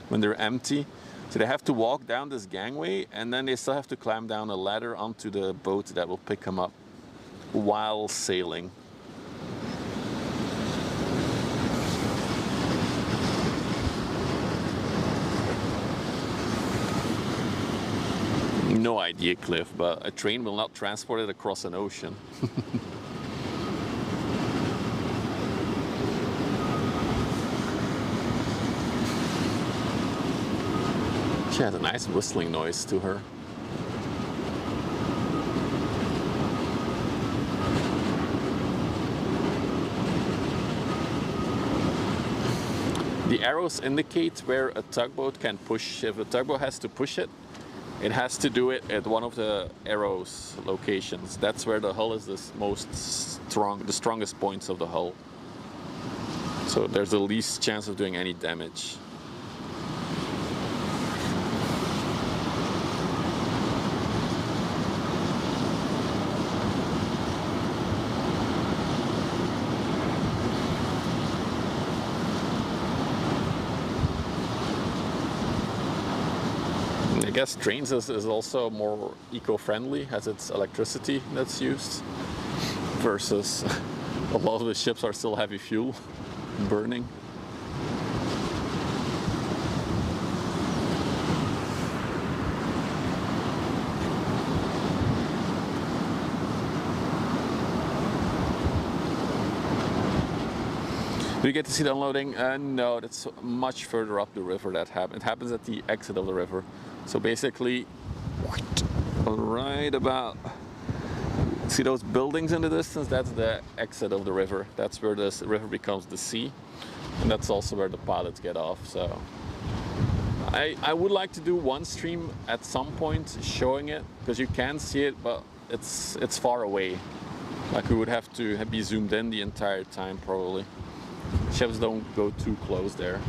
when they're empty. So they have to walk down this gangway and then they still have to climb down a ladder onto the boat that will pick them up while sailing. No idea, Cliff, but a train will not transport it across an ocean. She has a nice whistling noise to her. The arrows indicate where a tugboat can push. If a tugboat has to push it, it has to do it at one of the arrows locations. That's where the hull is the strongest points of the hull. So there's the least chance of doing any damage. I guess trains is also more eco-friendly as it's electricity that's used versus a lot of the ships are still heavy fuel burning. Do you get to see the unloading? No, that's much further up the river that happens. It happens at the exit of the river. So basically, right about, see those buildings in the distance? That's the exit of the river. That's where this river becomes the sea. And that's also where the pilots get off. So I would like to do one stream at some point showing it, because you can see it, but it's far away. Like we would have to be zoomed in the entire time probably. Ships don't go too close there.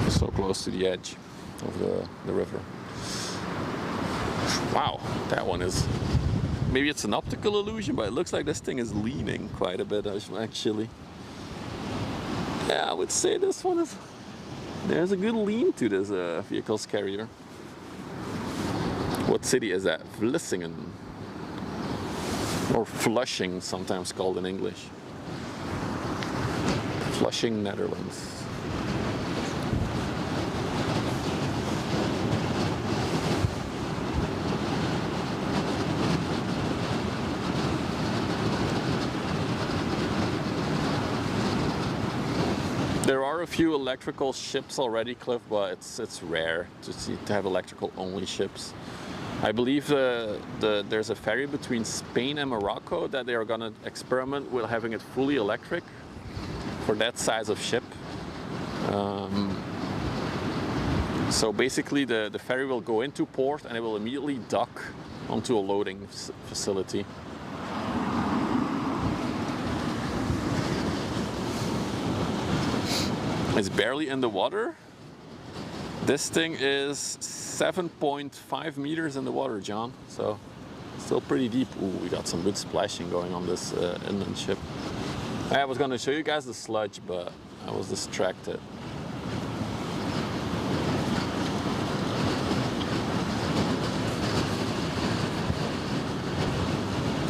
So close to the edge of the river. Wow, that one is, maybe it's an optical illusion, but it looks like this thing is leaning quite a bit actually. Yeah, I would say this one is, there's a good lean to this vehicle's carrier. What city is that? Vlissingen. Or Flushing, sometimes called in English. Flushing, Netherlands. There are a few electrical ships already, Cliff, but it's rare to have electrical only ships. I believe there's a ferry between Spain and Morocco that they are going to experiment with having it fully electric for that size of ship. So basically the ferry will go into port and it will immediately dock onto a loading facility. It's barely in the water. This thing is 7.5 meters in the water, John. So still pretty deep. Ooh, we got some good splashing going on this inland ship. I was gonna show you guys the sludge, but I was distracted.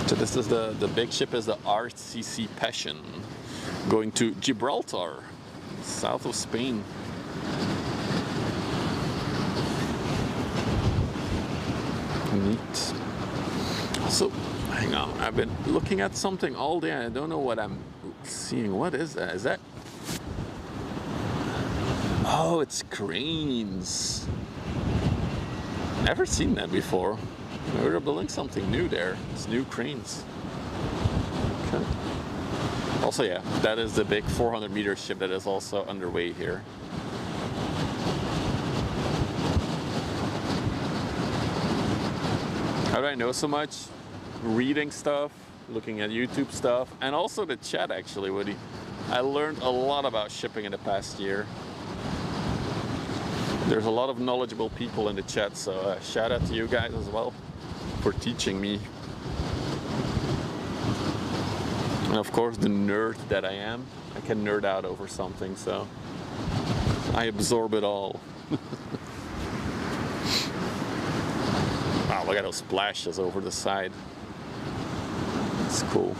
So this is the big ship is the RCC Passion, going to Gibraltar, south of Spain. Neat. So, hang on, I've been looking at something all day. I don't know what I'm seeing. What is that? Is that? Oh, it's cranes. Never seen that before. We're building something new there. It's new cranes. Okay. Also, yeah, that is the big 400-meter ship that is also underway here. How do I know so much? Reading stuff, looking at YouTube stuff, and also the chat actually, Woody. I learned a lot about shipping in the past year. There's a lot of knowledgeable people in the chat, so shout out to you guys as well for teaching me. And of course, the nerd that I am, I can nerd out over something, so I absorb it all. Wow, look at those splashes over the side. It's cool.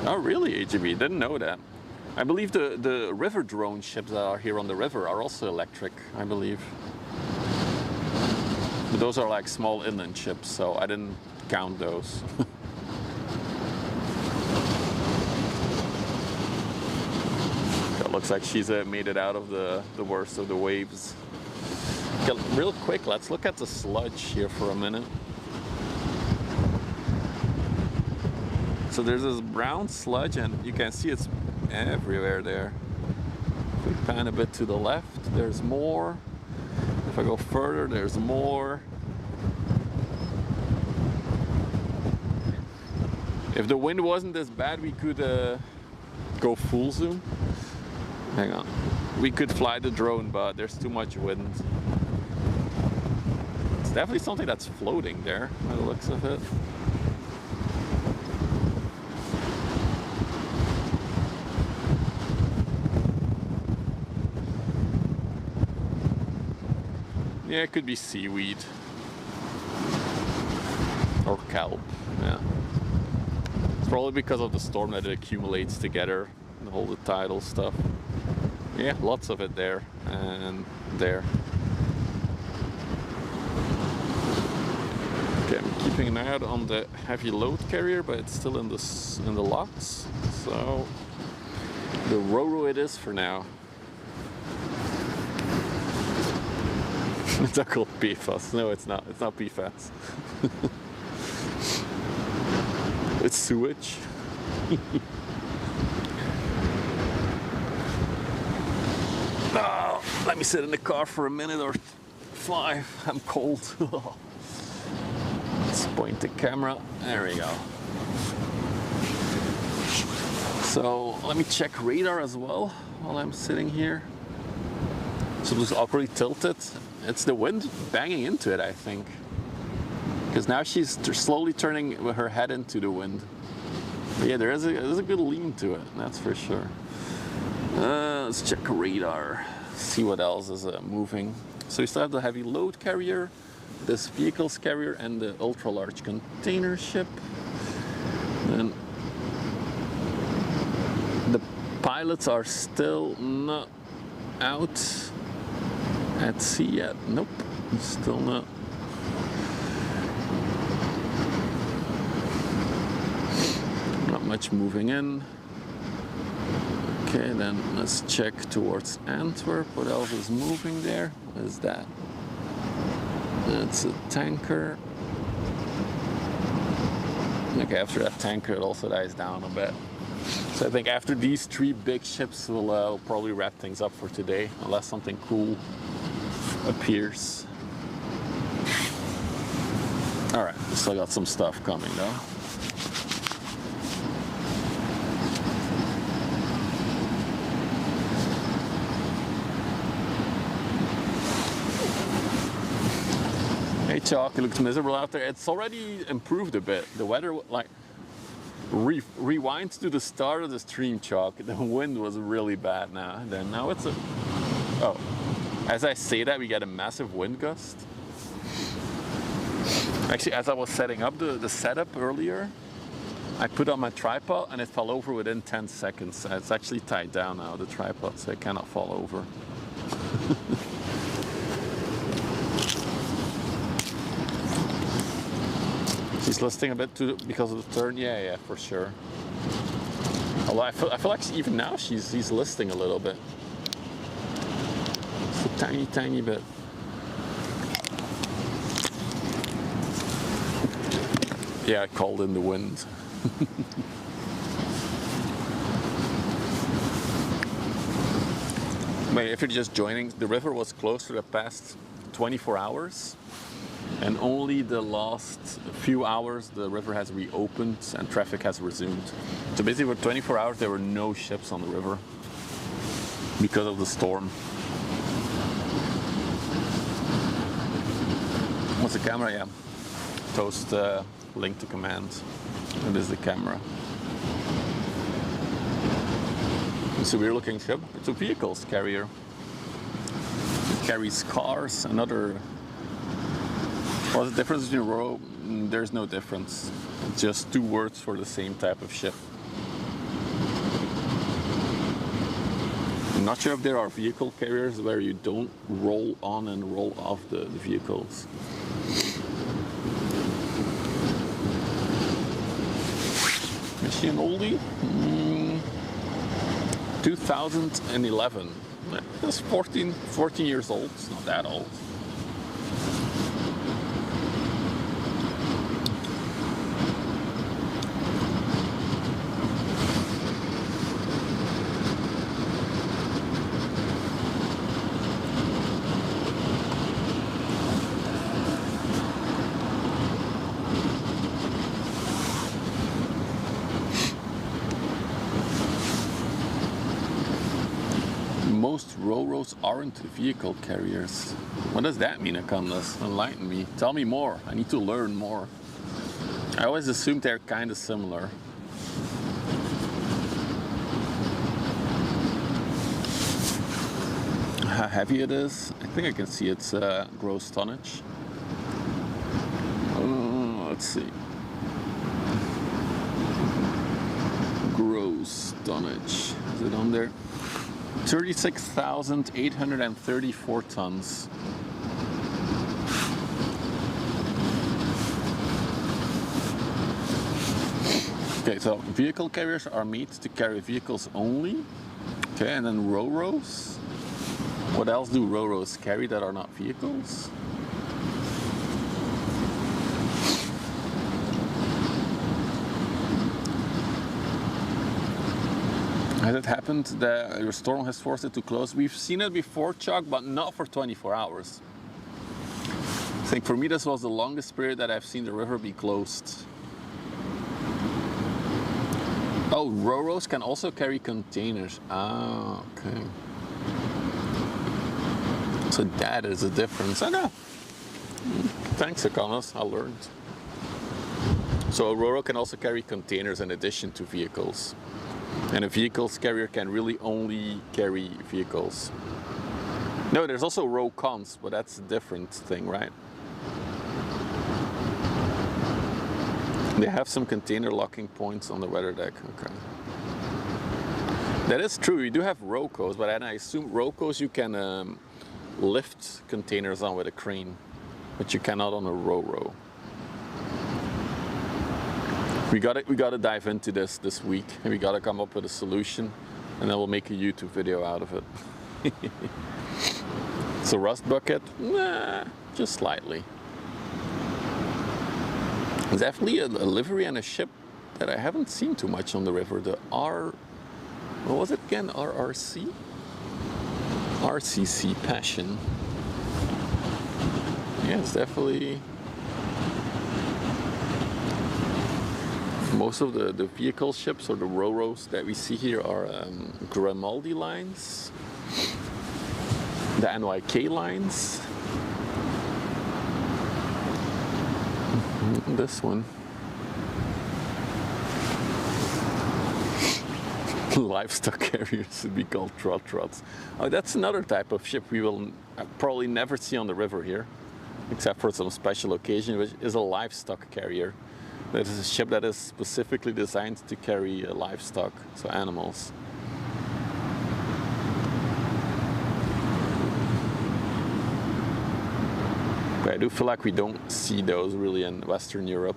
Oh really, AGB? Didn't know that. I believe the river drone ships that are here on the river are also electric, I believe. But those are like small inland ships, so I didn't count those. It looks like she's made it out of the worst of the waves. Okay, real quick, let's look at the sludge here for a minute. So there's this brown sludge, and you can see it's everywhere there. If we pan a bit to the left, there's more. If I go further, there's more. If the wind wasn't this bad, we could go full zoom. Hang on. We could fly the drone, but there's too much wind. It's definitely something that's floating there, by the looks of it. Yeah, it could be seaweed or kelp. Yeah, it's probably because of the storm that it accumulates together and all the tidal stuff. Yeah, lots of it there and there. Okay, I'm keeping an eye out on the heavy load carrier, but it's still in the locks. So the Roro it is for now. It's not called PFAS. No, it's not. It's not PFAS. It's sewage. Oh, let me sit in the car for a minute or 5. I'm cold. Let's point the camera. There we go. So let me check radar as well while I'm sitting here. So it looks awkwardly tilted. It's the wind banging into it, I think. Because now she's slowly turning her head into the wind. But yeah, there's a good lean to it, that's for sure. Let's check radar, see what else is moving. So we still have the heavy load carrier, this vehicles carrier, and the ultra large container ship. And the pilots are still not out at sea yet. Nope, still not. Not much moving in. Okay, then let's check towards Antwerp. What else is moving there? What is that? That's a tanker. Okay, after that tanker, it also dies down a bit. So I think after these 3 big ships, we'll probably wrap things up for today, unless something cool appears. All right, still got some stuff coming though. Hey Chalk, it looks miserable out there. It's already improved a bit. The weather, like, rewind to the start of the stream, Chalk. The wind was really bad now. Then now it's a, oh, as I say that, we get a massive wind gust. Actually, as I was setting up the setup earlier, I put on my tripod and it fell over within 10 seconds. It's actually tied down now, the tripod, so it cannot fall over. She's listing a bit because of the turn. Yeah, for sure. Although I feel like even now she's listing a little bit. Just a tiny bit. Yeah, I called in the wind. But if you're just joining, the river was closed for the past 24 hours. And only the last few hours the river has reopened and traffic has resumed. So basically for 24 hours there were no ships on the river because of the storm. What's the camera? Yeah. Toast link to command. It is the camera. It's a weird looking ship. It's a vehicles carrier. It carries cars and other. What's the difference between Ro? There's no difference. It's just 2 words for the same type of ship. I'm not sure if there are vehicle carriers where you don't roll on and roll off the vehicles. Is she an oldie? 2011. It's 14 years old. It's not that old. Most Ro-Ros aren't vehicle carriers. What does that mean, Akamlas? Enlighten me. Tell me more. I need to learn more. I always assumed they're kind of similar. How heavy it is? I think I can see its gross tonnage. Let's see. Gross tonnage. Is it on there? 36,834 tons. Okay, so vehicle carriers are made to carry vehicles only. Okay, and then Ro-Ros. What else do Ro-Ros carry that are not vehicles? Has it happened that your storm has forced it to close? We've seen it before, Chuck, but not for 24 hours. I think for me this was the longest period that I've seen the river be closed. Oh, Ro-Ros can also carry containers. Ah, okay. So that is a difference. I know. Thanks, Akanos. I learned. So a Ro-Ro can also carry containers in addition to vehicles. And a vehicles carrier can really only carry vehicles. No, there's also Ro-Cons, but that's a different thing, right? They have some container locking points on the weather deck. Okay. That is true. You do have Ro-Cos, but I assume Ro-Cos you can lift containers on with a crane, but you cannot on a Ro-Ro. We gotta dive into this week, and we gotta come up with a solution, and then we'll make a YouTube video out of it. It's a rust bucket? Nah, just slightly. There's definitely a livery and a ship that I haven't seen too much on the river. The what was it again? RRC? RCC Passion. Yeah, it's definitely... Most of the vehicle ships or the ro-ros that we see here are Grimaldi lines, the NYK lines, this one. Livestock carriers would be called trot-trots. Oh, that's another type of ship we will probably never see on the river here, except for some special occasion, which is a livestock carrier. That is a ship that is specifically designed to carry livestock, so animals. But I do feel like we don't see those really in Western Europe.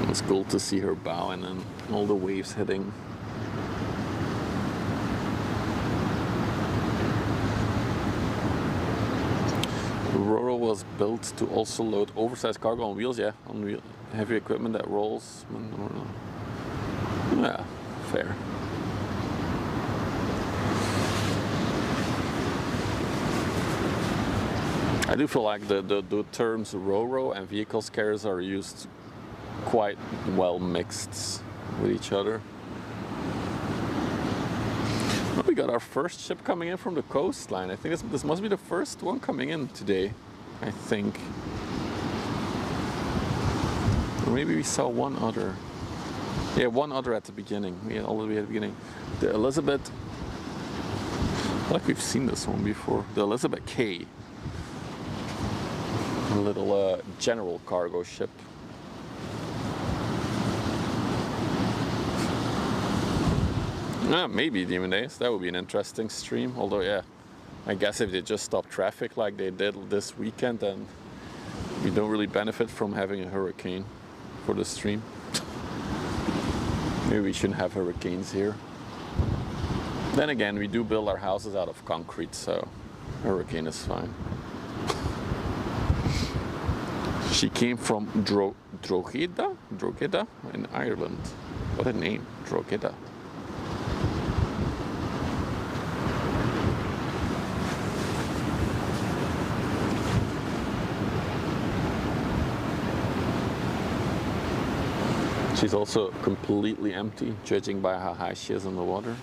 It's cool to see her bow and then all the waves hitting. The Roro was built to also load oversized cargo on wheels, yeah, on heavy equipment that rolls. Yeah, fair. I do feel like the terms Roro and vehicles carriers are used quite well mixed with each other. Well, we got our first ship coming in from the coastline. I think this must be the first one coming in today, I think. Or maybe we saw one other. Yeah, one other at the beginning. Yeah, all the way at the beginning. The Elizabeth, I feel like we've seen this one before. The Elizabeth K. A little general cargo ship. Maybe Demon Days, that would be an interesting stream. Although, yeah, I guess if they just stop traffic like they did this weekend, then we don't really benefit from having a hurricane for the stream. Maybe we shouldn't have hurricanes here. Then again, we do build our houses out of concrete, so hurricane is fine. She came from Drogheda in Ireland. What a name, Drogheda. She's also completely empty, judging by how high she is in the water.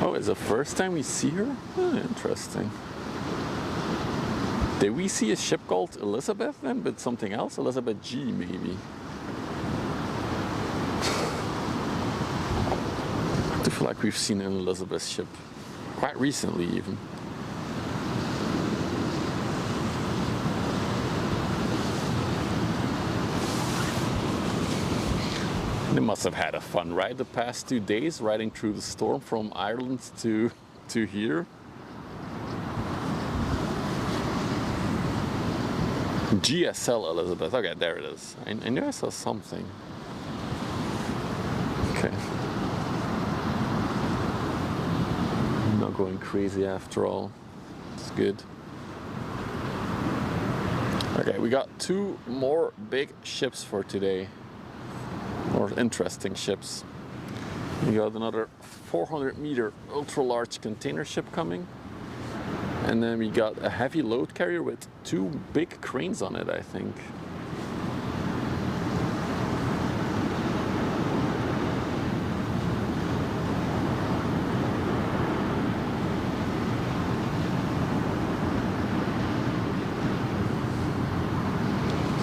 Oh, it's the first time we see her? Oh, interesting. Did we see a ship called Elizabeth then, but something else? Elizabeth G, maybe. I feel like we've seen an Elizabeth ship quite recently, even. They must have had a fun ride the past 2 days, riding through the storm from Ireland to here. GSL Elizabeth. Okay, there it is. I knew I saw something. Okay. I'm not going crazy after all. It's good. Okay, we got 2 more big ships for today. More interesting ships. We got another 400-meter ultra-large container ship coming. And then we got a heavy load carrier with 2 big cranes on it, I think.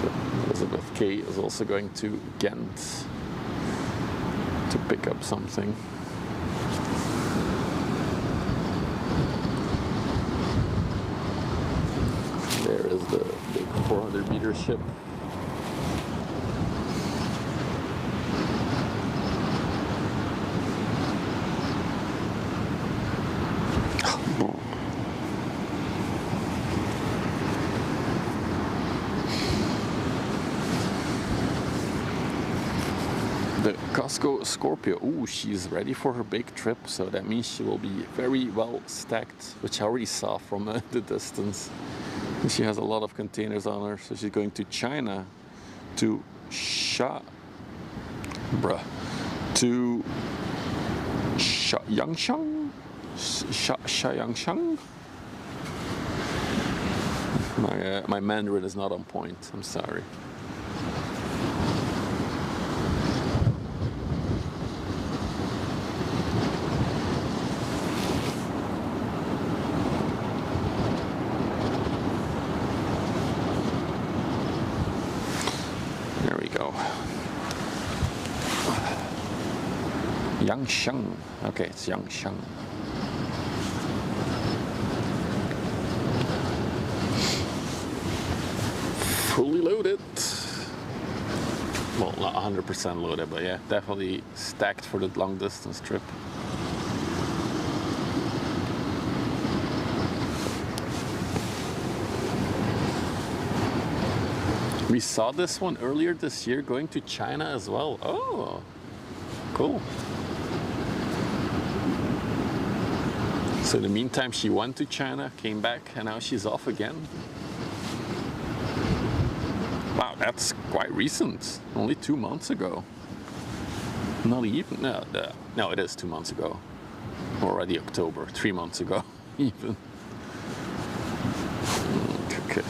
So Elizabeth K is also going to Ghent to pick up something. There is the big 400 meter ship. The Casco Scorpio, ooh, she's ready for her big trip, so that means she will be very well stacked, which I already saw from the distance. And she has a lot of containers on her, so she's going to China, to Yangshan? Yangshan? My Mandarin is not on point, I'm sorry. Yangshan. Okay, it's Yangshan. Fully loaded. Well, not 100% loaded, but yeah, definitely stacked for the long distance trip. We saw this one earlier this year going to China as well. Oh, cool. So in the meantime, she went to China, came back, and now she's off again. Wow, that's quite recent. Only 2 months ago. Not even, no, it is 2 months ago. Already October, 3 months ago, even. Okay.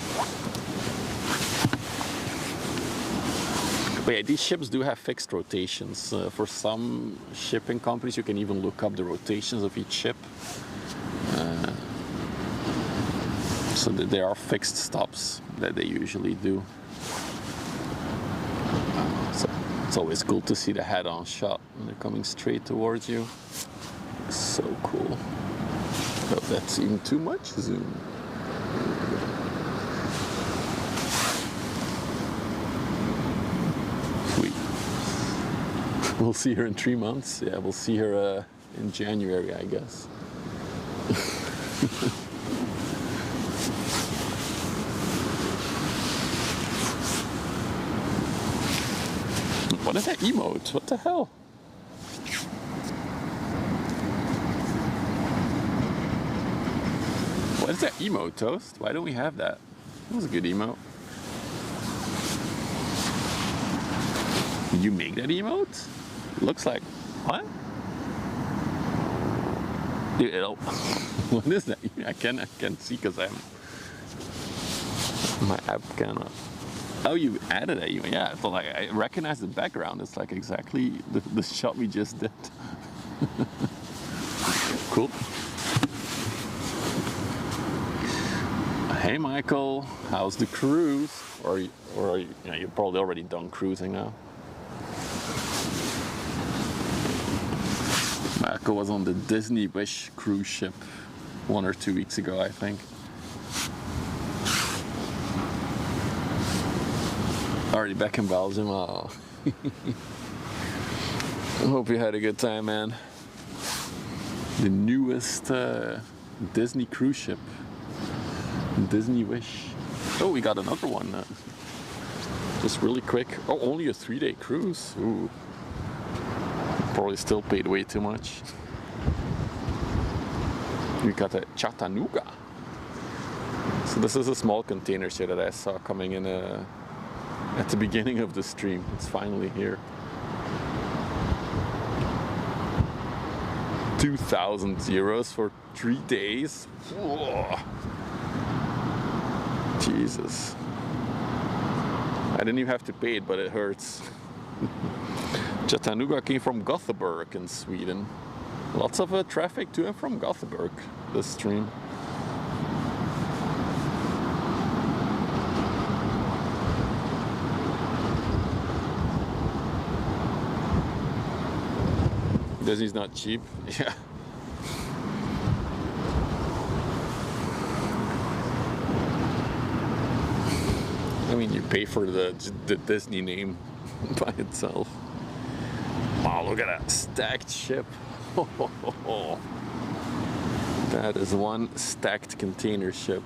But yeah, these ships do have fixed rotations. For some shipping companies, you can even look up the rotations of each ship. So that there are fixed stops that they usually do. So it's always cool to see the head-on shot when they're coming straight towards you. So cool. Oh, that's even too much zoom. Sweet. We'll see her in 3 months. Yeah, we'll see her in January, I guess. What is that emote? What the hell? What is that emote, Toast? Why don't we have that? That was a good emote. Did you make that emote? Looks like... What? Dude, what is that? I can't see because my app cannot. Oh, you added it. Yeah, so like I recognize the background. It's like exactly the shot we just did. Cool. Hey, Michael, how's the cruise? Or you're probably already done cruising now. Michael was on the Disney Wish cruise ship 1 or 2 weeks ago, I think. Already back in Belgium. Oh. I hope you had a good time, man. The newest Disney cruise ship, Disney Wish. Oh, we got another one. Just really quick. Oh, only a 3-day cruise. Ooh. Probably still paid way too much. We got a Chattanooga. So this is a small container ship that I saw coming in at the beginning of the stream. It's finally here. 2,000 euros for 3 days. Whoa. Jesus. I didn't even have to pay it, but it hurts. Chattanooga came from Gothenburg in Sweden. Lots of traffic to and from Gothenburg this stream. Disney's not cheap. Yeah. I mean, you pay for the Disney name by itself. Wow, look at that stacked ship. That is one stacked container ship.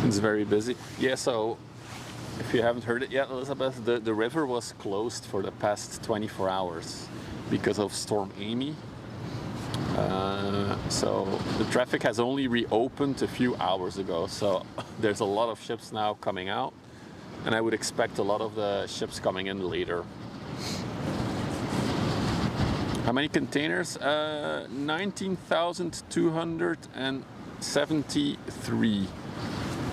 It's very busy. Yeah, so if you haven't heard it yet, Elizabeth, the river was closed for the past 24 hours because of Storm Amy. So the traffic has only reopened a few hours ago. So there's a lot of ships now coming out, and I would expect a lot of the ships coming in later. How many containers? 19,273.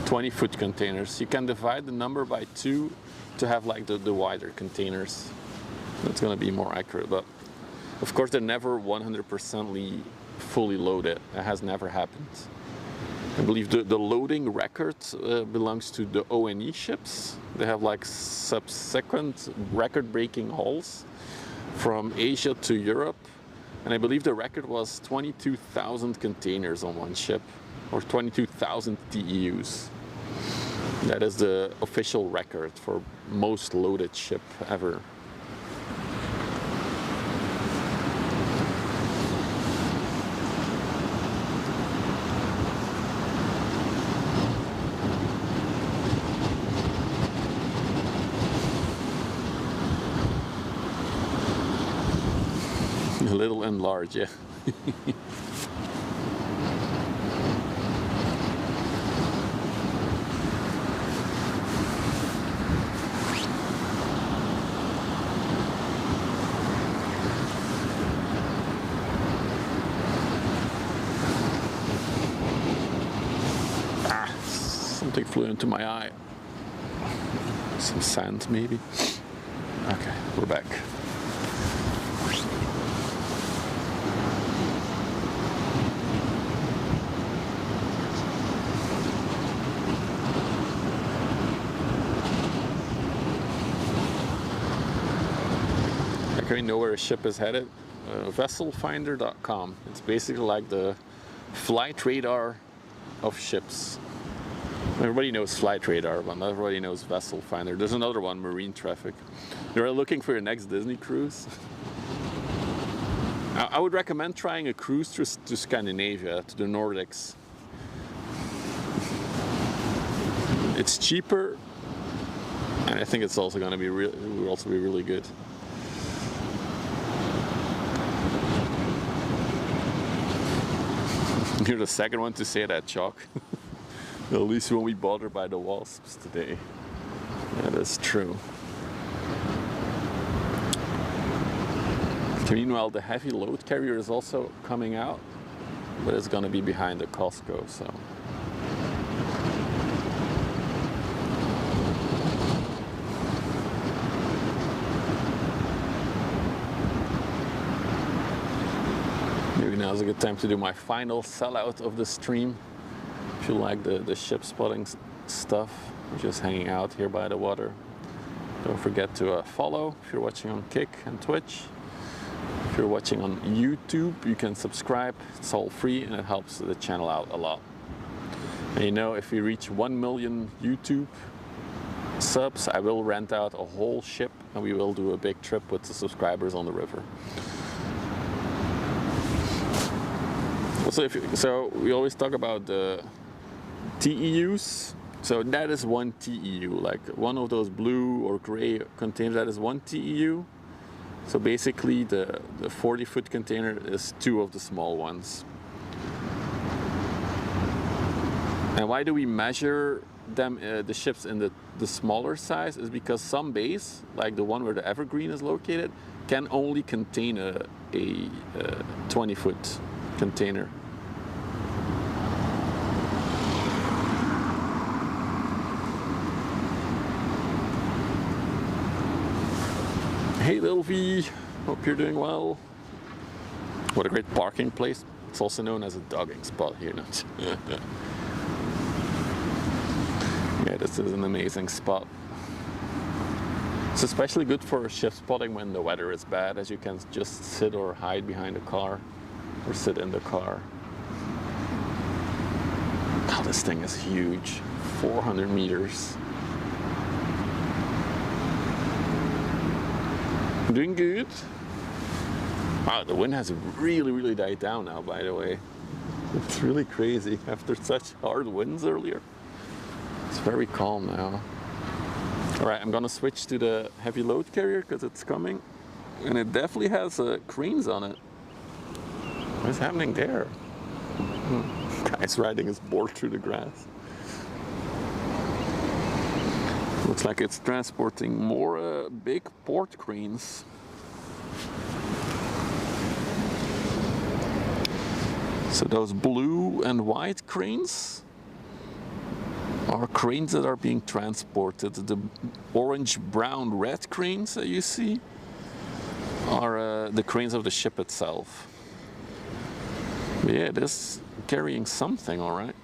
20-foot containers. You can divide the number by 2 to have like the wider containers. That's going to be more accurate, but of course they're never 100% fully loaded. It has never happened. I believe the loading record belongs to the ONE ships. They have like subsequent record-breaking hauls from Asia to Europe, and I believe the record was 22,000 containers on one ship, or 22,000 TEUs. That is the official record for most loaded ship ever. A little enlarged, yeah. Something flew into my eye. Some sand, maybe. Okay, we're back. I know where a ship is headed. Vesselfinder.com. It's basically like the flight radar of ships. Everybody knows flight radar, but not everybody knows Vessel Finder. There's another one, marine traffic. You're looking for your next Disney cruise? I would recommend trying a cruise to Scandinavia, to the Nordics. It's cheaper, and I think it's also going to be it will also be really good. You're the second one to say that, Chalk. At least we won't be bothered by the wasps today. That is true. Meanwhile, the heavy load carrier is also coming out, but it's going to be behind the Costco, so. Maybe now is a good time to do my final sellout of the stream. If you like the ship spotting stuff, just hanging out here by the water. Don't forget to follow if you're watching on Kick and Twitch. If you're watching on YouTube, you can subscribe. It's all free and it helps the channel out a lot. And you know, if we reach 1 million YouTube subs, I will rent out a whole ship and we will do a big trip with the subscribers on the river. So we always talk about the TEUs. So that is one TEU, like one of those blue or gray containers, that is one TEU. So basically the 40-foot container is 2 of the small ones. And why do we measure them, the ships in the smaller size? Is because some bays, like the one where the Evergreen is located, can only contain a 20-foot container. Hey little V, hope you're doing well. What a great parking place. It's also known as a dogging spot here. Yeah, this is an amazing spot. It's especially good for ship spotting when the weather is bad, as you can just sit or hide behind a car or sit in the car. Oh, this thing is huge, 400 meters. Doing good. Wow, the wind has really died down now, by the way. It's really crazy after such hard winds earlier. It's very calm now. All right, I'm gonna switch to the heavy load carrier because it's coming, and it definitely has cranes on it. What's happening there? Guy's riding his board through the grass. Looks like it's transporting more big port cranes. So those blue and white cranes are cranes that are being transported. The orange, brown, red cranes that you see are the cranes of the ship itself. But yeah, it is carrying something, all right.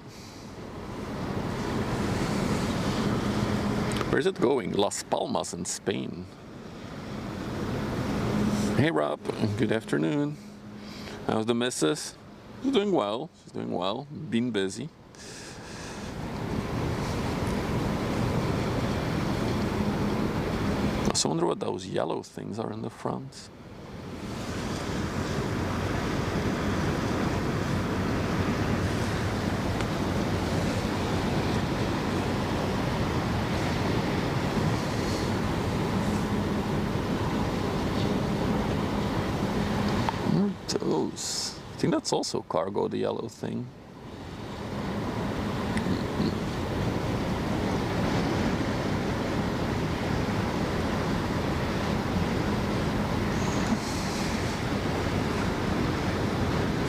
Where's it going? Las Palmas in Spain. Hey Rob, good afternoon. How's the missus? She's doing well. She's doing well. Been busy. I also wonder what those yellow things are in the front. What are those? I think that's also cargo, the yellow thing.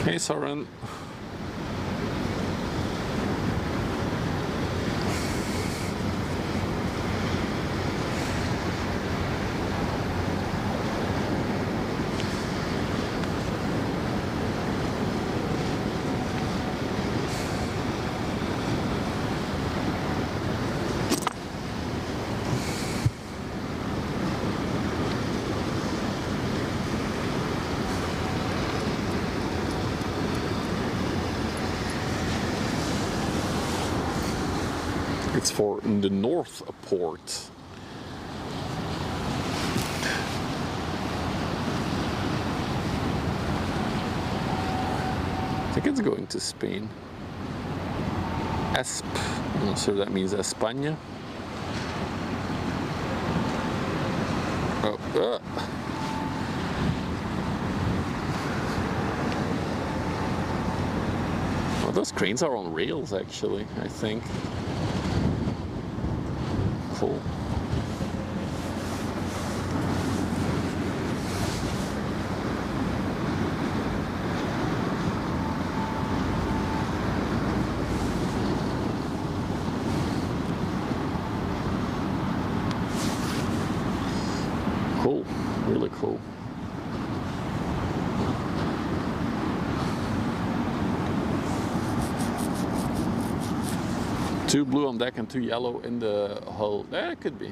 Hey Soren. It's for the North Port. I think it's going to Spain. Esp. I'm not sure that means España. Oh, well, those cranes are on rails, actually, I think. Cool. Cool, really cool. Two blue on deck and two yellow in the hull. There it could be.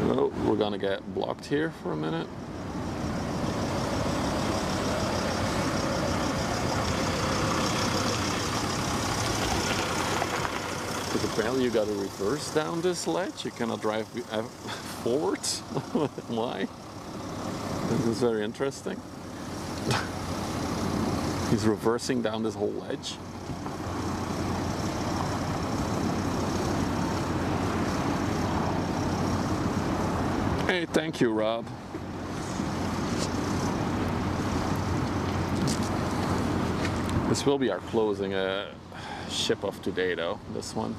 Oh, we're gonna get blocked here for a minute. Because apparently you gotta reverse down this ledge. You cannot drive forward. Why? This is very interesting. He's reversing down this whole ledge. Hey, thank you, Rob. This will be our closing ship of today, though, this one.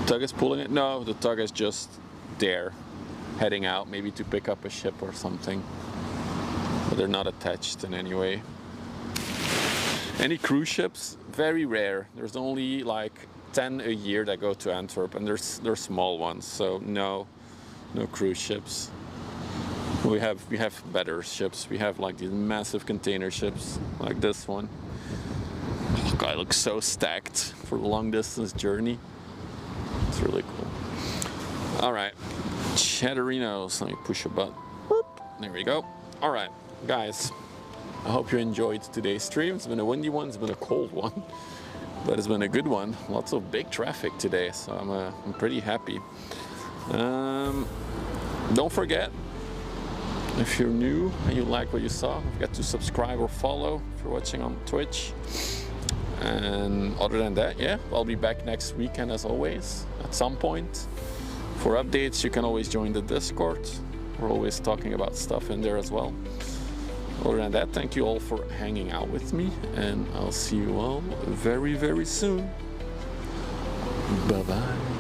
The tug is pulling it? No, the tug is just there, heading out, maybe to pick up a ship or something. But they're not attached in any way. Any cruise ships? Very rare. There's only like 10 a year that go to Antwerp, and they're small ones, so no cruise ships. We have better ships. We have like these massive container ships like this one. Oh god, it looks so stacked for a long distance journey. It's really cool. All right, Chattarinos. Let me push a button. There we go. All right, guys. I hope you enjoyed today's stream. It's been a windy one. It's been a cold one, but it's been a good one. Lots of big traffic today, so I'm pretty happy. Don't forget, if you're new and you like what you saw, don't forget to subscribe or follow if you're watching on Twitch. And other than that, yeah, I'll be back next weekend as always, at some point. For updates, you can always join the Discord. We're always talking about stuff in there as well. Other than that, thank you all for hanging out with me, and I'll see you all very, very soon. Bye-bye.